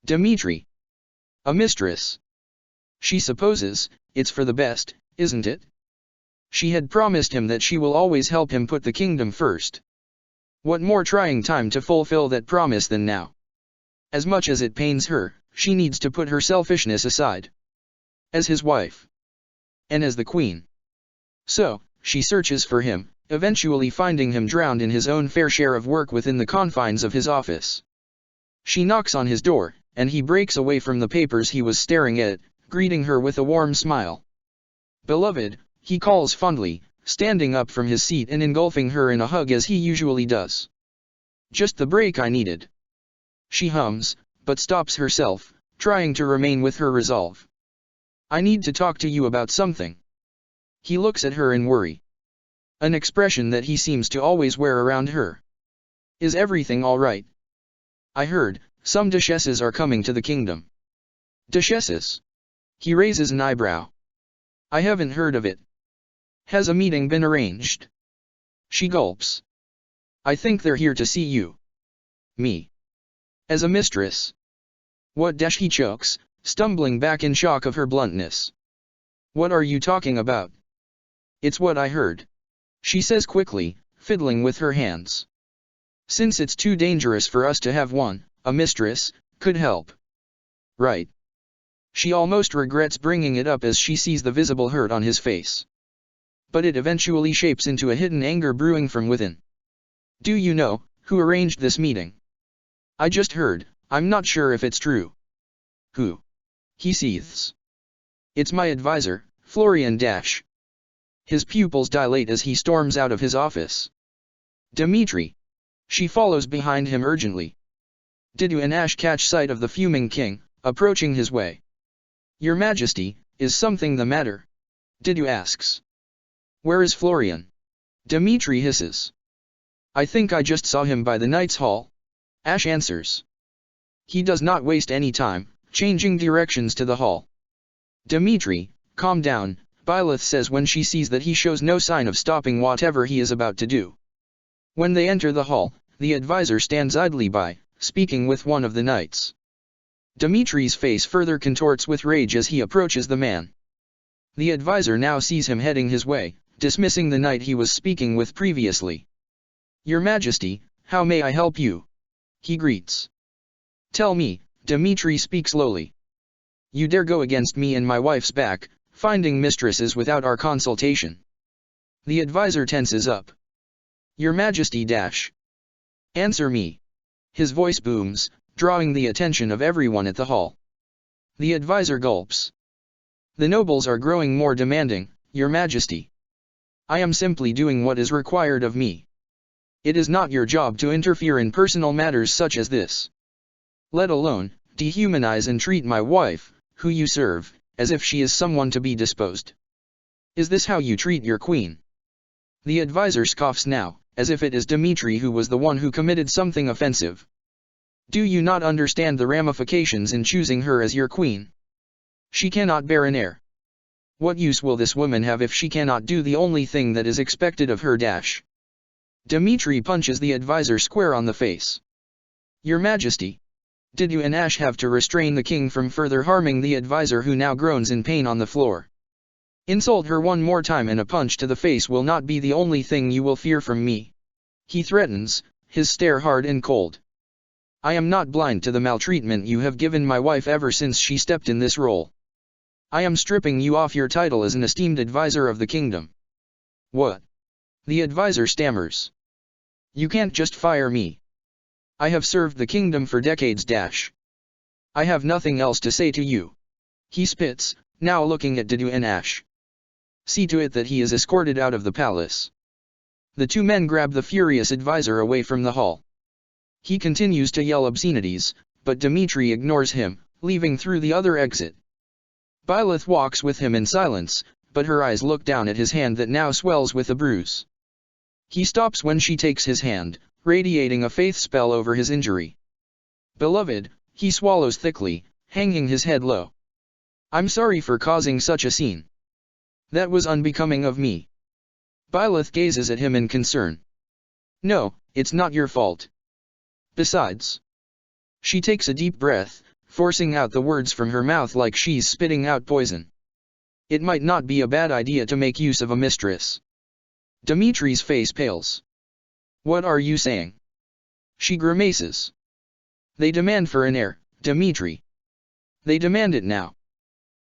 Speaker 1: Dmitri. A mistress. She supposes, it's for the best, isn't it? She had promised him that she will always help him put the kingdom first. What more trying time to fulfill that promise than now? As much as it pains her, she needs to put her selfishness aside. As his wife. And as the queen. So, she searches for him, eventually finding him drowned in his own fair share of work within the confines of his office. She knocks on his door, and he breaks away from the papers he was staring at, greeting her with a warm smile. Beloved, he calls fondly, standing up from his seat and engulfing her in a hug as he usually does. Just the break I needed. She hums, but stops herself, trying to remain with her resolve. I need to talk to you about something. He looks at her in worry. An expression that he seems to always wear around her. Is everything all right? I heard, some duchesses are coming to the kingdom. Duchesses? He raises an eyebrow. I haven't heard of it. Has a meeting been arranged? She gulps. I think they're here to see you. Me. As a mistress. What? He chokes, stumbling back in shock of her bluntness. What are you talking about? It's what I heard. She says quickly, fiddling with her hands. Since it's too dangerous for us to have one, a mistress could help. Right. She almost regrets bringing it up as she sees the visible hurt on his face. But it eventually shapes into a hidden anger brewing from within. Do you know who arranged this meeting? I just heard. I'm not sure if it's true. Who? He seethes. It's my advisor, Florian Dash. His pupils dilate as he storms out of his office. Dmitri. She follows behind him urgently. Didu and Ash catch sight of the fuming king, approaching his way. Your Majesty, is something the matter? Didu asks. Where is Florian? Dmitri hisses. I think I just saw him by the Knight's Hall. Ash answers. He does not waste any time, changing directions to the hall. Dmitri, calm down, Byleth says when she sees that he shows no sign of stopping whatever he is about to do. When they enter the hall, the advisor stands idly by, speaking with one of the knights. Dmitri's face further contorts with rage as he approaches the man. The advisor now sees him heading his way, dismissing the knight he was speaking with previously. Your Majesty, how may I help you? He greets. Tell me, Dmitri speaks slowly. You dare go against me and my wife's back, finding mistresses without our consultation. The advisor tenses up. Your Majesty dash. Answer me. His voice booms, drawing the attention of everyone at the hall. The advisor gulps. The nobles are growing more demanding, Your Majesty. I am simply doing what is required of me. It is not your job to interfere in personal matters such as this. Let alone, dehumanize and treat my wife, who you serve, as if she is someone to be disposed. Is this how you treat your queen? The advisor scoffs now, as if it is Dmitri who was the one who committed something offensive. Do you not understand the ramifications in choosing her as your queen? She cannot bear an heir. What use will this woman have if she cannot do the only thing that is expected of her dash? Dmitri punches the advisor square on the face. Your Majesty. Did you and Ash have to restrain the king from further harming the advisor who now groans in pain on the floor? Insult her one more time and a punch to the face will not be the only thing you will fear from me. He threatens, his stare hard and cold. I am not blind to the maltreatment you have given my wife ever since she stepped in this role. I am stripping you off your title as an esteemed advisor of the kingdom. What? The advisor stammers. You can't just fire me. I have served the kingdom for decades dash. I have nothing else to say to you. He spits, now looking at Didu and Ash. See to it that he is escorted out of the palace. The two men grab the furious advisor away from the hall. He continues to yell obscenities, but Dmitri ignores him, leaving through the other exit. Byleth walks with him in silence, but her eyes look down at his hand that now swells with a bruise. He stops when she takes his hand, radiating a faith spell over his injury. Beloved, he swallows thickly, hanging his head low. I'm sorry for causing such a scene. That was unbecoming of me. Byleth gazes at him in concern. No, it's not your fault. Besides. She takes a deep breath, forcing out the words from her mouth like she's spitting out poison. It might not be a bad idea to make use of a mistress. Dmitri's face pales. What are you saying? She grimaces. They demand for an heir, Dmitri. They demand it now.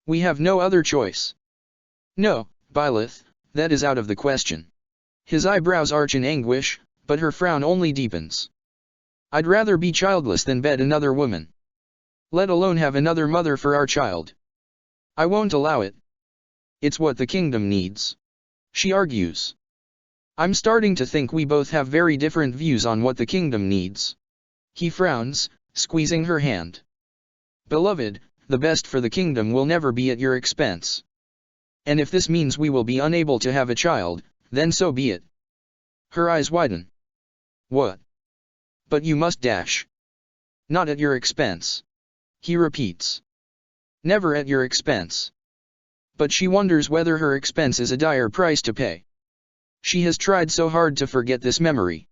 Speaker 1: We have no other choice. No, Byleth, that is out of the question. His eyebrows arch in anguish, but her frown only deepens. I'd rather be childless than bed another woman. Let alone have another mother for our child. I won't allow it. It's what the kingdom needs. She argues. I'm starting to think we both have very different views on what the kingdom needs. He frowns, squeezing her hand. Beloved, the best for the kingdom will never be at your expense. And if this means we will be unable to have a child, then so be it. Her eyes widen. What? But you must dash. Not at your expense. He repeats. Never at your expense. But she wonders whether her expense is a dire price to pay. She has tried so hard to forget this memory.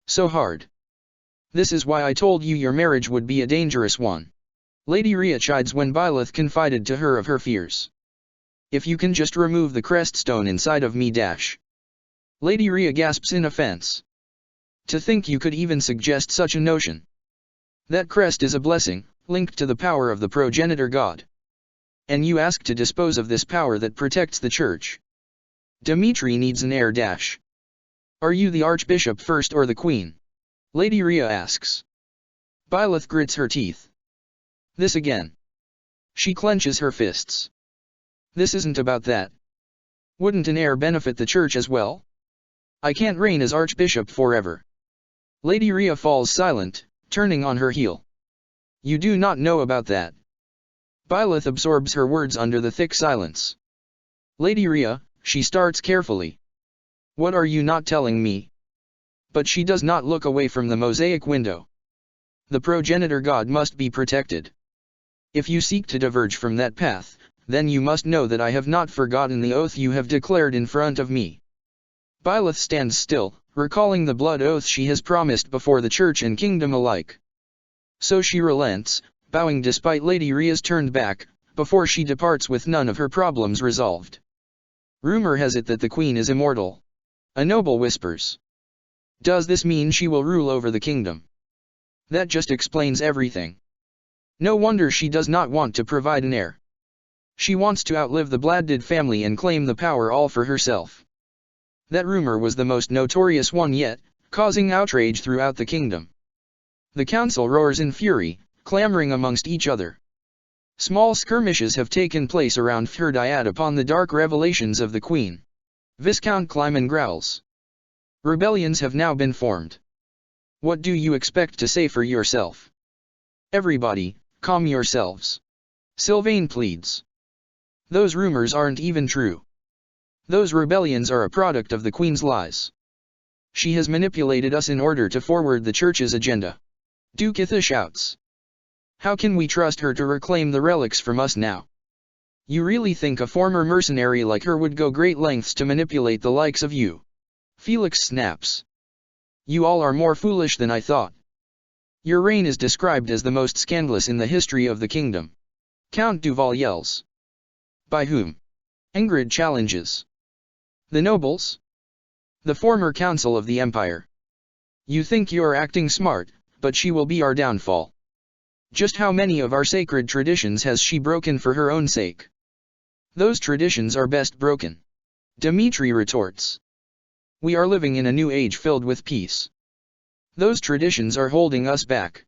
Speaker 1: So hard. This is why I told you your marriage would be a dangerous one. Lady Rhea chides when Byleth confided to her of her fears. If you can just remove the crest stone inside of me dash. Lady Rhea gasps in offense. To think you could even suggest such a notion. That crest is a blessing, linked to the power of the progenitor god. And you ask to dispose of this power that protects the church. Dimitri needs an heir dash. Are you the archbishop first or the queen? Lady Rhea asks. Byleth grits her teeth. This again. She clenches her fists. This isn't about that. Wouldn't an heir benefit the church as well? I can't reign as archbishop forever. Lady Rhea falls silent, turning on her heel. You do not know about that. Byleth absorbs her words under the thick silence. Lady Rhea, she starts carefully. What are you not telling me? But she does not look away from the mosaic window. The progenitor god must be protected. If you seek to diverge from that path, then you must know that I have not forgotten the oath you have declared in front of me. Byleth stands still, recalling the blood oath she has promised before the church and kingdom alike. So she relents, bowing despite Lady Rhea's turned back, before she departs with none of her problems resolved. Rumor has it that the queen is immortal. A noble whispers. Does this mean she will rule over the kingdom? That just explains everything. No wonder she does not want to provide an heir. She wants to outlive the Bladdid family and claim the power all for herself. That rumor was the most notorious one yet, causing outrage throughout the kingdom. The council roars in fury, clamoring amongst each other. Small skirmishes have taken place around Fhirdiad upon the dark revelations of the queen. Viscount Clyman growls. Rebellions have now been formed. What do you expect to say for yourself? Everybody, calm yourselves. Sylvain pleads. Those rumors aren't even true. Those rebellions are a product of the queen's lies. She has manipulated us in order to forward the church's agenda. Dukitha shouts. How can we trust her to reclaim the relics from us now? You really think a former mercenary like her would go great lengths to manipulate the likes of you? Felix snaps. You all are more foolish than I thought. Your reign is described as the most scandalous in the history of the kingdom. Count Duval yells. By whom? Ingrid challenges. The nobles? The former council of the empire. You think you are acting smart, but she will be our downfall. Just how many of our sacred traditions has she broken for her own sake? Those traditions are best broken. Dimitri retorts. We are living in a new age filled with peace. Those traditions are holding us back.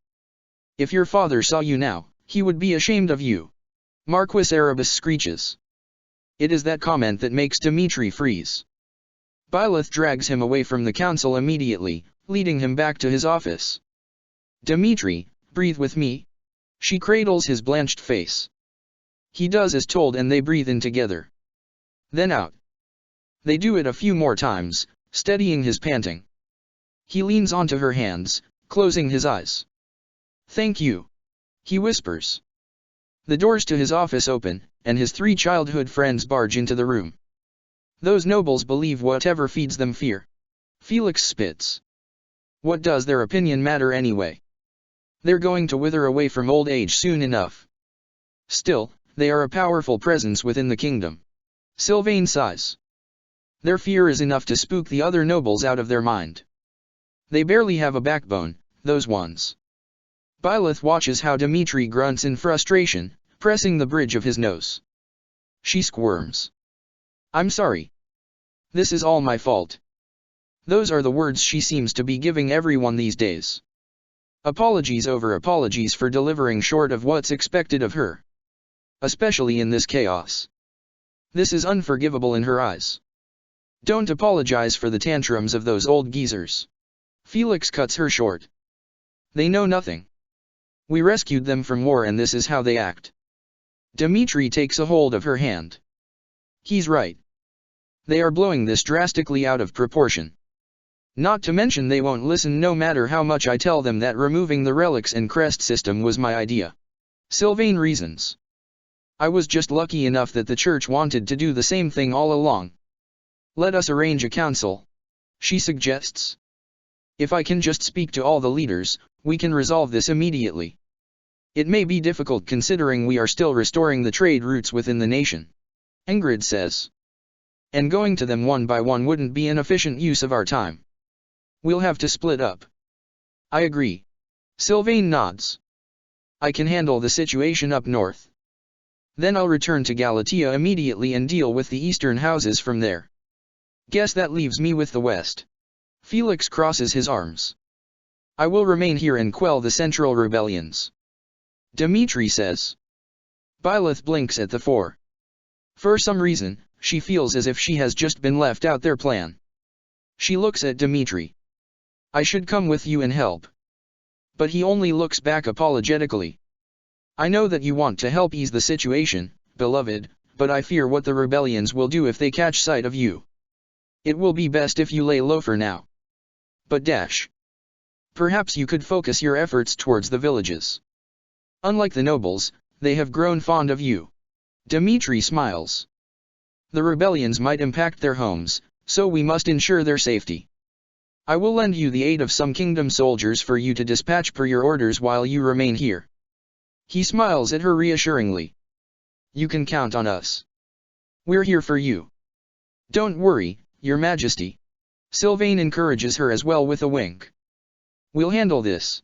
Speaker 1: If your father saw you now, he would be ashamed of you. Marquis Erebus screeches. It is that comment that makes Dimitri freeze. Byleth drags him away from the council immediately, leading him back to his office. Dimitri, breathe with me. She cradles his blanched face. He does as told and they breathe in together. Then out. They do it a few more times, steadying his panting. He leans onto her hands, closing his eyes. Thank you. He whispers. The doors to his office open, and his 3 childhood friends barge into the room. Those nobles believe whatever feeds them fear. Felix spits. What does their opinion matter anyway? They're going to wither away from old age soon enough. Still, they are a powerful presence within the kingdom. Sylvain sighs. Their fear is enough to spook the other nobles out of their mind. They barely have a backbone, those ones. Byleth watches how Dimitri grunts in frustration, pressing the bridge of his nose. She squirms. I'm sorry. This is all my fault. Those are the words she seems to be giving everyone these days. Apologies over apologies for delivering short of what's expected of her. Especially in this chaos. This is unforgivable in her eyes. Don't apologize for the tantrums of those old geezers. Felix cuts her short. They know nothing. We rescued them from war and this is how they act. Dimitri takes a hold of her hand. He's right. They are blowing this drastically out of proportion. Not to mention they won't listen no matter how much I tell them that removing the relics and crest system was my idea. Sylvain reasons. I was just lucky enough that the church wanted to do the same thing all along. Let us arrange a council. She suggests. If I can just speak to all the leaders, we can resolve this immediately. It may be difficult considering we are still restoring the trade routes within the nation. Ingrid says. And going to them one by one wouldn't be an efficient use of our time. We'll have to split up. I agree. Sylvain nods. I can handle the situation up north. Then I'll return to Galatea immediately and deal with the eastern houses from there. Guess that leaves me with the west. Felix crosses his arms. I will remain here and quell the central rebellions. Dmitri says. Byleth blinks at the four. For some reason, she feels as if she has just been left out their plan. She looks at Dmitri. I should come with you and help. But he only looks back apologetically. I know that you want to help ease the situation, beloved, but I fear what the rebellions will do if they catch sight of you. It will be best if you lay low for now. But perhaps you could focus your efforts towards the villages. Unlike the nobles, they have grown fond of you. Dmitri smiles. The rebellions might impact their homes, so we must ensure their safety. I will lend you the aid of some kingdom soldiers for you to dispatch per your orders while you remain here. He smiles at her reassuringly. You can count on us. We're here for you. Don't worry, Your Majesty. Sylvain encourages her as well with a wink. We'll handle this.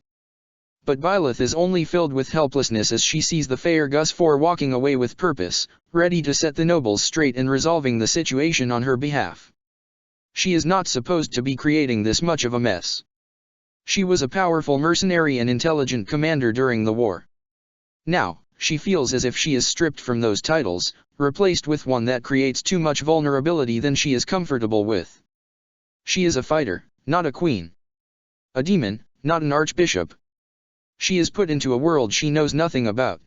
Speaker 1: But Byleth is only filled with helplessness as she sees the fair Gus 4 walking away with purpose, ready to set the nobles straight and resolving the situation on her behalf. She is not supposed to be creating this much of a mess. She was a powerful mercenary and intelligent commander during the war. Now, she feels as if she is stripped from those titles, replaced with one that creates too much vulnerability than she is comfortable with. She is a fighter, not a queen. A demon, not an archbishop. She is put into a world she knows nothing about.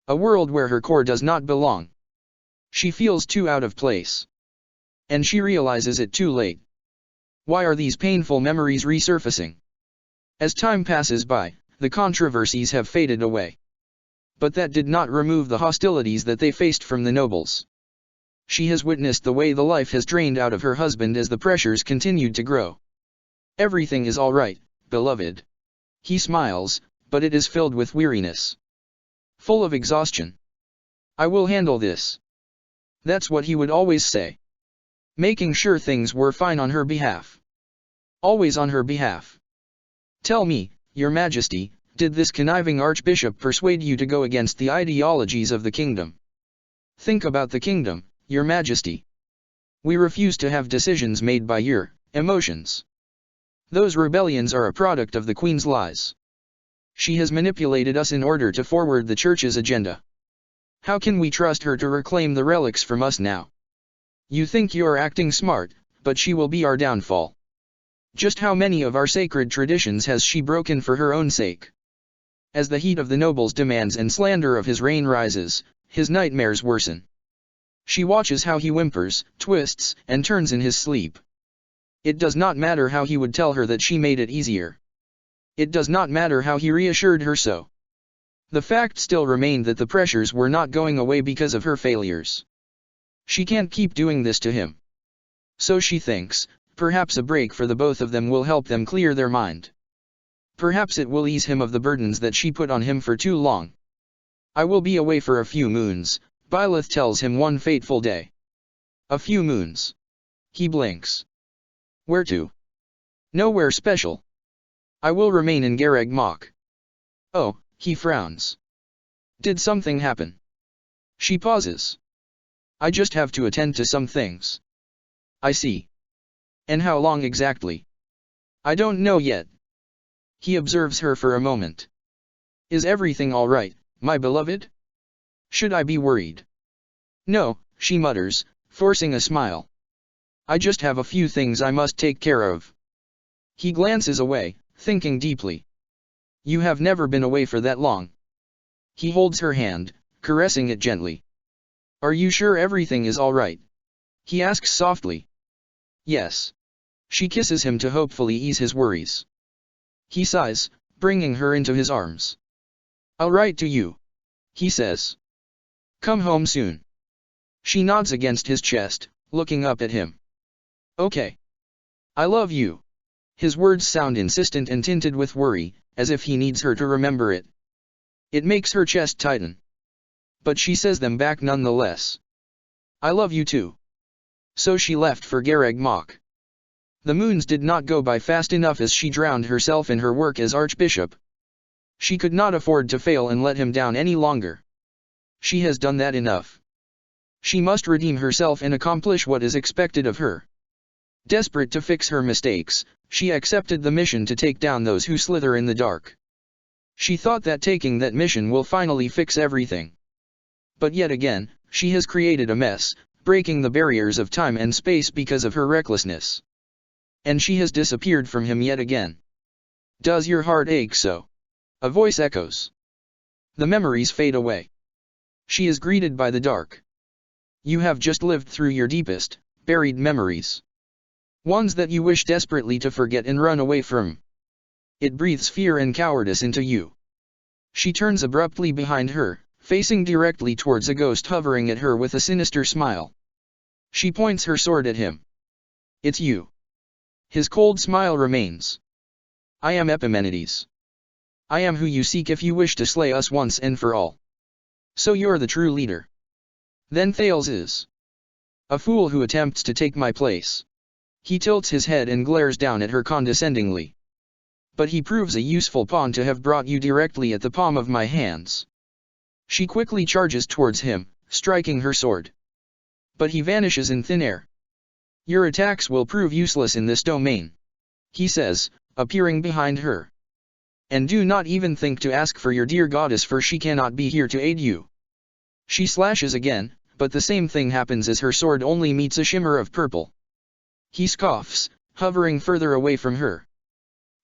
Speaker 1: A world where her core does not belong. She feels too out of place. And she realizes it too late. Why are these painful memories resurfacing? As time passes by, the controversies have faded away. But that did not remove the hostilities that they faced from the nobles. She has witnessed the way the life has drained out of her husband as the pressures continued to grow. Everything is all right, beloved. He smiles, but it is filled with weariness. Full of exhaustion. I will handle this. That's what he would always say. Making sure things were fine on her behalf. Always on her behalf. Tell me, Your Majesty, did this conniving archbishop persuade you to go against the ideologies of the kingdom? Think about the kingdom, Your Majesty. We refuse to have decisions made by your emotions. Those rebellions are a product of the Queen's lies. She has manipulated us in order to forward the Church's agenda. How can we trust her to reclaim the relics from us now? You think you're acting smart, but she will be our downfall. Just how many of our sacred traditions has she broken for her own sake? As the heat of the nobles' demands and slander of his reign rises, his nightmares worsen. She watches how he whimpers, twists, and turns in his sleep. It does not matter how he would tell her that she made it easier. It does not matter how he reassured her so. The fact still remained that the pressures were not going away because of her failures. She can't keep doing this to him. So she thinks, perhaps a break for the both of them will help them clear their mind. Perhaps it will ease him of the burdens that she put on him for too long. I will be away for a few moons, Byleth tells him one fateful day. A few moons. He blinks. Where to? Nowhere special. I will remain in Garreg Mach. Oh, he frowns. Did something happen? She pauses. I just have to attend to some things. I see. And how long exactly? I don't know yet. He observes her for a moment. Is everything all right, my beloved? Should I be worried? No, she mutters, forcing a smile. I just have a few things I must take care of. He glances away, thinking deeply. You have never been away for that long. He holds her hand, caressing it gently. Are you sure everything is all right? He asks softly. Yes. She kisses him to hopefully ease his worries. He sighs, bringing her into his arms. I'll write to you. He says. Come home soon. She nods against his chest, looking up at him. Okay. I love you. His words sound insistent and tinted with worry, as if he needs her to remember it. It makes her chest tighten. But she says them back nonetheless. I love you too. So she left for Gareg Mach. The moons did not go by fast enough as she drowned herself in her work as archbishop. She could not afford to fail and let him down any longer. She has done that enough. She must redeem herself and accomplish what is expected of her. Desperate to fix her mistakes, she accepted the mission to take down those who slither in the dark. She thought that taking that mission will finally fix everything. But yet again, she has created a mess, breaking the barriers of time and space because of her recklessness. And she has disappeared from him yet again. Does your heart ache so? A voice echoes. The memories fade away. She is greeted by the dark. You have just lived through your deepest, buried memories. Ones that you wish desperately to forget and run away from. It breathes fear and cowardice into you. She turns abruptly behind her, facing directly towards a ghost hovering at her with a sinister smile. She points her sword at him. It's you. His cold smile remains. I am Epimenides. I am who you seek if you wish to slay us once and for all. So you're the true leader. Then Thales is a fool who attempts to take my place. He tilts his head and glares down at her condescendingly. But he proves a useful pawn to have brought you directly at the palm of my hands. She quickly charges towards him, striking her sword. But he vanishes in thin air. Your attacks will prove useless in this domain, he says, appearing behind her. And do not even think to ask for your dear goddess, for she cannot be here to aid you. She slashes again, but the same thing happens as her sword only meets a shimmer of purple. He scoffs, hovering further away from her.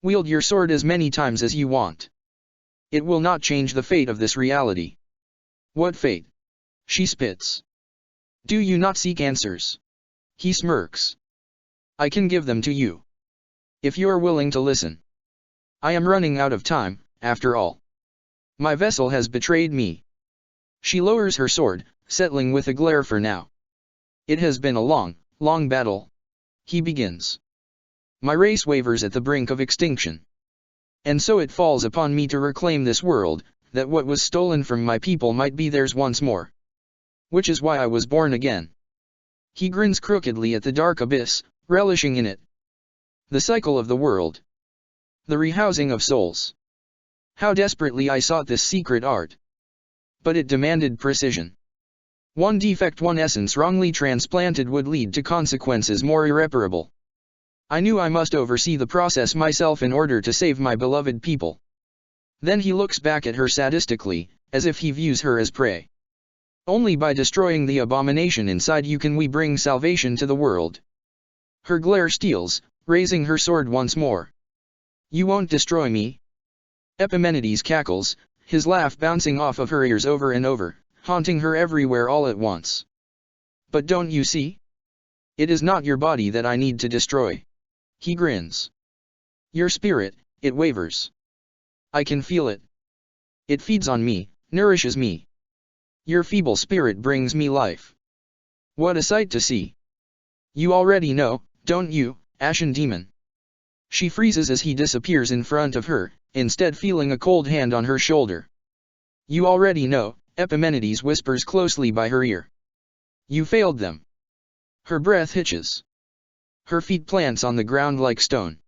Speaker 1: Wield your sword as many times as you want. It will not change the fate of this reality. What fate? She spits. Do you not seek answers? He smirks. I can give them to you. If you are willing to listen. I am running out of time, after all. My vessel has betrayed me. She lowers her sword, settling with a glare for now. It has been a long, long battle. He begins. My race wavers at the brink of extinction. And so it falls upon me to reclaim this world, that what was stolen from my people might be theirs once more. Which is why I was born again. He grins crookedly at the dark abyss, relishing in it. The cycle of the world. The rehousing of souls. How desperately I sought this secret art. But it demanded precision. One defect, one essence wrongly transplanted would lead to consequences more irreparable. I knew I must oversee the process myself in order to save my beloved people. Then he looks back at her sadistically, as if he views her as prey. Only by destroying the abomination inside you can we bring salvation to the world. Her glare steals, raising her sword once more. You won't destroy me? Epimenides cackles, his laugh bouncing off of her ears over and over, haunting her everywhere all at once. But don't you see? It is not your body that I need to destroy. He grins. Your spirit, it wavers. I can feel it. It feeds on me, nourishes me. Your feeble spirit brings me life. What a sight to see. You already know, don't you, ashen demon? She freezes as he disappears in front of her, instead feeling a cold hand on her shoulder. You already know, Epimenides whispers closely by her ear. You failed them. Her breath hitches. Her feet plants on the ground like stone.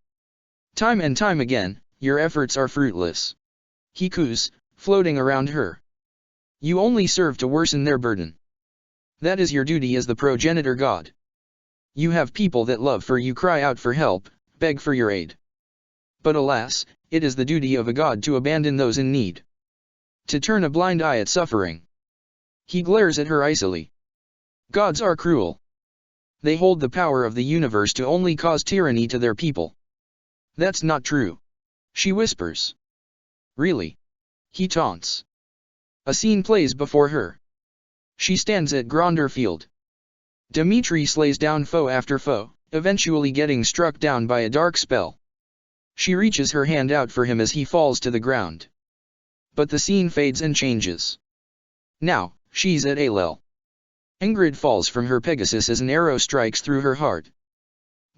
Speaker 1: Time and time again, your efforts are fruitless. He coos, floating around her. You only serve to worsen their burden. That is your duty as the progenitor god. You have people that love for you cry out for help, beg for your aid. But alas, it is the duty of a god to abandon those in need. To turn a blind eye at suffering. He glares at her icily. Gods are cruel. They hold the power of the universe to only cause tyranny to their people. That's not true. She whispers. Really? He taunts. A scene plays before her. She stands at Gronder Field. Dimitri slays down foe after foe, eventually getting struck down by a dark spell. She reaches her hand out for him as he falls to the ground. But the scene fades and changes. Now, she's at Alel. Ingrid falls from her Pegasus as an arrow strikes through her heart.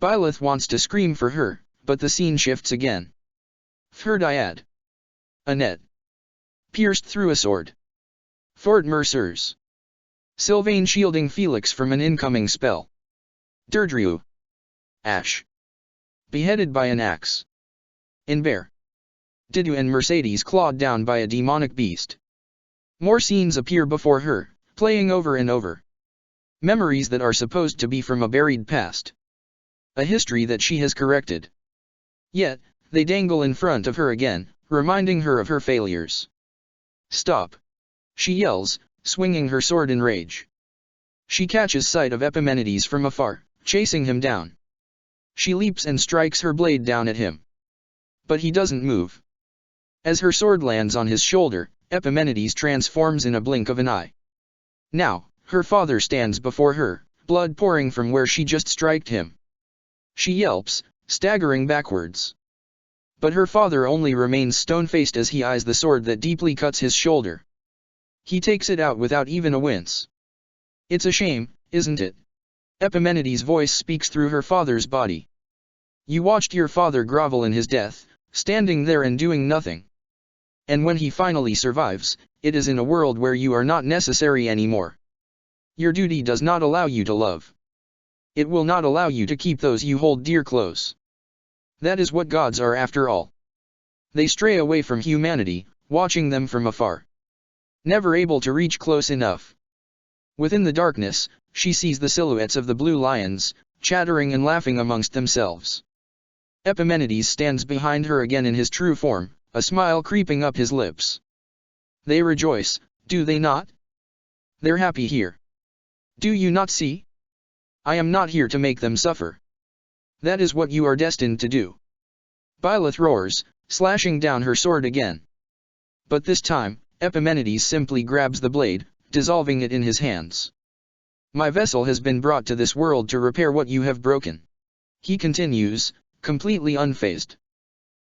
Speaker 1: Byleth wants to scream for her, but the scene shifts again. Ferdiad. Annette. Pierced through a sword. Fort Mercers. Sylvain shielding Felix from an incoming spell. Deirdre. Ash. Beheaded by an axe. Inber. Didu and Mercedes clawed down by a demonic beast. More scenes appear before her, playing over and over. Memories that are supposed to be from a buried past. A history that she has corrected. Yet, they dangle in front of her again, reminding her of her failures. Stop! She yells, swinging her sword in rage. She catches sight of Epimenides from afar, chasing him down. She leaps and strikes her blade down at him. But he doesn't move. As her sword lands on his shoulder, Epimenides transforms in a blink of an eye. Now, her father stands before her, blood pouring from where she just striked him. She yelps, staggering backwards. But her father only remains stone-faced as he eyes the sword that deeply cuts his shoulder. He takes it out without even a wince. It's a shame, isn't it? Epimenides' voice speaks through her father's body. You watched your father grovel in his death, standing there and doing nothing. And when he finally survives, it is in a world where you are not necessary anymore. Your duty does not allow you to love. It will not allow you to keep those you hold dear close. That is what gods are after all. They stray away from humanity, watching them from afar. Never able to reach close enough. Within the darkness, she sees the silhouettes of the blue lions, chattering and laughing amongst themselves. Epimenides stands behind her again in his true form, a smile creeping up his lips. They rejoice, do they not? They're happy here. Do you not see? I am not here to make them suffer. That is what you are destined to do. Byleth roars, slashing down her sword again. But this time, Epimenides simply grabs the blade, dissolving it in his hands. My vessel has been brought to this world to repair what you have broken. He continues, completely unfazed.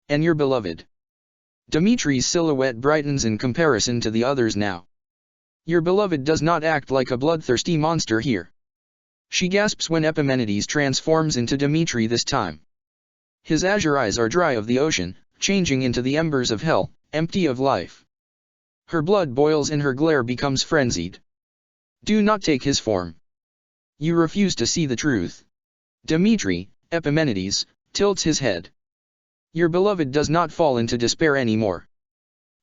Speaker 1: And your beloved. Dimitri's silhouette brightens in comparison to the others now. Your beloved does not act like a bloodthirsty monster here. She gasps when Epimenides transforms into Dimitri this time. His azure eyes are dry of the ocean, changing into the embers of hell, empty of life. Her blood boils and her glare becomes frenzied. Do not take his form. You refuse to see the truth. Dimitri, Epimenides, tilts his head. Your beloved does not fall into despair anymore.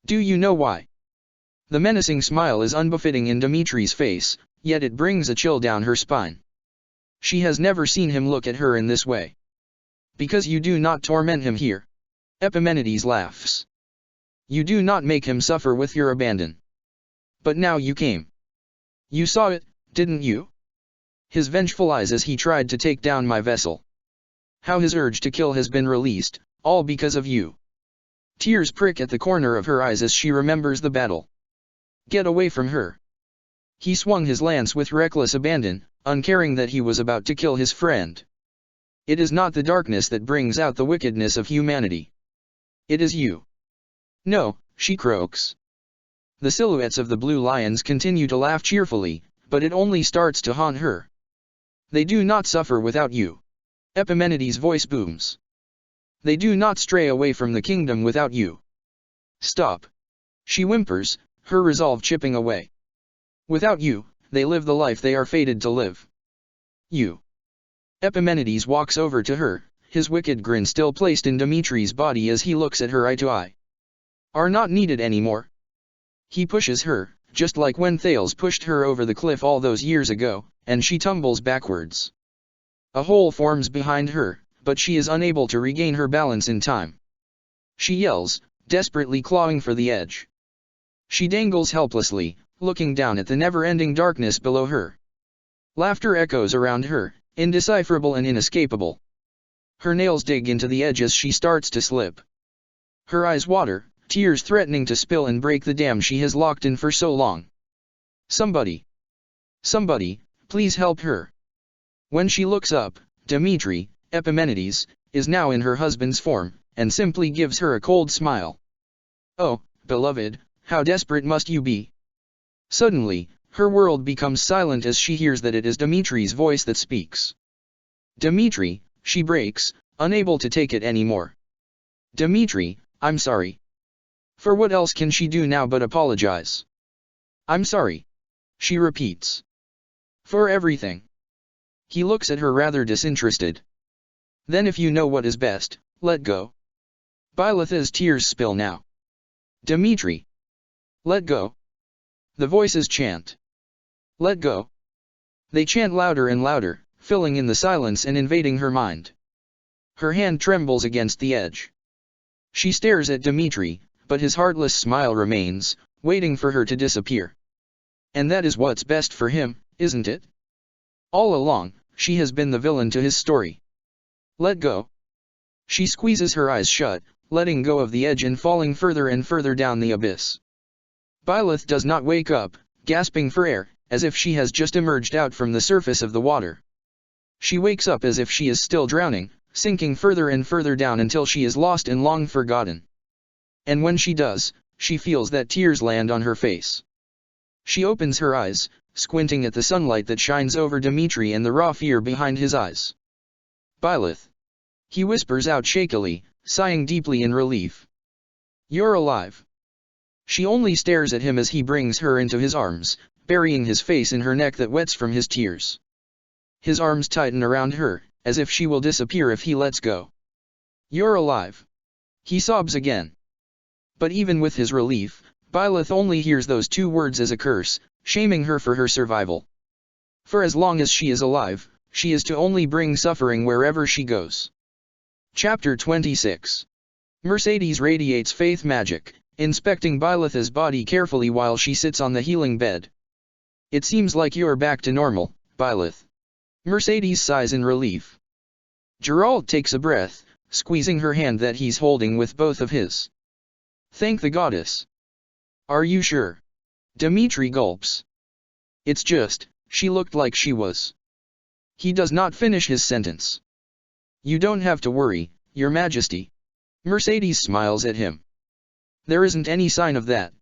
Speaker 1: Do you know why? The menacing smile is unbefitting in Dimitri's face, yet it brings a chill down her spine. She has never seen him look at her in this way. Because you do not torment him here. Epimenides laughs. You do not make him suffer with your abandon. But now you came. You saw it, didn't you? His vengeful eyes as he tried to take down my vessel. How his urge to kill has been released, all because of you. Tears prick at the corner of her eyes as she remembers the battle. Get away from her. He swung his lance with reckless abandon, uncaring that he was about to kill his friend. It is not the darkness that brings out the wickedness of humanity. It is you. No, she croaks. The silhouettes of the blue lions continue to laugh cheerfully, but it only starts to haunt her. They do not suffer without you. Epimenides' voice booms. They do not stray away from the kingdom without you. Stop. She whimpers, her resolve chipping away. Without you, they live the life they are fated to live. You. Epimenides walks over to her, his wicked grin still placed in Dimitri's body as he looks at her eye to eye. Are not needed anymore. He pushes her, just like when Thales pushed her over the cliff all those years ago, and she tumbles backwards. A hole forms behind her, but she is unable to regain her balance in time. She yells, desperately clawing for the edge. She dangles helplessly, looking down at the never-ending darkness below her. Laughter echoes around her, indecipherable and inescapable. Her nails dig into the edge as she starts to slip. Her eyes water, tears threatening to spill and break the dam she has locked in for so long. Somebody, please help her. When she looks up, Dimitri, Epimenides, is now in her husband's form, and simply gives her a cold smile. Oh, beloved, how desperate must you be? Suddenly, her world becomes silent as she hears that it is Dimitri's voice that speaks. Dimitri, she breaks, unable to take it anymore. Dimitri, I'm sorry. For what else can she do now but apologize? I'm sorry. She repeats. For everything. He looks at her rather disinterested. Then if you know what is best, let go. Byleth's tears spill now. Dimitri. Let go. The voices chant. Let go. They chant louder and louder, filling in the silence and invading her mind. Her hand trembles against the edge. She stares at Dimitri, but his heartless smile remains, waiting for her to disappear. And that is what's best for him, isn't it? All along, she has been the villain to his story. Let go. She squeezes her eyes shut, letting go of the edge and falling further and further down the abyss. Byleth does not wake up, gasping for air, as if she has just emerged out from the surface of the water. She wakes up as if she is still drowning, sinking further and further down until she is lost and long forgotten. And when she does, she feels that tears land on her face. She opens her eyes, squinting at the sunlight that shines over Dimitri and the raw fear behind his eyes. Byleth. He whispers out shakily, sighing deeply in relief. You're alive. She only stares at him as he brings her into his arms, burying his face in her neck that wets from his tears. His arms tighten around her, as if she will disappear if he lets go. You're alive. He sobs again. But even with his relief, Byleth only hears those two words as a curse, shaming her for her survival. For as long as she is alive, she is to only bring suffering wherever she goes. Chapter 26. Mercedes radiates faith magic, inspecting Byleth's body carefully while she sits on the healing bed. It seems like you're back to normal, Byleth. Mercedes sighs in relief. Gerald takes a breath, squeezing her hand that he's holding with both of his. Thank the goddess. Are you sure? Dimitri gulps. It's just, she looked like she was. He does not finish his sentence. You don't have to worry, Your Majesty. Mercedes smiles at him. There isn't any sign of that.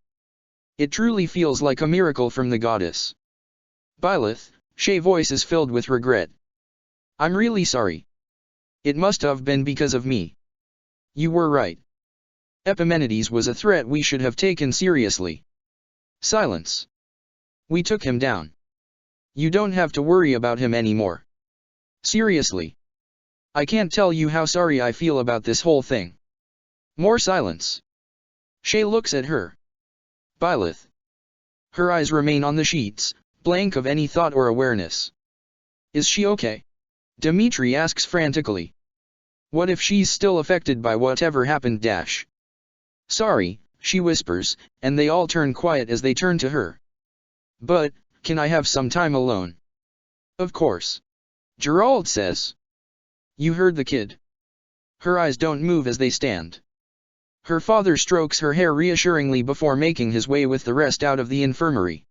Speaker 1: It truly feels like a miracle from the goddess. Byleth, Shay's voice is filled with regret. I'm really sorry. It must have been because of me. You were right. Epimenides was a threat we should have taken seriously. Silence. We took him down. You don't have to worry about him anymore. Seriously. I can't tell you how sorry I feel about this whole thing. More silence. Shay looks at her. Byleth. Her eyes remain on the sheets, blank of any thought or awareness. Is she okay? Dimitri asks frantically. What if she's still affected by whatever happened? Sorry, she whispers, and they all turn quiet as they turn to her. But, can I have some time alone? Of course. Gerald says. You heard the kid. Her eyes don't move as they stand. Her father strokes her hair reassuringly before making his way with the rest out of the infirmary.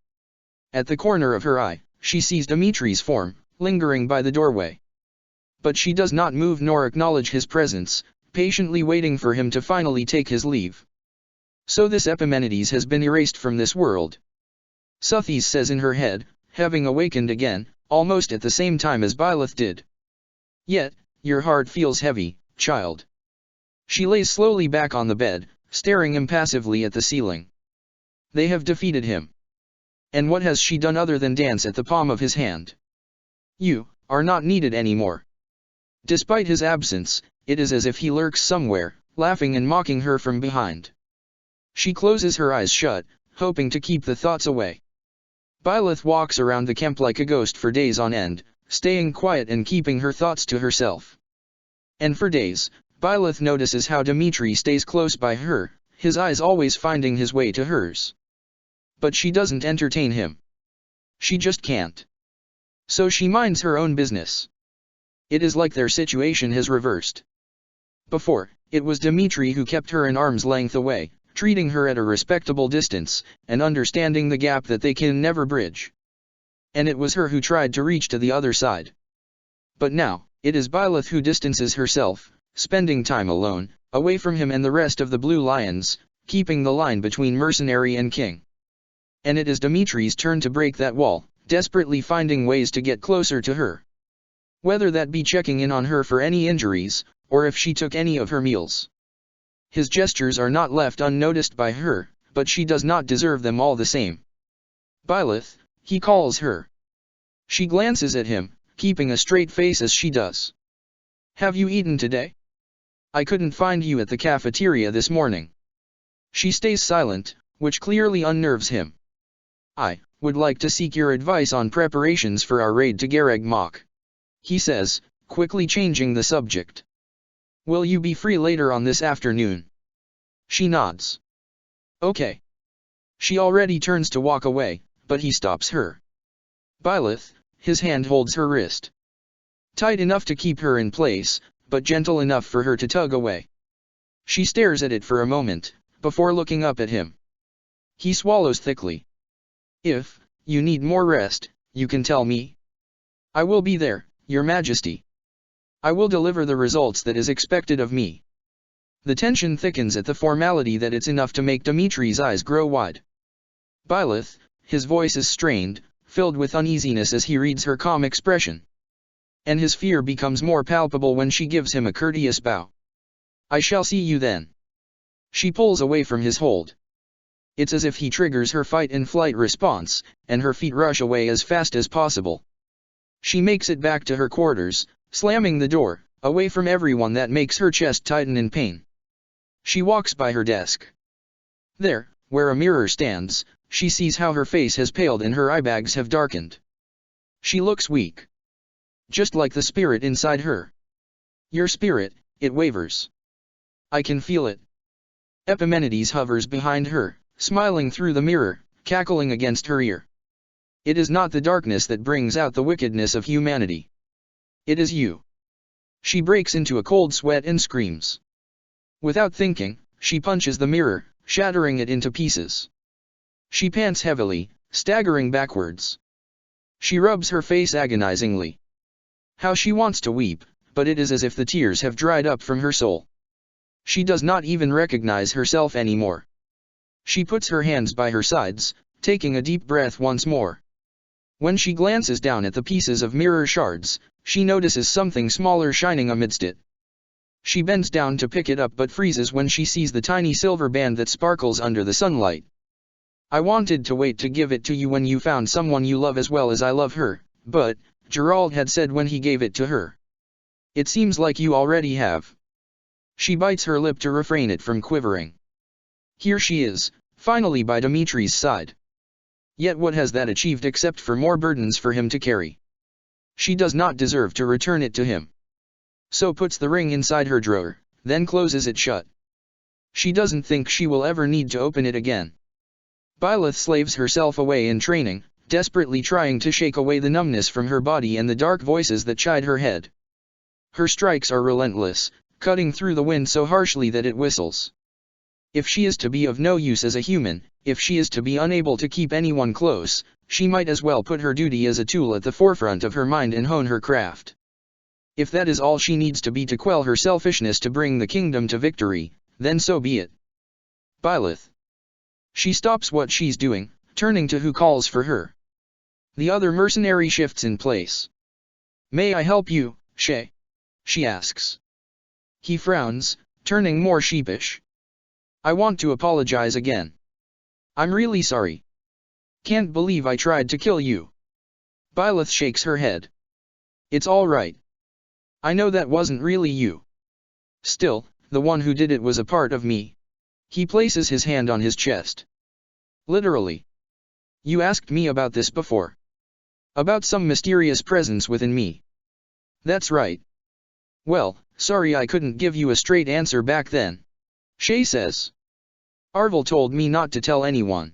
Speaker 1: At the corner of her eye, she sees Dimitri's form, lingering by the doorway. But she does not move nor acknowledge his presence, patiently waiting for him to finally take his leave. So this Epimenides has been erased from this world. Suthes says in her head, having awakened again, almost at the same time as Byleth did. Yet, your heart feels heavy, child. She lays slowly back on the bed, staring impassively at the ceiling. They have defeated him. And what has she done other than dance at the palm of his hand? You are not needed anymore. Despite his absence, it is as if he lurks somewhere, laughing and mocking her from behind. She closes her eyes shut, hoping to keep the thoughts away. Byleth walks around the camp like a ghost for days on end, staying quiet and keeping her thoughts to herself. And for days, Byleth notices how Dimitri stays close by her, his eyes always finding his way to hers. But she doesn't entertain him. She just can't. So she minds her own business. It is like their situation has reversed. Before, it was Dimitri who kept her an arm's length away, treating her at a respectable distance, and understanding the gap that they can never bridge. And it was her who tried to reach to the other side. But now, it is Byleth who distances herself, spending time alone, away from him and the rest of the Blue Lions, keeping the line between mercenary and king. And it is Dimitri's turn to break that wall, desperately finding ways to get closer to her. Whether that be checking in on her for any injuries, or if she took any of her meals. His gestures are not left unnoticed by her, but she does not deserve them all the same. Byleth, he calls her. She glances at him, keeping a straight face as she does. Have you eaten today? I couldn't find you at the cafeteria this morning. She stays silent, which clearly unnerves him. I would like to seek your advice on preparations for our raid to Gareg Mach, he says, quickly changing the subject. Will you be free later on this afternoon? She nods. Okay. She already turns to walk away, but he stops her. Byleth, his hand holds her wrist. Tight enough to keep her in place, but gentle enough for her to tug away. She stares at it for a moment, before looking up at him. He swallows thickly. If you need more rest, you can tell me. I will be there, Your Majesty. I will deliver the results that is expected of me. The tension thickens at the formality that it's enough to make Dimitri's eyes grow wide. Byleth, his voice is strained, filled with uneasiness as he reads her calm expression. And his fear becomes more palpable when she gives him a courteous bow. I shall see you then. She pulls away from his hold. It's as if he triggers her fight-and-flight response, and her feet rush away as fast as possible. She makes it back to her quarters, slamming the door, away from everyone that makes her chest tighten in pain. She walks by her desk. There, where a mirror stands, she sees how her face has paled and her eyebags have darkened. She looks weak. Just like the spirit inside her. Your spirit, it wavers. I can feel it. Epimenides hovers behind her, smiling through the mirror, cackling against her ear. It is not the darkness that brings out the wickedness of humanity. It is you. She breaks into a cold sweat and screams. Without thinking, she punches the mirror, shattering it into pieces. She pants heavily, staggering backwards. She rubs her face agonizingly. How she wants to weep, but it is as if the tears have dried up from her soul. She does not even recognize herself anymore. She puts her hands by her sides, taking a deep breath once more. When she glances down at the pieces of mirror shards, she notices something smaller shining amidst it. She bends down to pick it up but freezes when she sees the tiny silver band that sparkles under the sunlight. I wanted to wait to give it to you when you found someone you love as well as I love her, but, Gerald had said when he gave it to her. It seems like you already have. She bites her lip to refrain it from quivering. Here she is, finally by Dimitri's side. Yet what has that achieved except for more burdens for him to carry? She does not deserve to return it to him. So puts the ring inside her drawer, then closes it shut. She doesn't think she will ever need to open it again. Byleth slaves herself away in training, desperately trying to shake away the numbness from her body and the dark voices that chide her head. Her strikes are relentless, cutting through the wind so harshly that it whistles. If she is to be of no use as a human, if she is to be unable to keep anyone close, she might as well put her duty as a tool at the forefront of her mind and hone her craft. If that is all she needs to be to quell her selfishness to bring the kingdom to victory, then so be it. Byleth. She stops what she's doing, turning to who calls for her. The other mercenary shifts in place. May I help you, Shay? She asks. He frowns, turning more sheepish. I want to apologize again. I'm really sorry. Can't believe I tried to kill you. Byleth shakes her head. It's all right. I know that wasn't really you. Still, the one who did it was a part of me. He places his hand on his chest. Literally. You asked me about this before. About some mysterious presence within me. That's right. Well, sorry I couldn't give you a straight answer back then. Shay says. Arvel told me not to tell anyone.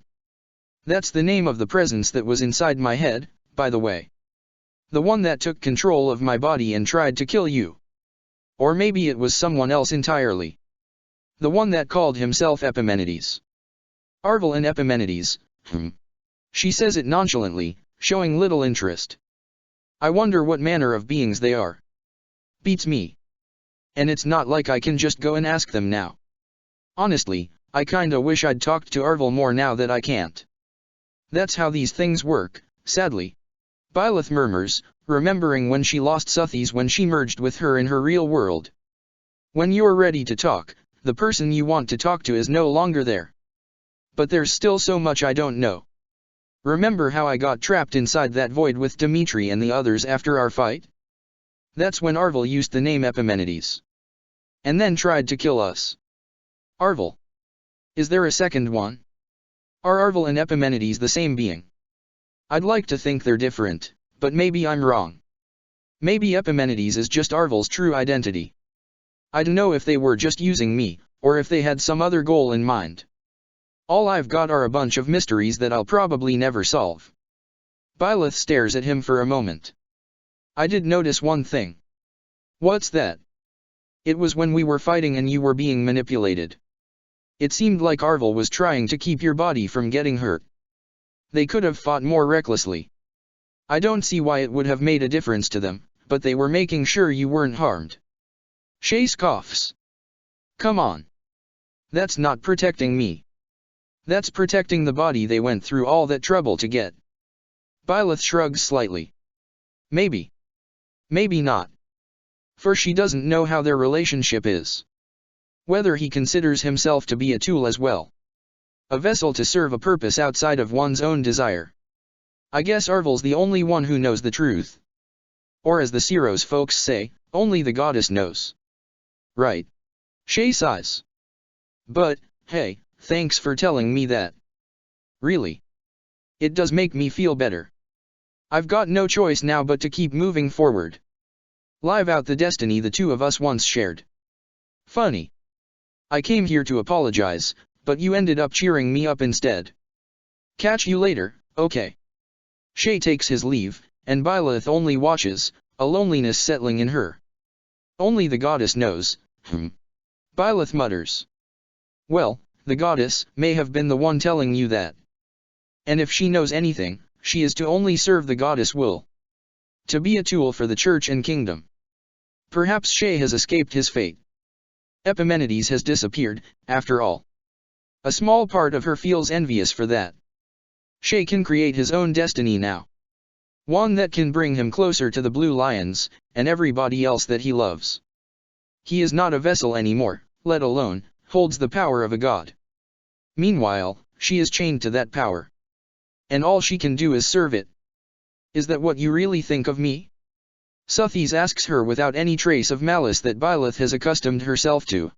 Speaker 1: That's the name of the presence that was inside my head, by the way. The one that took control of my body and tried to kill you. Or maybe it was someone else entirely. The one that called himself Epimenides. Arvel and Epimenides, She says it nonchalantly, showing little interest. I wonder what manner of beings they are. Beats me. And it's not like I can just go and ask them now. Honestly, I kinda wish I'd talked to Arvel more now that I can't. That's how these things work, sadly. Byleth murmurs, remembering when she lost Suthies when she merged with her in her real world. When you're ready to talk, the person you want to talk to is no longer there. But there's still so much I don't know. Remember how I got trapped inside that void with Dimitri and the others after our fight? That's when Arvel used the name Epimenides. And then tried to kill us. Arvel. Is there a second one? Are Arvel and Epimenides the same being? I'd like to think they're different, but maybe I'm wrong. Maybe Epimenides is just Arvel's true identity. I don't know if they were just using me, or if they had some other goal in mind. All I've got are a bunch of mysteries that I'll probably never solve. Byleth stares at him for a moment. I did notice one thing. What's that? It was when we were fighting and you were being manipulated. It seemed like Arvel was trying to keep your body from getting hurt. They could have fought more recklessly. I don't see why it would have made a difference to them, but they were making sure you weren't harmed. Shay scoffs. Come on. That's not protecting me. That's protecting the body they went through all that trouble to get. Byleth shrugs slightly. Maybe. Maybe not. For she doesn't know how their relationship is. Whether he considers himself to be a tool as well. A vessel to serve a purpose outside of one's own desire. I guess Arvel's the only one who knows the truth. Or as the Syros folks say, only the goddess knows. Right. Shay sighs. But, hey, thanks for telling me that. Really. It does make me feel better. I've got no choice now but to keep moving forward. Live out the destiny the two of us once shared. Funny. I came here to apologize, but you ended up cheering me up instead. Catch you later, okay. Shay takes his leave, and Byleth only watches, a loneliness settling in her. Only the goddess knows, Byleth mutters. Well, the goddess may have been the one telling you that. And if she knows anything, she is to only serve the goddess will. To be a tool for the church and kingdom. Perhaps Shay has escaped his fate. Epimenides has disappeared, after all. A small part of her feels envious for that. Shay can create his own destiny now. One that can bring him closer to the Blue Lions, and everybody else that he loves. He is not a vessel anymore, let alone, holds the power of a god. Meanwhile, she is chained to that power. And all she can do is serve it. Is that what you really think of me? Suthes asks her without any trace of malice that Byleth has accustomed herself to.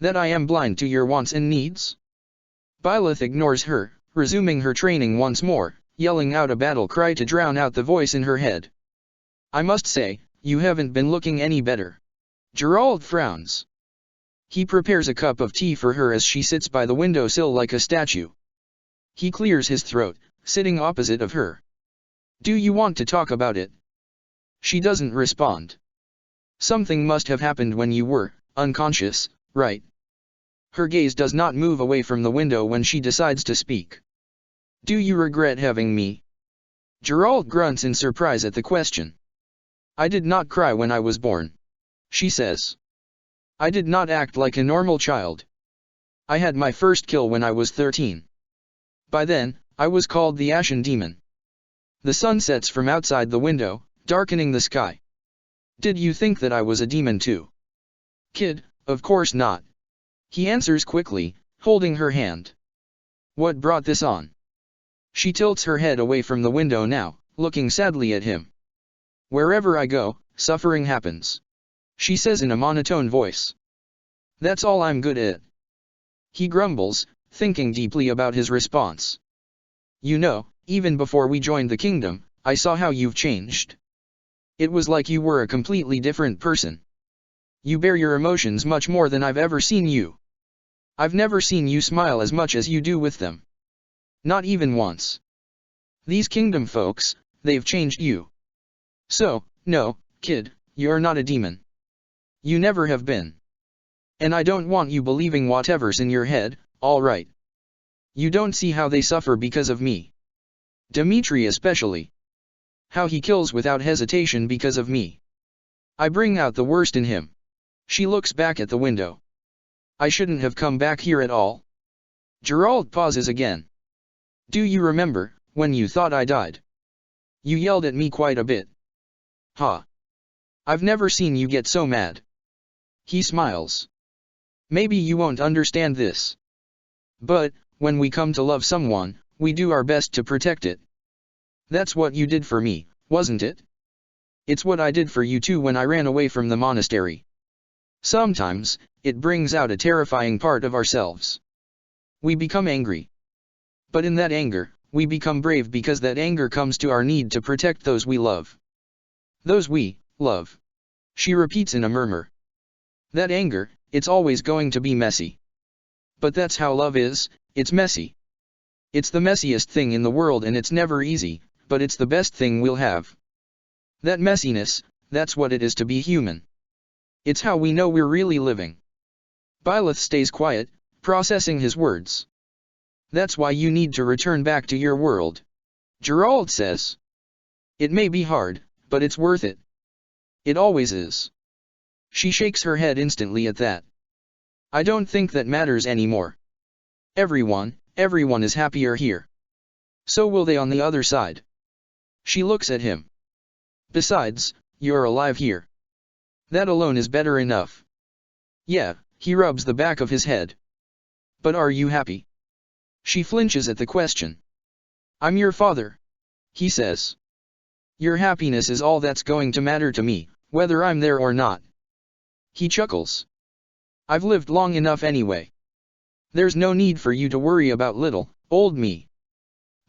Speaker 1: That I am blind to your wants and needs? Byleth ignores her, resuming her training once more, yelling out a battle cry to drown out the voice in her head. I must say, you haven't been looking any better. Gerald frowns. He prepares a cup of tea for her as she sits by the windowsill like a statue. He clears his throat, sitting opposite of her. Do you want to talk about it? She doesn't respond. Something must have happened when you were unconscious, right? Her gaze does not move away from the window when she decides to speak. Do you regret having me? Gerald grunts in surprise at the question. I did not cry when I was born. She says. I did not act like a normal child. I had my first kill when I was 13. By then, I was called the Ashen Demon. The sun sets from outside the window, darkening the sky. Did you think that I was a demon too? Kid, of course not. He answers quickly, holding her hand. What brought this on? She tilts her head away from the window now, looking sadly at him. Wherever I go, suffering happens. She says in a monotone voice. That's all I'm good at. He grumbles, thinking deeply about his response. You know, even before we joined the kingdom, I saw how you've changed. It was like you were a completely different person. You bear your emotions much more than I've ever seen you. I've never seen you smile as much as you do with them. Not even once. These kingdom folks, they've changed you. So, no, kid, you're not a demon. You never have been. And I don't want you believing whatever's in your head, alright? You don't see how they suffer because of me. Dimitri especially. How he kills without hesitation because of me. I bring out the worst in him. She looks back at the window. I shouldn't have come back here at all. Gerald pauses again. Do you remember, when you thought I died? You yelled at me quite a bit. Huh. I've never seen you get so mad. He smiles. Maybe you won't understand this. But, when we come to love someone, we do our best to protect it. That's what you did for me, wasn't it? It's what I did for you too when I ran away from the monastery. Sometimes, it brings out a terrifying part of ourselves. We become angry. But in that anger, we become brave because that anger comes to our need to protect those we love. Those we love. She repeats in a murmur. That anger, it's always going to be messy. But that's how love is, it's messy. It's the messiest thing in the world and it's never easy, but it's the best thing we'll have. That messiness, that's what it is to be human. It's how we know we're really living. Byleth stays quiet, processing his words. That's why you need to return back to your world. Geralt says. It may be hard, but it's worth it. It always is. She shakes her head instantly at that. I don't think that matters anymore. Everyone is happier here. So will they on the other side. She looks at him. Besides, you're alive here. That alone is better enough. Yeah, he rubs the back of his head. But are you happy? She flinches at the question. I'm your father, he says. Your happiness is all that's going to matter to me, whether I'm there or not. He chuckles. I've lived long enough anyway. There's no need for you to worry about little, old me.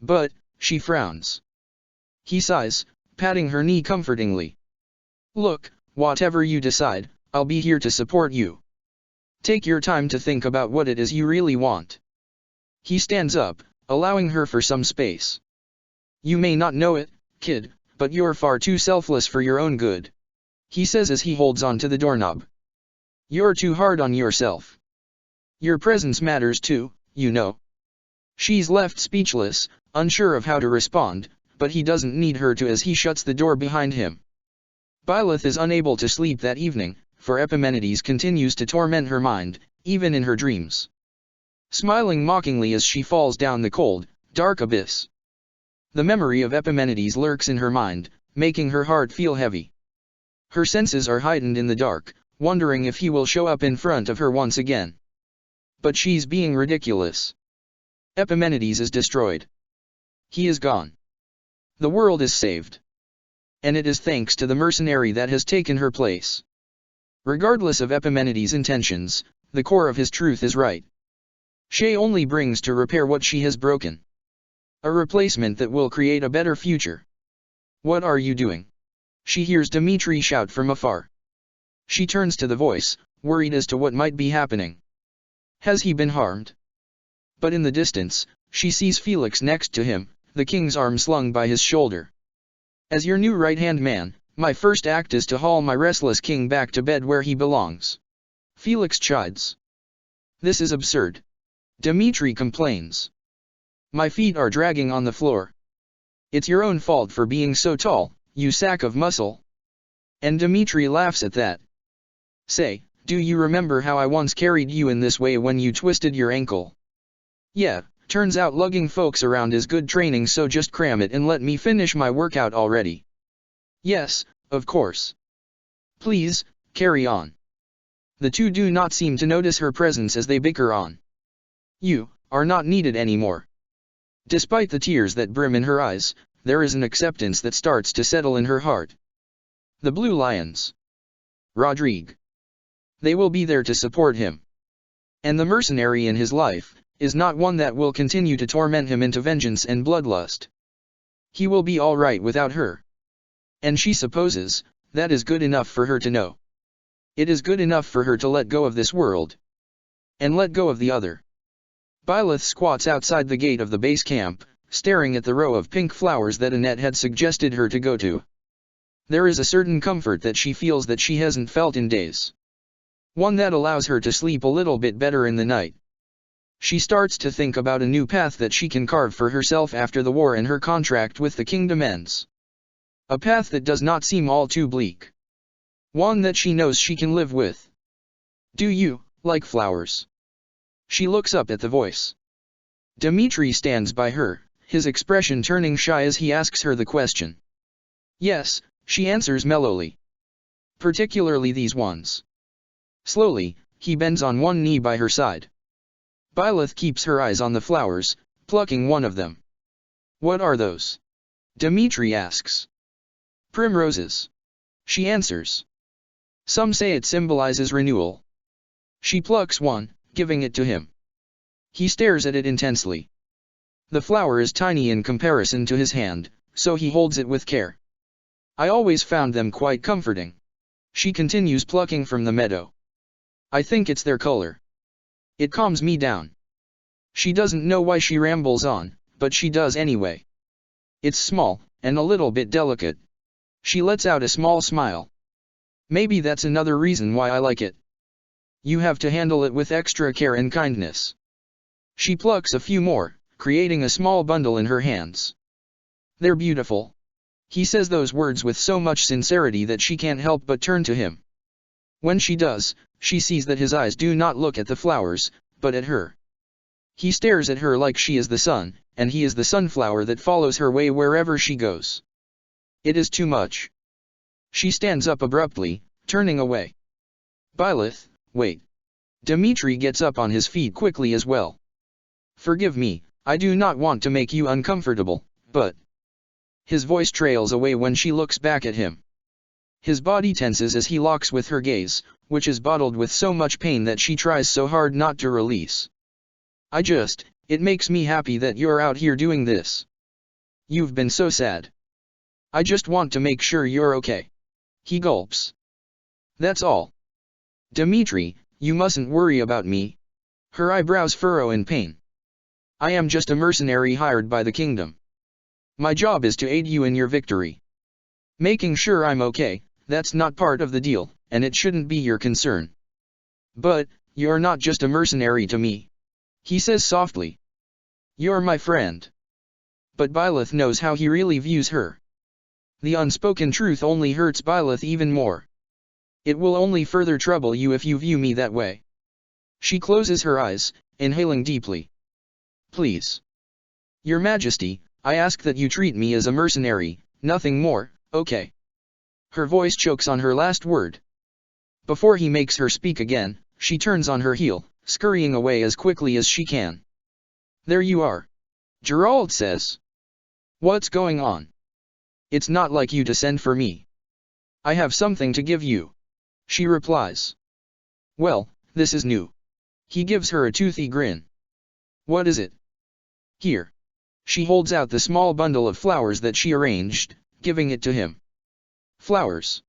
Speaker 1: But, she frowns. He sighs, patting her knee comfortingly. Look, whatever you decide, I'll be here to support you. Take your time to think about what it is you really want. He stands up, allowing her for some space. You may not know it, kid, but you're far too selfless for your own good. He says as he holds on to the doorknob. You're too hard on yourself. Your presence matters too, you know. She's left speechless, unsure of how to respond, but he doesn't need her to as he shuts the door behind him. Byleth is unable to sleep that evening, for Epimenides continues to torment her mind, even in her dreams. Smiling mockingly as she falls down the cold, dark abyss. The memory of Epimenides lurks in her mind, making her heart feel heavy. Her senses are heightened in the dark, wondering if he will show up in front of her once again. But she's being ridiculous. Epimenides is destroyed. He is gone. The world is saved. And it is thanks to the mercenary that has taken her place. Regardless of Epimenides' intentions, the core of his truth is right. She only brings to repair what she has broken. A replacement that will create a better future. What are you doing? She hears Dimitri shout from afar. She turns to the voice, worried as to what might be happening. Has he been harmed? But in the distance, she sees Felix next to him, the king's arm slung by his shoulder. As your new right-hand man, my first act is to haul my restless king back to bed where he belongs. Felix chides. This is absurd. Dimitri complains. My feet are dragging on the floor. It's your own fault for being so tall, you sack of muscle. And Dimitri laughs at that. Say, do you remember how I once carried you in this way when you twisted your ankle? Yeah, turns out lugging folks around is good training, so just cram it and let me finish my workout already. Yes, of course. Please, carry on. The two do not seem to notice her presence as they bicker on. You are not needed anymore. Despite the tears that brim in her eyes, there is an acceptance that starts to settle in her heart. The Blue Lions. Rodrigue. They will be there to support him. And the mercenary in his life is not one that will continue to torment him into vengeance and bloodlust. He will be all right without her. And she supposes that is good enough for her to know. It is good enough for her to let go of this world. And let go of the other. Byleth squats outside the gate of the base camp, staring at the row of pink flowers that Annette had suggested her to go to. There is a certain comfort that she feels that she hasn't felt in days. One that allows her to sleep a little bit better in the night. She starts to think about a new path that she can carve for herself after the war and her contract with the kingdom ends. A path that does not seem all too bleak. One that she knows she can live with. Do you like flowers? She looks up at the voice. Dimitri stands by her, his expression turning shy as he asks her the question. Yes, she answers mellowly. Particularly these ones. Slowly, he bends on one knee by her side. Byleth keeps her eyes on the flowers, plucking one of them. What are those? Dmitri asks. Primroses. She answers. Some say it symbolizes renewal. She plucks one, giving it to him. He stares at it intensely. The flower is tiny in comparison to his hand, so he holds it with care. I always found them quite comforting. She continues plucking from the meadow. I think it's their color. It calms me down. She doesn't know why she rambles on, but she does anyway. It's small, and a little bit delicate. She lets out a small smile. Maybe that's another reason why I like it. You have to handle it with extra care and kindness. She plucks a few more, creating a small bundle in her hands. They're beautiful. He says those words with so much sincerity that she can't help but turn to him. When she does, she sees that his eyes do not look at the flowers, but at her. He stares at her like she is the sun, and he is the sunflower that follows her way wherever she goes. It is too much. She stands up abruptly, turning away. Byleth, wait. Dmitri gets up on his feet quickly as well. Forgive me, I do not want to make you uncomfortable, but... His voice trails away when she looks back at him. His body tenses as he locks with her gaze, which is bottled with so much pain that she tries so hard not to release. It makes me happy that you're out here doing this. You've been so sad. I just want to make sure you're okay. He gulps. That's all. Dmitri, you mustn't worry about me. Her eyebrows furrow in pain. I am just a mercenary hired by the kingdom. My job is to aid you in your victory. Making sure I'm okay, that's not part of the deal, and it shouldn't be your concern. But, you're not just a mercenary to me. He says softly. You're my friend. But Byleth knows how he really views her. The unspoken truth only hurts Byleth even more. It will only further trouble you if you view me that way. She closes her eyes, inhaling deeply. Please. Your Majesty, I ask that you treat me as a mercenary, nothing more, okay? Her voice chokes on her last word. Before he makes her speak again, she turns on her heel, scurrying away as quickly as she can. There you are. Gerald says. What's going on? It's not like you to send for me. I have something to give you. She replies. Well, this is new. He gives her a toothy grin. What is it? Here. She holds out the small bundle of flowers that she arranged, giving it to him. Flowers.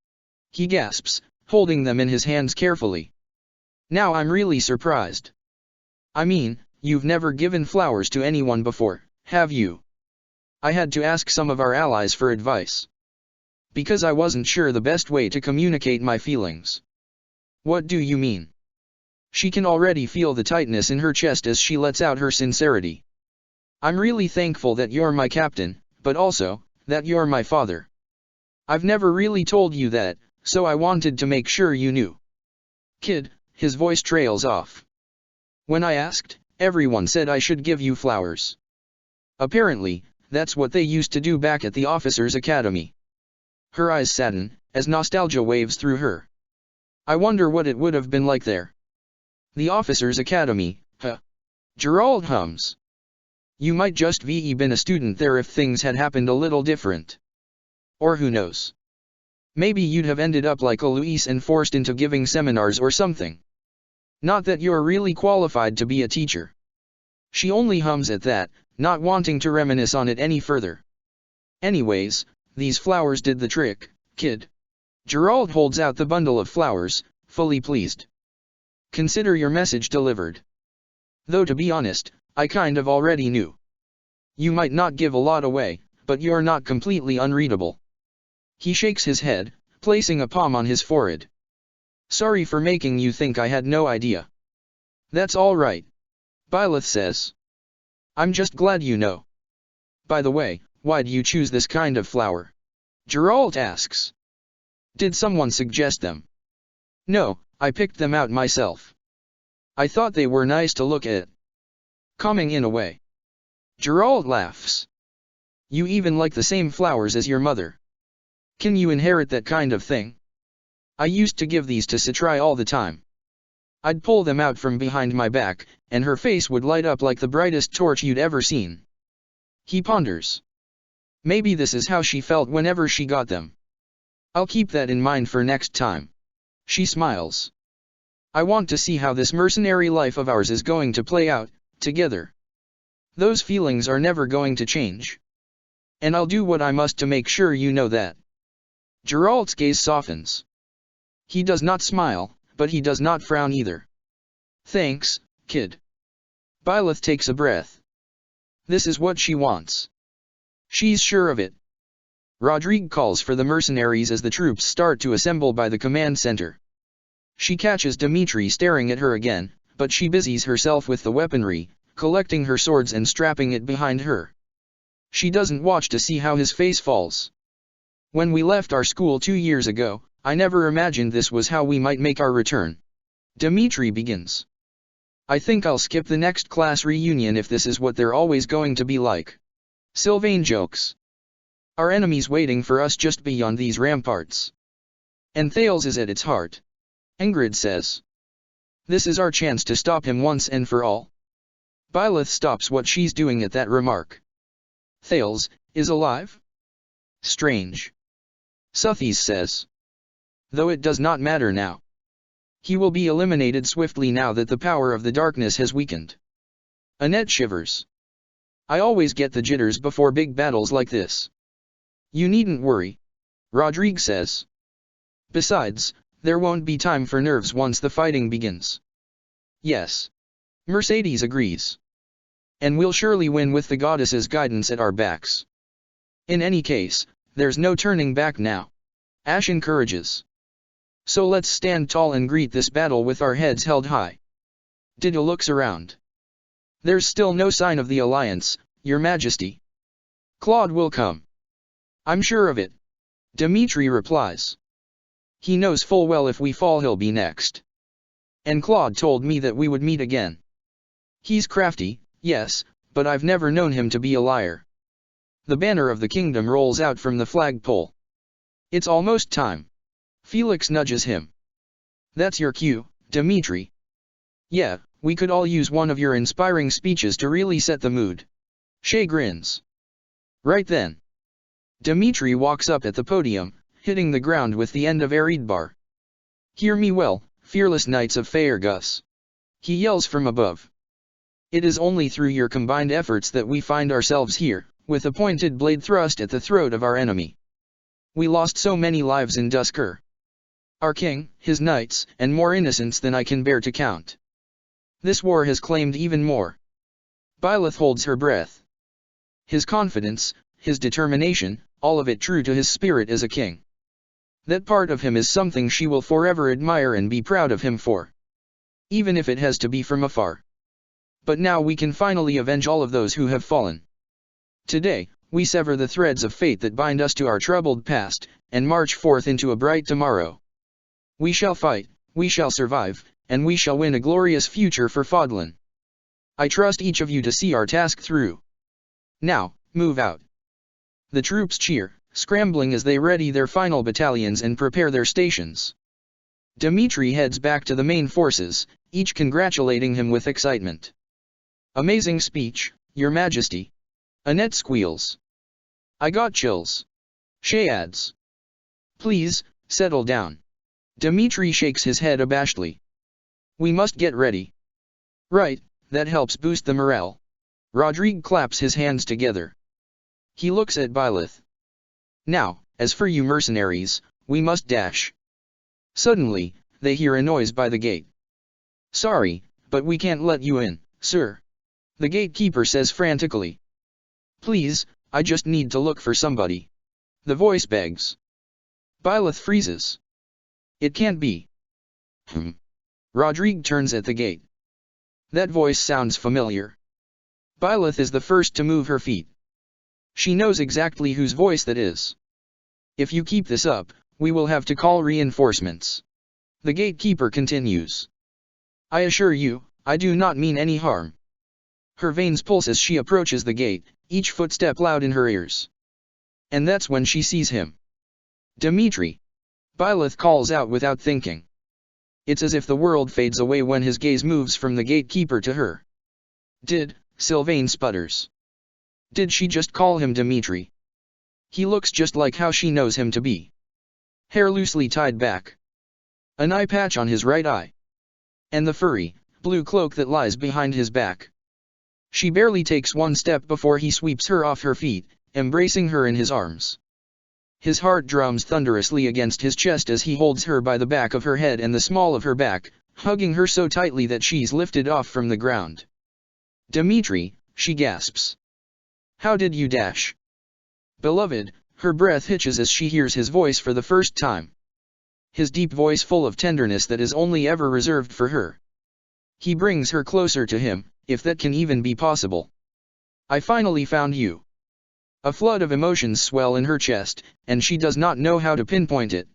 Speaker 1: He gasps, holding them in his hands carefully. Now I'm really surprised. I mean, you've never given flowers to anyone before, have you? I had to ask some of our allies for advice. Because I wasn't sure the best way to communicate my feelings. What do you mean? She can already feel the tightness in her chest as she lets out her sincerity. I'm really thankful that you're my captain, but also, that you're my father. I've never really told you that, so I wanted to make sure you knew. Kid, his voice trails off. When I asked, everyone said I should give you flowers. Apparently, that's what they used to do back at the officers' academy. Her eyes sadden, as nostalgia waves through her. I wonder what it would have been like there. The officers' academy, huh? Gerald hums. You might just been a student there if things had happened a little different. Or who knows? Maybe you'd have ended up like Alois and forced into giving seminars or something. Not that you're really qualified to be a teacher. She only hums at that, not wanting to reminisce on it any further. Anyways, these flowers did the trick, kid. Gerald holds out the bundle of flowers, fully pleased. Consider your message delivered. Though to be honest, I kind of already knew. You might not give a lot away, but you're not completely unreadable. He shakes his head, placing a palm on his forehead. Sorry for making you think I had no idea. That's all right. Byleth says. I'm just glad you know. By the way, why do you choose this kind of flower? Gerald asks. Did someone suggest them? No, I picked them out myself. I thought they were nice to look at. Calming in a way. Gerald laughs. You even like the same flowers as your mother. Can you inherit that kind of thing? I used to give these to Citrai all the time. I'd pull them out from behind my back, and her face would light up like the brightest torch you'd ever seen. He ponders. Maybe this is how she felt whenever she got them. I'll keep that in mind for next time. She smiles. I want to see how this mercenary life of ours is going to play out, together. Those feelings are never going to change. And I'll do what I must to make sure you know that. Geralt's gaze softens. He does not smile, but he does not frown either. Thanks, kid. Byleth takes a breath. This is what she wants. She's sure of it. Rodrigue calls for the mercenaries as the troops start to assemble by the command center. She catches Dimitri staring at her again, but she busies herself with the weaponry, collecting her swords and strapping it behind her. She doesn't watch to see how his face falls. When we left our school 2 years ago, I never imagined this was how we might make our return. Dimitri begins. I think I'll skip the next class reunion if this is what they're always going to be like. Sylvain jokes. Our enemy's waiting for us just beyond these ramparts. And Thales is at its heart. Ingrid says. This is our chance to stop him once and for all. Byleth stops what she's doing at that remark. Thales is alive? Strange. Suthies says. Though it does not matter now. He will be eliminated swiftly now that the power of the darkness has weakened. Annette shivers. I always get the jitters before big battles like this. You needn't worry. Rodrigue says. Besides, there won't be time for nerves once the fighting begins. Yes. Mercedes agrees. And we'll surely win with the goddess's guidance at our backs. In any case, there's no turning back now. Ash encourages. So let's stand tall and greet this battle with our heads held high. Dida looks around. There's still no sign of the alliance, Your Majesty. Claude will come. I'm sure of it. Dimitri replies. He knows full well if we fall he'll be next. And Claude told me that we would meet again. He's crafty, yes, but I've never known him to be a liar. The banner of the kingdom rolls out from the flagpole. It's almost time. Felix nudges him. That's your cue, Dimitri. Yeah, we could all use one of your inspiring speeches to really set the mood. Shay grins. Right then. Dimitri walks up at the podium, hitting the ground with the end of Eridbar. Hear me well, fearless knights of Faerghus. He yells from above. It is only through your combined efforts that we find ourselves here, with a pointed blade thrust at the throat of our enemy. We lost so many lives in Duscur. Our king, his knights, and more innocents than I can bear to count. This war has claimed even more. Byleth holds her breath. His confidence, his determination, all of it true to his spirit as a king. That part of him is something she will forever admire and be proud of him for. Even if it has to be from afar. But now we can finally avenge all of those who have fallen. Today, we sever the threads of fate that bind us to our troubled past, and march forth into a bright tomorrow. We shall fight, we shall survive, and we shall win a glorious future for Fodlan. I trust each of you to see our task through. Now, move out. The troops cheer, scrambling as they ready their final battalions and prepare their stations. Dimitri heads back to the main forces, each congratulating him with excitement. Amazing speech, Your Majesty. Annette squeals. I got chills. Shay adds. Please, settle down. Dimitri shakes his head abashedly. We must get ready. Right, that helps boost the morale. Rodrigue claps his hands together. He looks at Byleth. Now, as for you mercenaries, we must dash. Suddenly, they hear a noise by the gate. Sorry, but we can't let you in, sir. The gatekeeper says frantically. Please, I just need to look for somebody. The voice begs. Byleth freezes. It can't be. Rodrigue turns at the gate. That voice sounds familiar. Byleth is the first to move her feet. She knows exactly whose voice that is. If you keep this up, we will have to call reinforcements. The gatekeeper continues. I assure you, I do not mean any harm. Her veins pulse as she approaches the gate, each footstep loud in her ears. And that's when she sees him. Dimitri. Byleth calls out without thinking. It's as if the world fades away when his gaze moves from the gatekeeper to her. Sylvain sputters. Did she just call him Dimitri? He looks just like how she knows him to be. Hair loosely tied back. An eye patch on his right eye. And the furry, blue cloak that lies behind his back. She barely takes one step before he sweeps her off her feet, embracing her in his arms. His heart drums thunderously against his chest as he holds her by the back of her head and the small of her back, hugging her so tightly that she's lifted off from the ground. Dimitri, she gasps. How did you dash? Beloved, her breath hitches as she hears his voice for the first time. His deep voice full of tenderness that is only ever reserved for her. He brings her closer to him, if that can even be possible. I finally found you. A flood of emotions swell in her chest, and she does not know how to pinpoint it.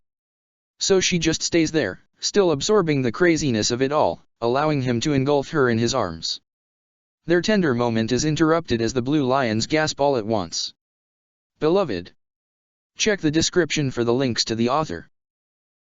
Speaker 1: So she just stays there, still absorbing the craziness of it all, allowing him to engulf her in his arms. Their tender moment is interrupted as the blue lions gasp all at once. Beloved. Check the description for the links to the author.